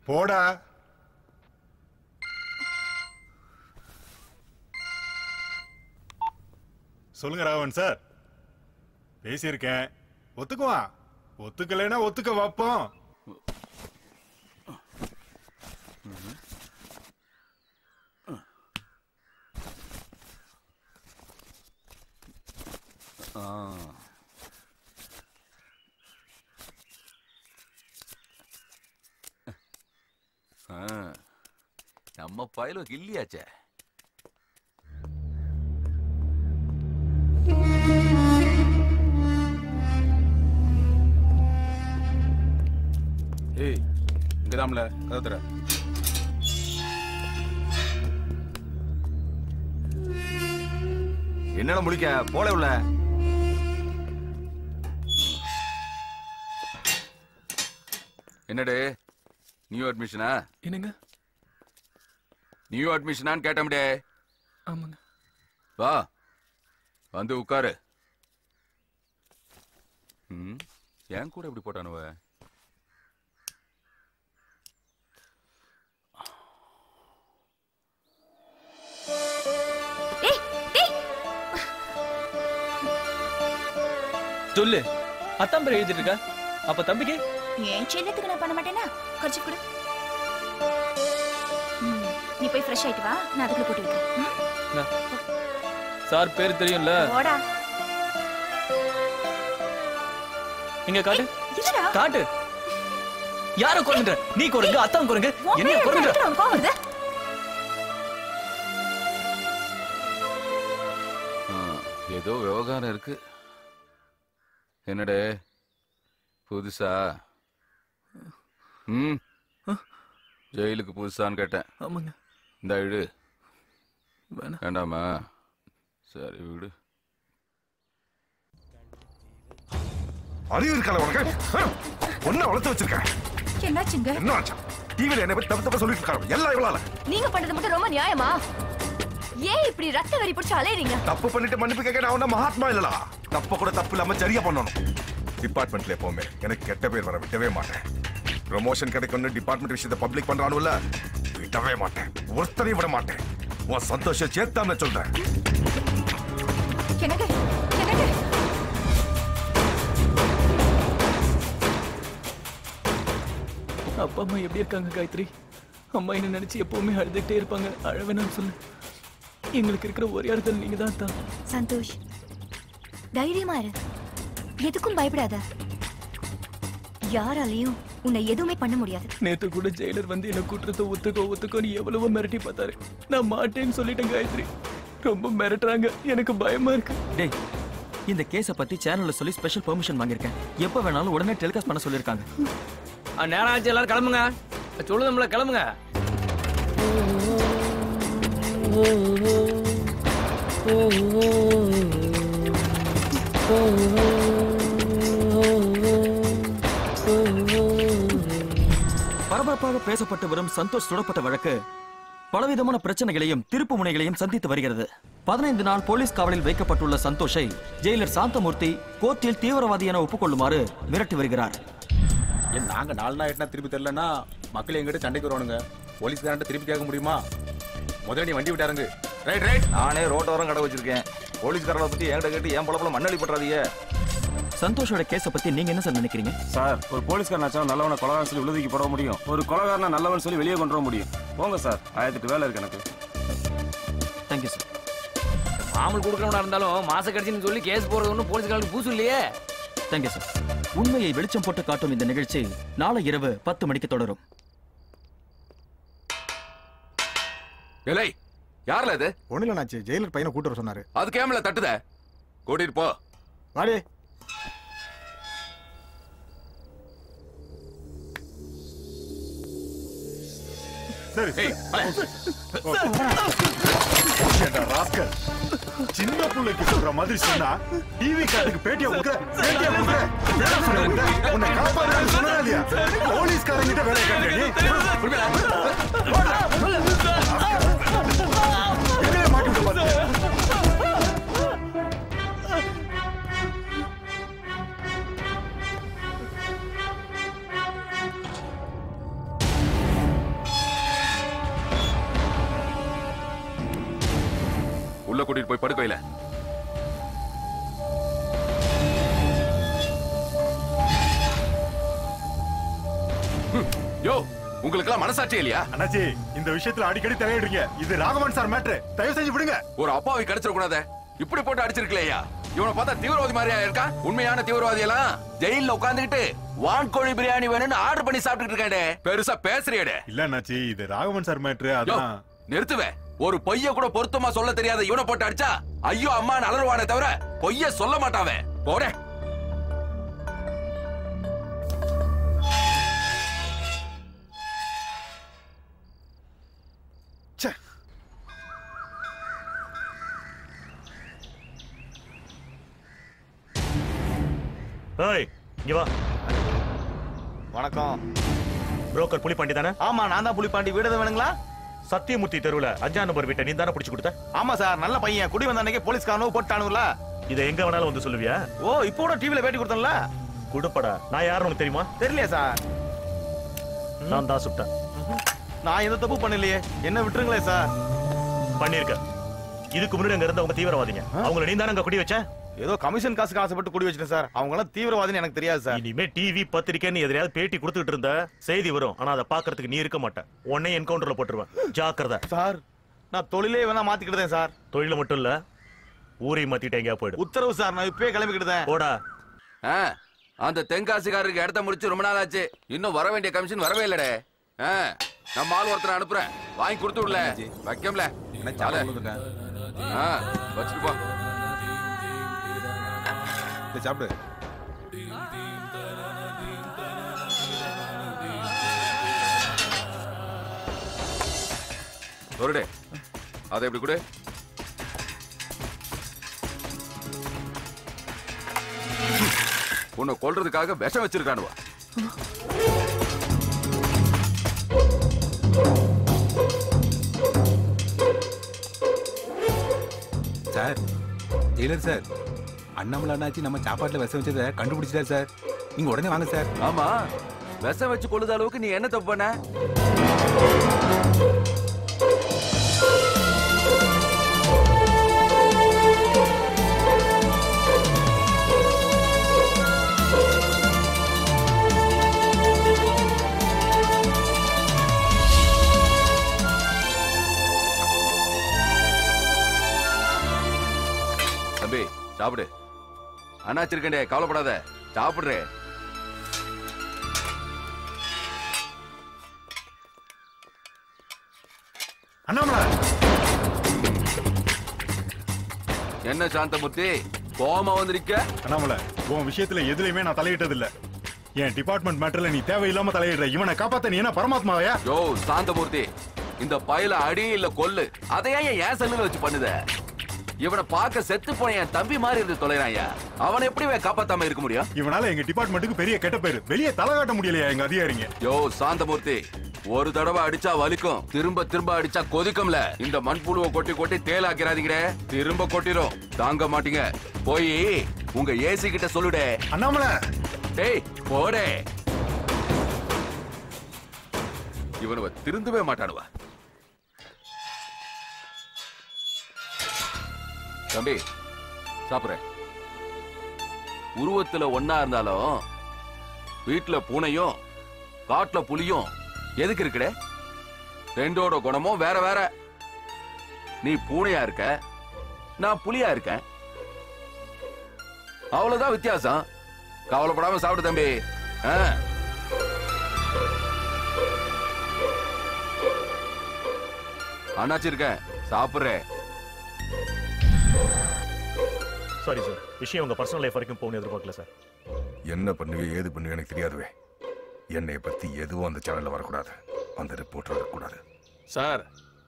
போடா. சொல்லுங்க ராகவன் சார். பேசியிருக்கேன், ஒத்துக்குவான். ஒத்துக்கலைன்னா ஒத்துக்க வைப்போம். நம்ம பயில கில்லியாச்சே. ஏய் இங்கதாம்ல கதத்துற. என்னடா முடிக்க போல உள்ள. என்னடே நியூ அட்மிஷனா? என்னங்க நியூ அட்மிஷனான்னு கேட்டோம்டே. ஆமாங்க. வா வந்து உட்காரு. ஏன் கூட இப்படி போட்டானுவ? சொல்லு. அத்தான் பேர் எழுதிட்டு இருக்க. அப்ப தம்பிக்கு ஏன் செல்லத்துக்கு நான் பண்ண மாட்டேனா? கர்ச்சி கொடு. நீ போய் ஃப்ரெஷ் ஆயிட்டு வா, நான் அதுக்குள்ள போட்டு வைக்கிறேன். சார் பேர் தெரியும்ல? போடா. இங்க காட்டு. காட்டு. யார கொல்லுங்க? நீ கொல்லுங்க, அத்தான் கொல்லுங்க. என்ன கொல்லுங்க? கோவம் வருது. ஏதோ விவகாரம் இருக்கு. என்னடே புதுசா? ஜெயிலுக்கு புதுசான்னு கேட்டேன். ஆமாங்க. இந்த இடு. வேண்டாமா? சரி விடு. அறிவு இருக்கல உனக்கு? ஒன்ன வளர்த்து வச்சிருக்கேன். என்னாச்சுங்க? என்ன ஆச்சு? டிவில என்ன பத்தி தப்பு சொல்லிட்டு இருக்காங்க. எல்லாம் இவளால. நீங்க பண்றது மட்டும் ரொம்ப நியாயமா? ஏன் இப்படி ரத்த வெறி பிடிச்சு அலையறீங்க? தப்பு பண்ணிட்டு மன்னிப்பு கேட்க நான் ஒன்ன மகாத்மா இல்லடா. தப்பு கூட தப்பு இல்லாம சரியா பண்ணணும். டிபார்ட்மெண்ட்ல எப்பவுமே எனக்கு கெட்ட பேர் வர விடவே மாட்டேன். ப்ரமோஷன் கிடைக்கும்னு டிபார்ட்மெண்ட் விஷயத்தை பப்ளிக் பண்றானுல்ல, விடவே மாட்டேன். ஒருத்தரையும் விட மாட்டேன். உன் சந்தோஷம் சேர்த்தாம சொல்றேன். எனக்கு எனக்கு அப்பா அம்மா எப்படி இருக்காங்க காயத்ரி? அம்மா என்ன நினைச்சு எப்பவுமே அழுதுகிட்டே இருப்பாங்க. அழவேனான்னு சொல்லு. எங்களுக்கு இருக்கிற ஒரே இடத்துல நீங்க தான் தான். சந்தோஷ், தைரியமா இரு. எதுக்கும் பயப்படாத. யாராலையும் உன்னை எதுவுமே பண்ண முடியாது. நேத்து கூட ஜெயிலர் வந்து என்ன கூட்டுறத ஒத்துக்கோ நீ எவ்வளவோ மிரட்டி பார்த்தாரு. நான் மாட்டேன்னு சொல்லிட்டேன் காயத்ரி. ரொம்ப மிரட்டுறாங்க. எனக்கு பயமா இருக்கு. டேய், இந்த கேஸை பத்தி சேனல்ல சொல்லி ஸ்பெஷல் பெர்மிஷன் வாங்கியிருக்கேன். எப்ப வேணாலும் உடனே டெலிகாஸ்ட் பண்ண சொல்லிருக்காங்க. நேரம் ஆச்சு, எல்லாரும் கிளம்புங்க. சொல்லுதம்ல, கிளம்புங்க. பரபரப்பாக பேசப்பட்டு வரும் சந்தோஷ் சுடப்பட்ட வழக்கு பலவிதமான பிரச்சனைகளையும் திருப்பு முனைகளையும் சந்தித்து வருகிறது. 15 நாள் போலீஸ் காவலில் வைக்கப்பட்டுள்ள சந்தோஷை ஜெயிலர் சாந்தமூர்த்தி கோர்ட்டில் தீவிரவாதி என ஒப்புக்கொள்ளுமாறு மிரட்டி வருகிறார். நாங்க 4 நாள் எட்டனா திருப்பி தெரியலன்னா மக்கள் எங்கிட்ட சண்டைக்கு வருவானுங்க. போலீஸ்காரன்ட்ட திருப்பி கேட்க முடியுமா? முதல்ல நீ வண்டி விட்டாருங்க. Right right. நானே ரோட்டோரம் கடை வச்சிருக்கேன். போலீஸ்காரனை பத்தி என்கிட்ட கேட்டு என் பொழப்புல மண்ணளி பண்றாதீங்க. சந்தோஷோட கேஸை பத்தி நீங்க என்ன சார் நினைக்கிறீங்க? சார், ஒரு போலீஸ்காரனாச்சும் நல்லவனை கொலகாரன் சொல்லி உள்ளதுக்கு போட முடியும். ஒரு கொலகாரனா நல்லவன் சொல்லி வெளியே கொண்டு வர முடியும். போங்க சார், 1008 வேலை இருக்கு எனக்கு. Thank you sir. மாமல் கொடுக்கறவனா இருந்தாலும் மாச கடைசின்னு சொல்லி கேஸ் போறது ஒன்றும் போலீஸ்காரங்களுக்கு பூசு இல்லையே. Thank you sir. உண்மையை வெளிச்சம் போட்டு காட்டும் இந்த நிகழ்ச்சி நாளை இரவு 10 மணிக்கு தொடரும். ஏலே, யார்ல இது? ஒண்ணுல நாச்சு, ஜெயிலர் பையனை கூட்டு வர சொன்னாரு. அது கேமல தட்டுத. கூட்டிட்டு போ. வாடி. சரி சின்ன பிள்ளைக்கு சொல்ற மாதிரி சொன்னா டிவி காட்டுக்கு பேட்டியா கொடுக்க உன்னை காப்பாடு சொன்னா இல்லையா? போலீஸ்காரங்கிட்ட வேலை கட்டணி மாட்டி விட்டு பாத்து. உள்ள கூட்டிட்டு போய் படுக்கையில. யோ, உங்களுக்கு எல்லாம் மனசாட்சி இல்லையா? அண்ணாச்சி, இந்த விஷயத்துல அடிக்கடி தலையிடுறீங்க. இது ராகவன் சார் மேட்ரு. தயவு செஞ்சு விடுங்க. ஒரு அப்பாவை கிடைச்சிட கூடாது. இப்படி போட்டு அடிச்சிருக்கலையா? இவனை பார்த்தா தீவிரவாதி மாதிரியா இருக்கா? உண்மையான தீவிரவாதி எல்லாம் ஜெயில உட்கார்ந்துகிட்டு வான்கோழி பிரியாணி வேணும்னு ஆர்டர் பண்ணி சாப்பிட்டுட்டு இருக்கானே. பெருசா பேசுறியடே. இல்ல அண்ணாச்சி, இது ராகவன் சார் மேட்ரு. அதான் நிறுத்துவே. ஒரு பொய்ய கூட பொருத்தமா சொல்ல தெரியாத இவனை போட்டு அடிச்சா ஐயோ அம்மா அலறுவானே தவிர பொய்ய சொல்ல மாட்டாவே. போடே. ஏய், இங்க வா. வணக்கம். புரோக்கர் புலிப்பாண்டி தானே? ஆமா, நான் தான் புலிப்பாண்டி. வீடு வேணுங்களா? சத்தியமூர்த்தி தெருவுல 5ஆம் நம்பர் வீட்டை நீ தானே பிடிச்சு கொடுத்த? ஆமா சார், நல்ல பையன். குடி வந்த அன்னைக்கு போலீஸ்காரனும் போட்டானுங்களா? இதை எங்க வேணாலும் வந்து சொல்லுவியா? ஓ, இப்போ கூட டிவில பேட்டி கொடுத்தேன்ல. குடுப்படா. நான் யாருன்னு உனக்கு தெரியுமா? தெரியலையா சார்? நான் தான் சுட்டேன். நான் எந்த தப்பு பண்ணலையே, என்ன விட்டுருங்களே சார். பண்ணிருக்க. இதுக்கு முன்னாடி அங்க இருந்தவங்க தீவிரவாதிங்க. அவங்கள நீ தானே அங்க குடி வச்ச? ஏதோ கமிஷன் காசுக்கு ஆசைப்பட்டு குடி வச்சிட்டேன் சார். அவங்க எல்லாம் தீவிரவாதின்னு எனக்கு தெரியாது சார். இனிமே டிவி பத்திரிக்கைன்னு எதிரையாவது பேட்டி கொடுத்துட்டு இருந்த செய்தி வரும். ஆனா அதை பாக்குறதுக்கு நீ இருக்க மாட்டேன். உன்னை என்கவுண்டர்ல போட்டுருவேன். ஜாக்கிரதை சார். நான் தொழிலே வேணா மாத்திக்கிட்டேன் சார். தொழில மட்டும் இல்ல, ஊரை மாத்திட்டேன். எங்கயா போயிடு. உத்தரவு சார், நான் இப்பவே கிளம்பிக்கிட்டேன். போடா. அந்த தென்காசிக்காரருக்கு இடத்த முடிச்சு ரொம்ப நாள் ஆச்சு. இன்னும் வர வேண்டிய கமிஷன் வரவே இல்லடே. நம்ம ஆள் ஒருத்தரை அனுப்புறேன், வாங்கி கொடுத்து விடல. வைக்கம்ல வச்சுட்டு போ. சாப்பிடு. சொல்லுடே, அதை எப்படி கூட உன்னை கொல்றதுக்காக விஷம் வச்சிருக்கானுவா. சார், ஜெயிலர் சார், அண்ணாமலை அண்ணாச்சி நம்ம சாப்பாட்டுல விஷம் வச்சதை கண்டுபிடிச்சிட்டார் சார். நீங்க உடனே வாங்க சார். ஆமா, விஷம் வச்சு கொள்ளுத அளவுக்கு நீ என்ன தப்பு பண்ண? தம்பி சாப்பிடு. அண்ணாச்சி இருக்கண்டே, கவலைப்படாத, சாப்பிடுறே. அண்ணாமலை, என்ன சாந்தமூர்த்தி கோமா வந்திருக்க? அண்ணாமலை, உன் விஷயத்துல எதுலயுமே நான் தலையிட்டது இல்ல. என் டிபார்ட்மெண்ட் மேட்டர்ல நீ தேவையில்லாம தலையிடுற. இவனை காப்பாத்த நீ என்ன பரமாத்மாவையா? யோ சாந்தமூர்த்தி, இந்த பையில அடி இல்ல கொல்லு, அதையே ஏன் செல்லுல வச்சு பண்ணுத? இவனை பார்க்க செத்து போன என் தம்பி மாதிரி இருந்து தொலைறாயா. அவனை எப்படி காப்பாத்தாம இருக்க முடியும்? இவனால எங்க டிபார்ட்மெண்ட்டுக்கு பெரிய கெட்ட பேரு. வெளியே தலை காட்ட முடியலையா எங்க அதிகாரிங்க? யோ சாந்தமூர்த்தி, ஒரு தடவை அடிச்சா வலிக்கும், திரும்ப திரும்ப அடிச்சா கொதிக்கும்ல. இந்த மண்புழுவை கொட்டி கொட்டி தேலாக்கிறாதீங்கடே, திரும்ப கொட்டிரும், தாங்க மாட்டீங்க. போய் உங்க ஏசி கிட்ட சொல்லுடே. அண்ணாமலை, டேய் போடே. இவனுவ திருந்தவே மாட்டானுவ. தம்பி சாப்பிடுறேன். உருவத்துல ஒன்னா இருந்தாலும் வீட்டுல பூனையும் காட்டுல புலியும் எதுக்கு இருக்குடே? ரெண்டோட குணமும் வேற வேற. நீ பூனையா இருக்க, நான் புலியா இருக்கேன், அவ்வளவுதான் வித்தியாசம். கவலைப்படாம சாப்பிடு தம்பி. அண்ணாச்சி இருக்க, சாப்பிடுறேன். சாரி சார், விஷயம் உங்க பர்சனல் லைஃப் வரைக்கும் போகணும் எதிர்பார்க்கல சார். என்ன பண்ணுவே ஏது பண்ணுவே எனக்கு தெரியாதுவே. என்னை பத்தி எதுவும் அந்த சேனல்ல வரக்கூடாது, அந்த ரிப்போர்ட்டர் வரக்கூடாது. சார்,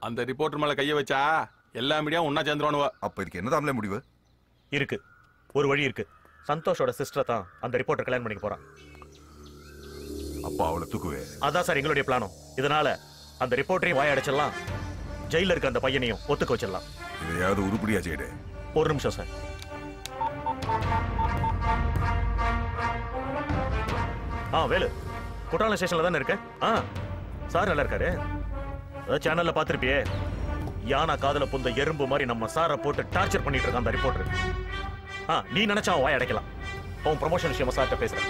அந்த ரிப்போர்ட்டர் மேல கைய வச்சா எல்லா மீடியா ஒன்னா சேர்ந்துருவானுவ. அப்ப இதுக்கு என்னதான் முடிவு இருக்கு? ஒரு வழி இருக்கு. சந்தோஷோட சிஸ்டர் தான் அந்த ரிப்போர்ட்டர் கல்யாணம் பண்ணிக்க போறான். அப்பா அவளை தூக்குவே. அதான் சார் எங்களுடைய பிளானும். இதனால அந்த ரிப்போர்ட்டரையும் வாய அடைச்சிடலாம், ஜெயில இருக்க அந்த பையனையும் ஒத்துக்க வச்சிடலாம். இதையாவது உருப்படியா செய்யுடு. ஒரு நிமிஷம் சார். வேலு, குற்றாலம் ஸ்டேஷன்ல தானே இருக்க? சார் நல்லா இருக்காரு. சேனல்ல பாத்திருப்பியே, யானை காதல புந்த எறும்பு மாதிரி நம்ம சாரை போட்டு டார்ச்சர் பண்ணிட்டு இருக்கான் அந்த ரிப்போர்ட்டர். நீ நினைச்சா அவன் வாய் அடைக்கலாம். அவன் ப்ரமோஷன் விஷயமா சார்ட்ட பேசுறேன்.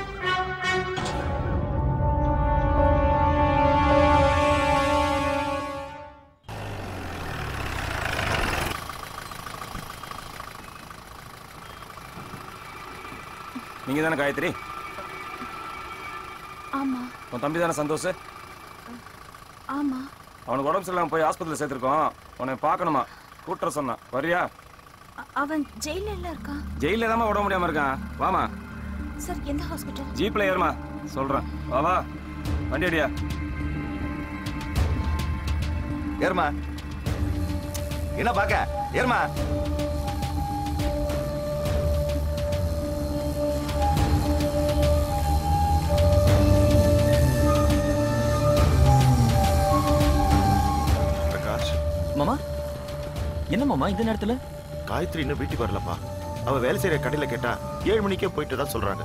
நீங்க தானே காயத்ரி? ஆமா. உன் தம்பி தானே சந்தோஷ்? ஆமா. அவனுக்கு உடம்பு சரியில்லாம போய் ஆஸ்பத்திரியில் சேர்த்திருக்கோம். உன்னை பார்க்கணுமா, கூட்டுற சொன்னான். வரியா? அவன் ஜெயில இருக்கான். ஜெயில தான் உடம்பு முடியாம இருக்கான். வாமா. சார், எந்த ஹாஸ்பிட்டல்? ஜீப்ல ஏறுமா, சொல்றேன். வா வண்டி அடியா. ஏறுமா. என்ன பாக்க? ஏறுமா. மாமா, என்ன மாமா இந்த நேரத்துல? காயத்ரி இன்னும் வீட்டுக்கு வரலப்பா. அவ வேலை செய்யற கடையில கேட்டா 7 மணிக்கே போயிட்டு தான் சொல்றாங்க.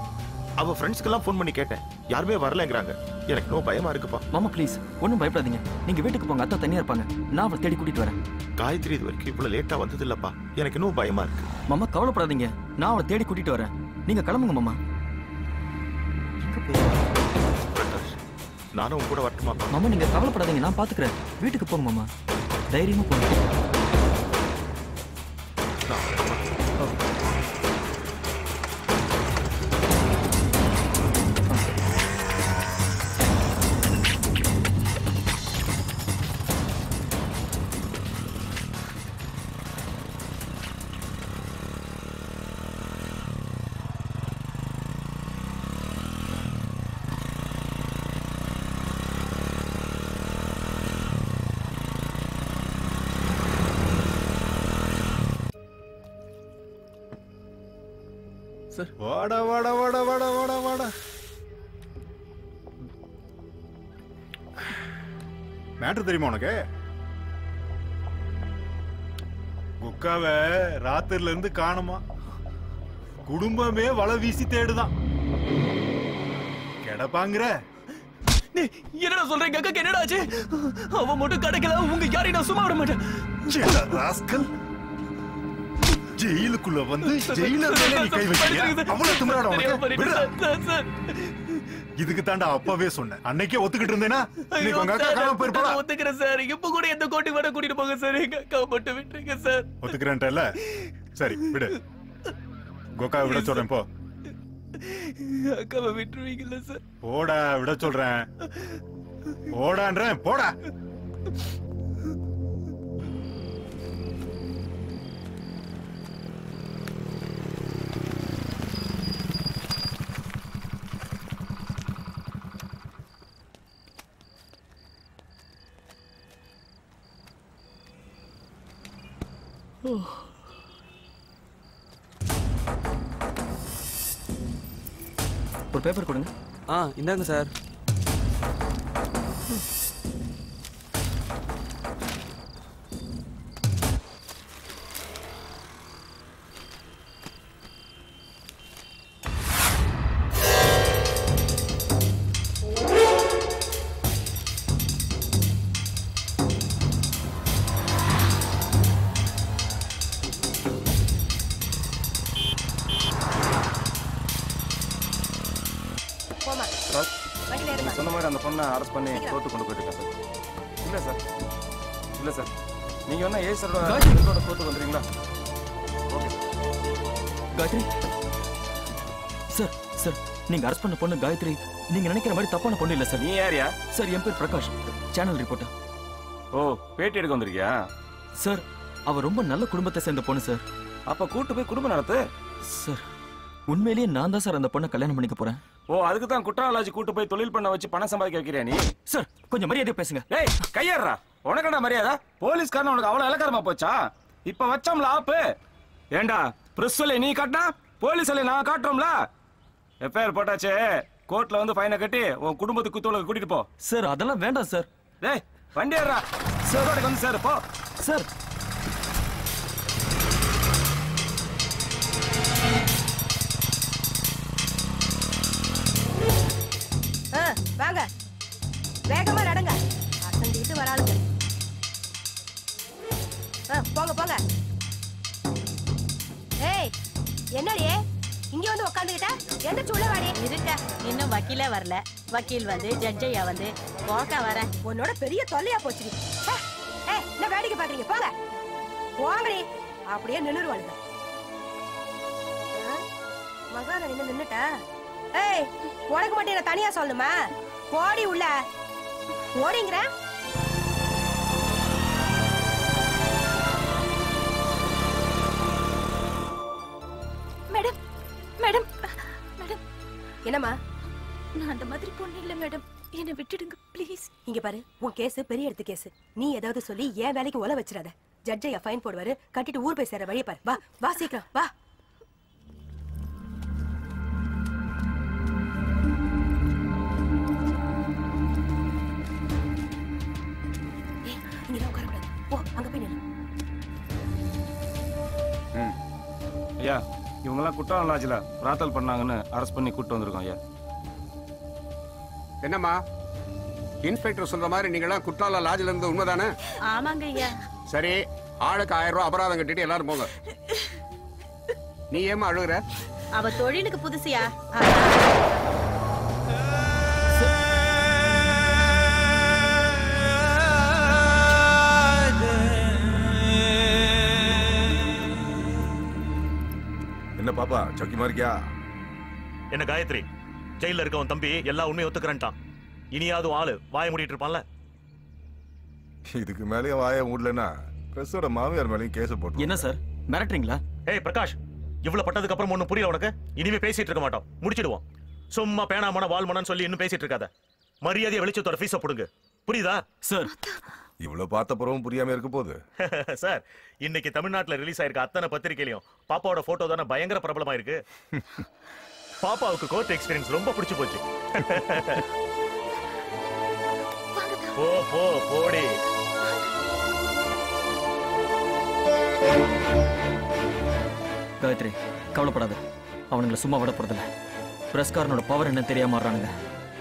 அவ ஃப்ரெண்ட்ஸ்க்கெல்லாம் ஃபோன் பண்ணி கேட்டேன், யாருமே வரலங்கிறாங்க. எனக்கு நோ பயமா இருக்குப்பா. மாமா ப்ளீஸ், ஒன்றும் பயப்படாதீங்க. நீங்க வீட்டுக்கு போங்க, அத்தா தனியா இருப்பாங்க. நான் அவளை தேடி கூட்டிட்டு வரேன். காயத்ரி இது வரைக்கும் இவ்வளவு லேட்டா வந்தது இல்லப்பா. எனக்கு இன்னும் பயமா இருக்கு. மாமா கவலைப்படாதீங்க, நான் அவளை தேடி கூட்டிட்டு வரேன். நீங்க கிளம்புங்க மாமா. நானும் உங்க கூட வரட்டுமா? மாமா நீங்க கவலைப்படாதீங்க, நான் பாத்துக்கிறேன். வீட்டுக்கு போங்க மாமா, தைரியமா போங்க. சார் வாடா வாடா வாடா வாடா வாடா வாடா. மேட்ரு தெரியுமா உனக்கு? குக்காவை ராத்திரில இருந்து காணுமா, குடும்பமே வலை வீசி தேடுதான். கிடப்பாங்கிற என்னடா சொல்றீங்க? அக்கா என்னடா ஆச்சு? அவ மட்டும் கிடைக்கல, உங்க யாரையும் நான் சும்மா விட மாட்டேன். ஜெயிலுக்குள்ள வந்து ஜெயிலர் மேல நீ கை வைக்கிறியா? அவ்வளவு திமிராடா உனக்கு? இதுக்கு தாண்டா அப்பவே சொன்னேன். அன்னைக்கே ஒத்துக்கிட்டு இருந்தேனா இன்னைக்கு உங்க அக்கா காணாம போயிருப்பா. ஒத்துக்கிறேன் சார். இப்ப கூட எந்த கோட்டி வர கூட்டிட்டு போங்க சார். எங்க அக்கா மட்டும் விட்டுருங்க சார். ஒத்துக்கிறேன்ட்டல? சரி விடு. கோகா விட சொல்றேன் போ. அக்காவை விட்டுருவீங்கல்ல சார்? போடா, விட சொல்றேன். போடான்றேன், போடா. ஒரு பேப்பர் கொடுங்க. இந்தாங்க சார். சொன்ன மாதிரி அந்த பொண்ணை அரெஸ்ட் பண்ணி கோர்ட்டு கொண்டு போயிட்டு சார். இல்லை சார், இல்லை சார், நீங்க வேணா ஏ சாரோட கோர்ட்டுக்கு வந்துடுறீங்களா? Okay Gayathri sir. சார் நீங்க அரெஸ்ட் பண்ண பொண்ணு காயத்ரி நீங்க நினைக்கிற மாதிரி தப்பான பொண்ணு இல்ல சார். நீ யாரியா? சார் என் பேர் பிரகாஷ், சேனல் ரிப்போர்ட்டர். ஓ, பேட்டி எடுக்க வந்திருக்கியா? சார் அவ ரொம்ப நல்ல குடும்பத்தை சேர்ந்த பொண்ணு சார். அப்ப கூட்டு போய் குடும்பம் நடத்து. சார் உண்மையிலேயே நான் தான் சார் அந்த பொண்ணை கல்யாணம் பண்ணிக்க போறேன். ஓ, அதுக்கு தான் குற்றாலாஜி கூட்டு போய் தொழில் பண்ண வச்சு பணம் சம்பாதிக்க வைக்கிறியா நீ? சார் கொஞ்சம் மரியாதையா பேசுங்க. ஏய் கையேறா, உனக்கடா மரியாதை? போலீஸ்காரன் உனக்கு அவ்வளவு இலக்காரமா போச்சா? இப்ப வச்சோம்ல ஆப்பு. ஏண்டா பிரஸ் சொல்லி நீ காட்டினா போலீஸ் சொல்லி நான் காட்டுறோம்ல. எஃப்ஐஆர் போட்டாச்சு, கோர்ட்ல வந்து ஃபைனை கட்டி உன் குடும்பத்துக்கு குத்தோலுக்கு கூட்டிட்டு போ. சார் அதெல்லாம் வேண்டாம் சார். டேய் வண்டி ஏறா, சார் வந்து சார் போ. சார் வாங்க, வேகமா நடங்க. அசந்திட்டு வராளுங்க. போங்க போங்க. ஏய் என்னடியே இங்க வந்து உட்காந்துக்கிட்ட? எந்திரிச்சு உள்ள வாடி. இருக்க, இன்னும் வக்கீலே வரல. வக்கீல் வந்து ஜட்ஜையா வந்து போட்டா வர. உன்னோட பெரிய தொல்லையா போச்சு. என்ன வேடிக்கை பாக்குறீங்க? போங்க போங்கடி. அப்படியே நின்னுருவாளுங்க. மகாராணி நின்னுட்ட. ஏய் உனக்கு மட்டும் என்ன தனியா சொல்லணுமா? போடி உள்ள. ஓடிங்கிற. Madam madam madam. என்னம்மா? நான் அந்த மாதிரி பொண்ணு இல்ல மேடம், என்ன விட்டுடுங்க ப்ளீஸ். இங்க பாரு, உன் கேஸ் பெரிய இடத்து கேஸ். நீ ஏதாவது சொல்லி ஏன் வேலைக்கு ஒல வச்சிடாத. ஜட்ஜையா ஃபைன் போடுவாரு. கட்டிட்டு ஊர் போய் சேர வழியை பாரு. வா வா சீக்கிரம் வா. இங்க உட்காரக்கூடாது. போ அங்க போய் நில்லு. ஐயா, இவங்கெல்லாம் குற்றாலம் லாட்ஜில் பிரார்த்தல் பண்ணாங்கன்னு அரெஸ்ட் பண்ணி கூட்டு வந்திருக்கோம் ஐயா. என்னம்மா, இன்ஸ்பெக்டர் சொல்ற மாதிரி நீங்களாம் குற்றாலம் லாட்ஜில் இருந்து உண்மைதானே? ஆமாங்க ஐயா. சரி, ஆளுக்கு 1000 ரூபாய் அபராதம் கட்டிட்டு எல்லாரும் போங்க. நீ ஏமா அழுகுற? அவ தொழிலுக்கு புதுசியா? என்ன பாப்பா சௌக்கியமா இருக்கியா? என்ன காயத்ரி, ஜெயில இருக்கவன் தம்பி எல்லா உண்மையும் ஒத்துக்கிறேன்ட்டான். இனியாவது ஆளு வாய மூடிட்டு இருப்பான்ல. இதுக்கு மேலேயே வாய மூடலன்னா பிரஸோட மாமியார் மேலேயும் கேஸ் போட்டு. என்ன சார் மிரட்டுறீங்களா? ஏய் பிரகாஷ், இவ்வளவு பட்டதுக்கு அப்புறம் ஒண்ணும் புரியல உனக்கு? இனிமே பேசிட்டு இருக்க மாட்டோம், முடிச்சிடுவோம். சும்மா பேனாமன வால்மனன்னு சொல்லி இன்னும் பேசிட்டு இருக்காத. மரியாதையை வெளிச்சத்தோட ஃபீஸ போடுங்க, புரியுதா? சார் இவ்வளவு பார்த்த பிறகும் புரியாம இருக்க போகுது. சார், இன்னைக்கு தமிழ்நாட்டுல ரிலீஸ் ஆயிருக்க அத்தனை பத்திரிகையிலையும் பாப்பாவோட போட்டோ தானே பயங்கர பிரபலமா இருக்கு. பாப்பாவுக்கு கோர்ட் எக்ஸ்பீரியன்ஸ் ரொம்ப பிடிச்சு போச்சு. போ போ போடி. காயத்ரி, கவலைப்படாத. அவனுங்களை சும்மா விட போறதில்ல. பிரஸ்காரனோட பவர் என்ன தெரியாம மாறானுங்க.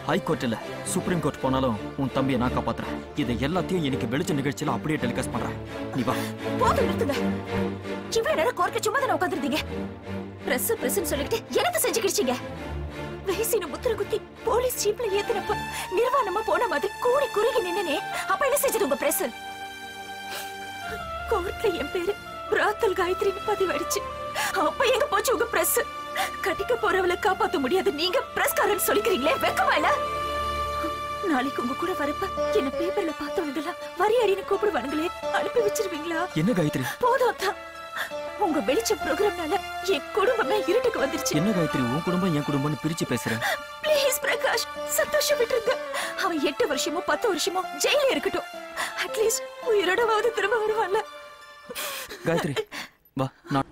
ஹைகோர்ட் இல்ல, சுப்ரீம் கோர்ட் போனாலும் உன் தம்பியை நான் காப்பாத்துறேன். இதை எல்லாத்தையும் இன்னைக்கு வெளிச்ச நிகழ்ச்சியில அப்படியே டெலிகாஸ்ட் பண்றேன். நீ வா. போதும், நிறுத்துங்க. இவ்வளவு நேரம் கோர்ட்ல சும்மா தானே உட்காந்துருந்தீங்க. பிரஸ் பிரஸ்ன்னு சொல்லிட்டு எனக்கு செஞ்சுக்கிடுச்சீங்க. வயசின முத்திர குத்தி போலீஸ் ஜீப்ல ஏத்தினப்ப நிர்வாணமா போன மாதிரி கூடி குறுகி நின்னனே, அப்ப என்ன செஞ்சது உங்க பிரஸ்? கோர்ட்ல என் பேரு பிராத்தல் காயத்ரின்னு பதிவாயிடுச்சு. அப்ப எங்க போச்சு உங்க பிரஸ்? கட்டிக்க போறவளை காப்பாத்த முடியாது நீங்க பிரஸ்காரன் சொல்லிக்கிறீங்களே, வெக்கமா இல்ல? நாளைக்கு உங்க கூட வரப்ப என்ன பேப்பர்ல பார்த்தவங்களா வரி அடின்னு கூப்பிடுவானுங்களே, அனுப்பி வச்சிருவீங்களா? என்ன காயத்ரி? போதும் தான். உங்க வெளிச்ச ப்ரோகிராம்னால என் குடும்பமே இருட்டுக்கு வந்துருச்சு. என்ன காயத்ரி, உன் குடும்பம் என் குடும்பம்னு பிரிச்சு பேசுறேன். ப்ளீஸ் பிரகாஷ், சந்தோஷம் விட்டுருங்க. அவன் 8 வருஷமோ 10 வருஷமோ ஜெயில இருக்கட்டும். அட்லீஸ்ட் உயிரோடவாவது திரும்ப வருவான்ல. காயத்ரி வா. நான்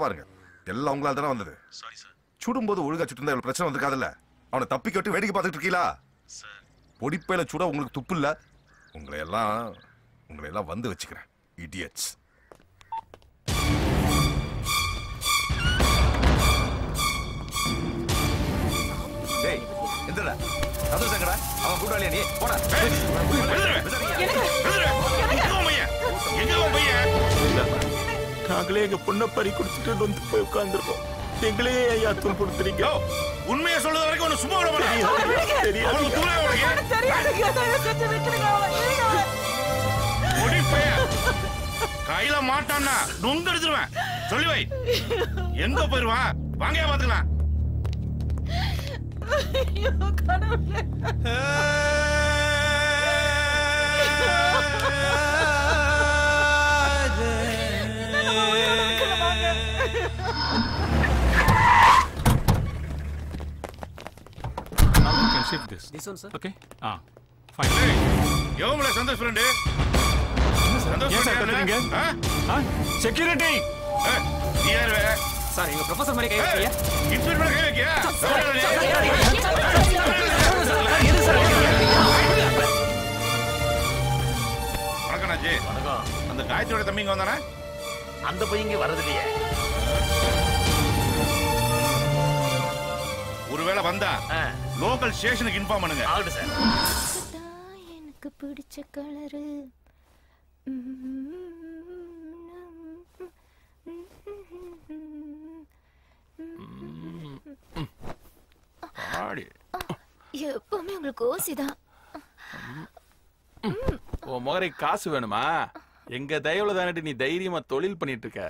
பாருங்க, எல்லாம் உங்களால தானே வந்தது. சுடும்போது ஒழுங்கா சுட்டு இவ்வளவு பிரச்சனை வந்திருக்காதுல்ல. அவனை தப்பி கட்டு வேடிக்கை பார்த்துட்டு இருக்கீங்களா? பொடிப்பையில சுட உங்களுக்கு துப்பு இல்ல. உங்களை எல்லாம் வந்து வச்சுக்கிறேன். இடியட்ஸ். டேய், எந்திரடா. சந்தோஷங்கடா. அவன் கூட்டாளியா நீ? போடா. நாங்களே எங்க பொண்ணை பறி கொடுத்துட்டு வந்து போய் உட்கார்ந்துருக்கோம். எங்களே ஐயா துன்புறுத்துறீங்க. உண்மையை சொல்றது வரைக்கும் ஒன்னு சும்மா விட மாட்டேன். கையில மாட்டான்னா நொந்து எடுத்துருவேன். சொல்லி வை. எங்க போயிருவான்? வாங்க பாத்துக்கலாம். Shift this. This one, sir. Okay. Fine. எவ்வளவு Santhosh friend? Yes, sir. Security. நீ யாரு? சார் எங்க ப்ரொஃபசர் மாதிரி கை வைக்கீங்க. இன்ஸ்பெக்டர் மேல கை வைக்கியா? வணக்கம் அண்ணாச்சி. வணக்கம். அந்த காயத்ரியோட தம்பி இங்க வந்தானே? அந்த பையன் இங்க வரது இல்லையே. ஒருவேளை வந்தா லோக்கல் ஸ்டேஷனுக்கு இன்ஃபார்ம் பண்ணுங்க. ஆகட்டும் சார். எனக்கு பிடிச்ச கலரு எப்பவுமே உங்களுக்கு ஓசிதான். உன் முகரை காசு வேணுமா? எங்க தயவுல தானே நீ தைரியமா தொழில் பண்ணிட்டு இருக்க.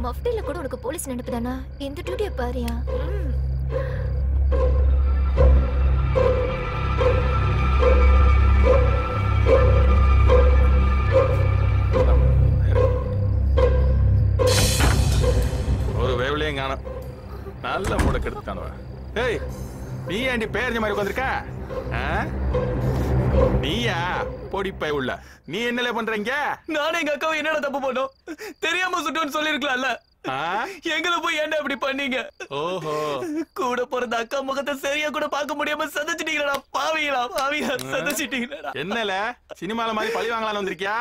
மஃப்டில கூட உனக்கு போலீஸ் நினைப்புதானா? இந்த டியூட்டியை பாரியா. ஒரு வேவலையும் காணும். நல்ல முடக்கு எடுத்துட்டானுவ. ஏய், நீ ஏண்டி பேரஞ்ச மாதிரி உட்காந்துருக்க? நீயா பொடிப்பை உள்ள? நீ என்னல பண்றீங்க? நானே எங்க அக்காவை என்னடா தப்பு பண்ணோம்? தெரியாம சுட்டோன்னு சொல்லிருக்கலாம்ல. எங்களை போய் ஏன்டா இப்படி பண்ணீங்க? ஓஹோ, கூட பிறந்த அக்கா முகத்தை சரியா கூட பார்க்க முடியாம சதச்சிட்டீங்களா? பாவீங்களா பாவியா சதச்சிட்டீங்களா? என்னல சினிமால மாதிரி பழி வாங்கலாம்னு வந்திருக்கியா?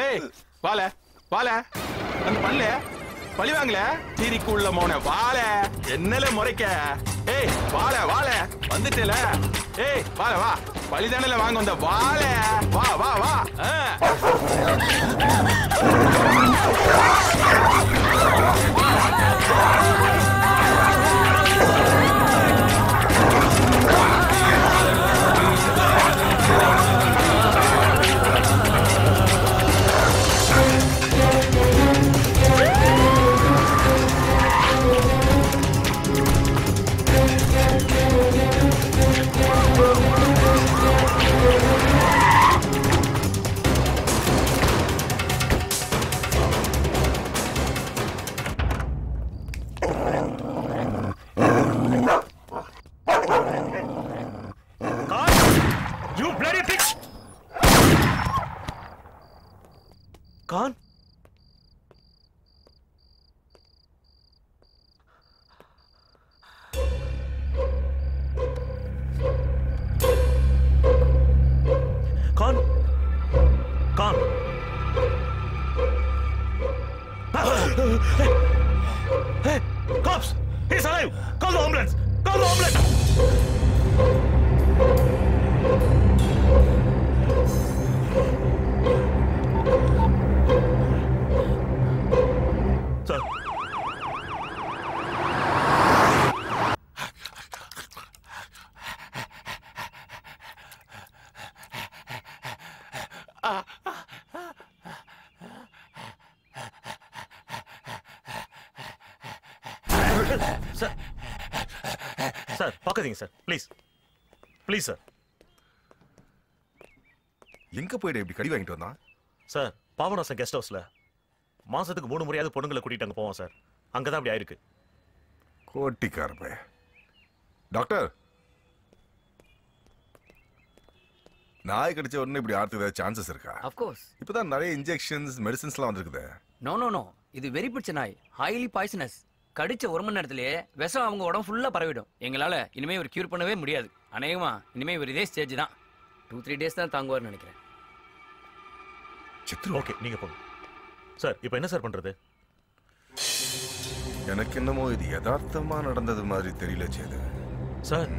ஏய் வால வால அந்த பல்ல பழி வாங்கல தீரிக்குள்ள மோன வால என்னல முறைக்க? ஏய் வால வால வந்துட்டல. ஏய் வால வா பழிதானல வாங்க வந்த வால வா வா வா. Khan? Khan? Khan? Hey! Cops! He's alive! Call the ambulance! Call the ambulance! Sir. Sir. Sir, பார்க்காதீங்க சார் ப்ளீஸ் ப்ளீஸ் சார். எங்க போயிட்டு இப்படி கடி வாங்கிட்டு வந்தான்? சார் பாபநாசம் கெஸ்ட் ஹவுஸ்ல மாசத்துக்கு 3 முறையாவது பொண்ணுங்களை கூட்டிட்டு அங்க போவோம் சார். அங்கதான் அப்படி ஆயிருக்கு. கோட்டிக்காரப்பே. டாக்டர், நாய் கடிச்ச உடனே இப்படி ஆர்த்துக்கு ஏதாவது சான்சஸ் இருக்கா? Of course. இப்பதான் நிறைய இன்ஜெக்ஷன்ஸ் மெடிசின்ஸ்லாம் வந்திருக்குது. நோ நோ நோ, இது வெரி பிடிச்ச நாய், ஹைலி பாய்சனஸ். கடிச்ச 1 மணி நேரத்திலேயே விஷம் அவங்க உடம்பு ஃபுல்லா பரவிடும். எங்களால இனிமே ஒரு கியூர் பண்ணவே முடியாது. அநேகமா இனிமே ஒரு இதே ஸ்டேஜ் தான். 2-3 டேஸ் தான் தாங்குவார்னு நினைக்கிறேன். ஓகே நீங்க போங்க சார். இப்போ என்ன சார் பண்றது? எனக்கு என்னமோ இது யதார்த்தமா நடந்தது மாதிரி தெரியல சேது. சார்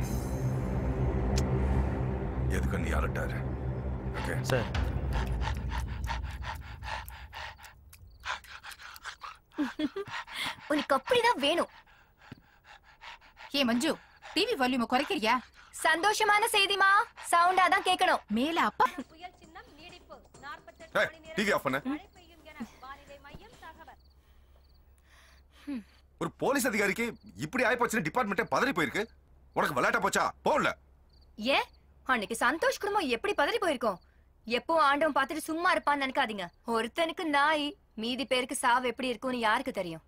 எதுக்கு நீ அலட்டாரு? Okay sir. உனக்கு அப்படிதான் வேணும். ஏ மஞ்சு, டிவி வால்யூமை குறைக்கிறியா? சந்தோஷமான செய்திமா, சவுண்டா தான் கேட்கணும். மேல அப்பா டிவி ஆஃப் பண்ணு. ஒரு போலீஸ் அதிகாரிக்கு இப்படி ஆயிப்போச்சுன்னு டிபார்ட்மெண்ட்டே பதறி போயிருக்கு. உனக்கு விளையாட்ட போச்சா? போகல. ஏன் அன்னைக்கு சந்தோஷ் குடும்பம் எப்படி பதறி போயிருக்கோம்? எப்போ ஆண்டவன் பார்த்துட்டு சும்மா இருப்பான்னு நினைக்காதீங்க. ஒருத்தனுக்கு நாய், மீதி பேருக்கு சாவு எப்படி இருக்கும்னு யாருக்கு தெரியும்?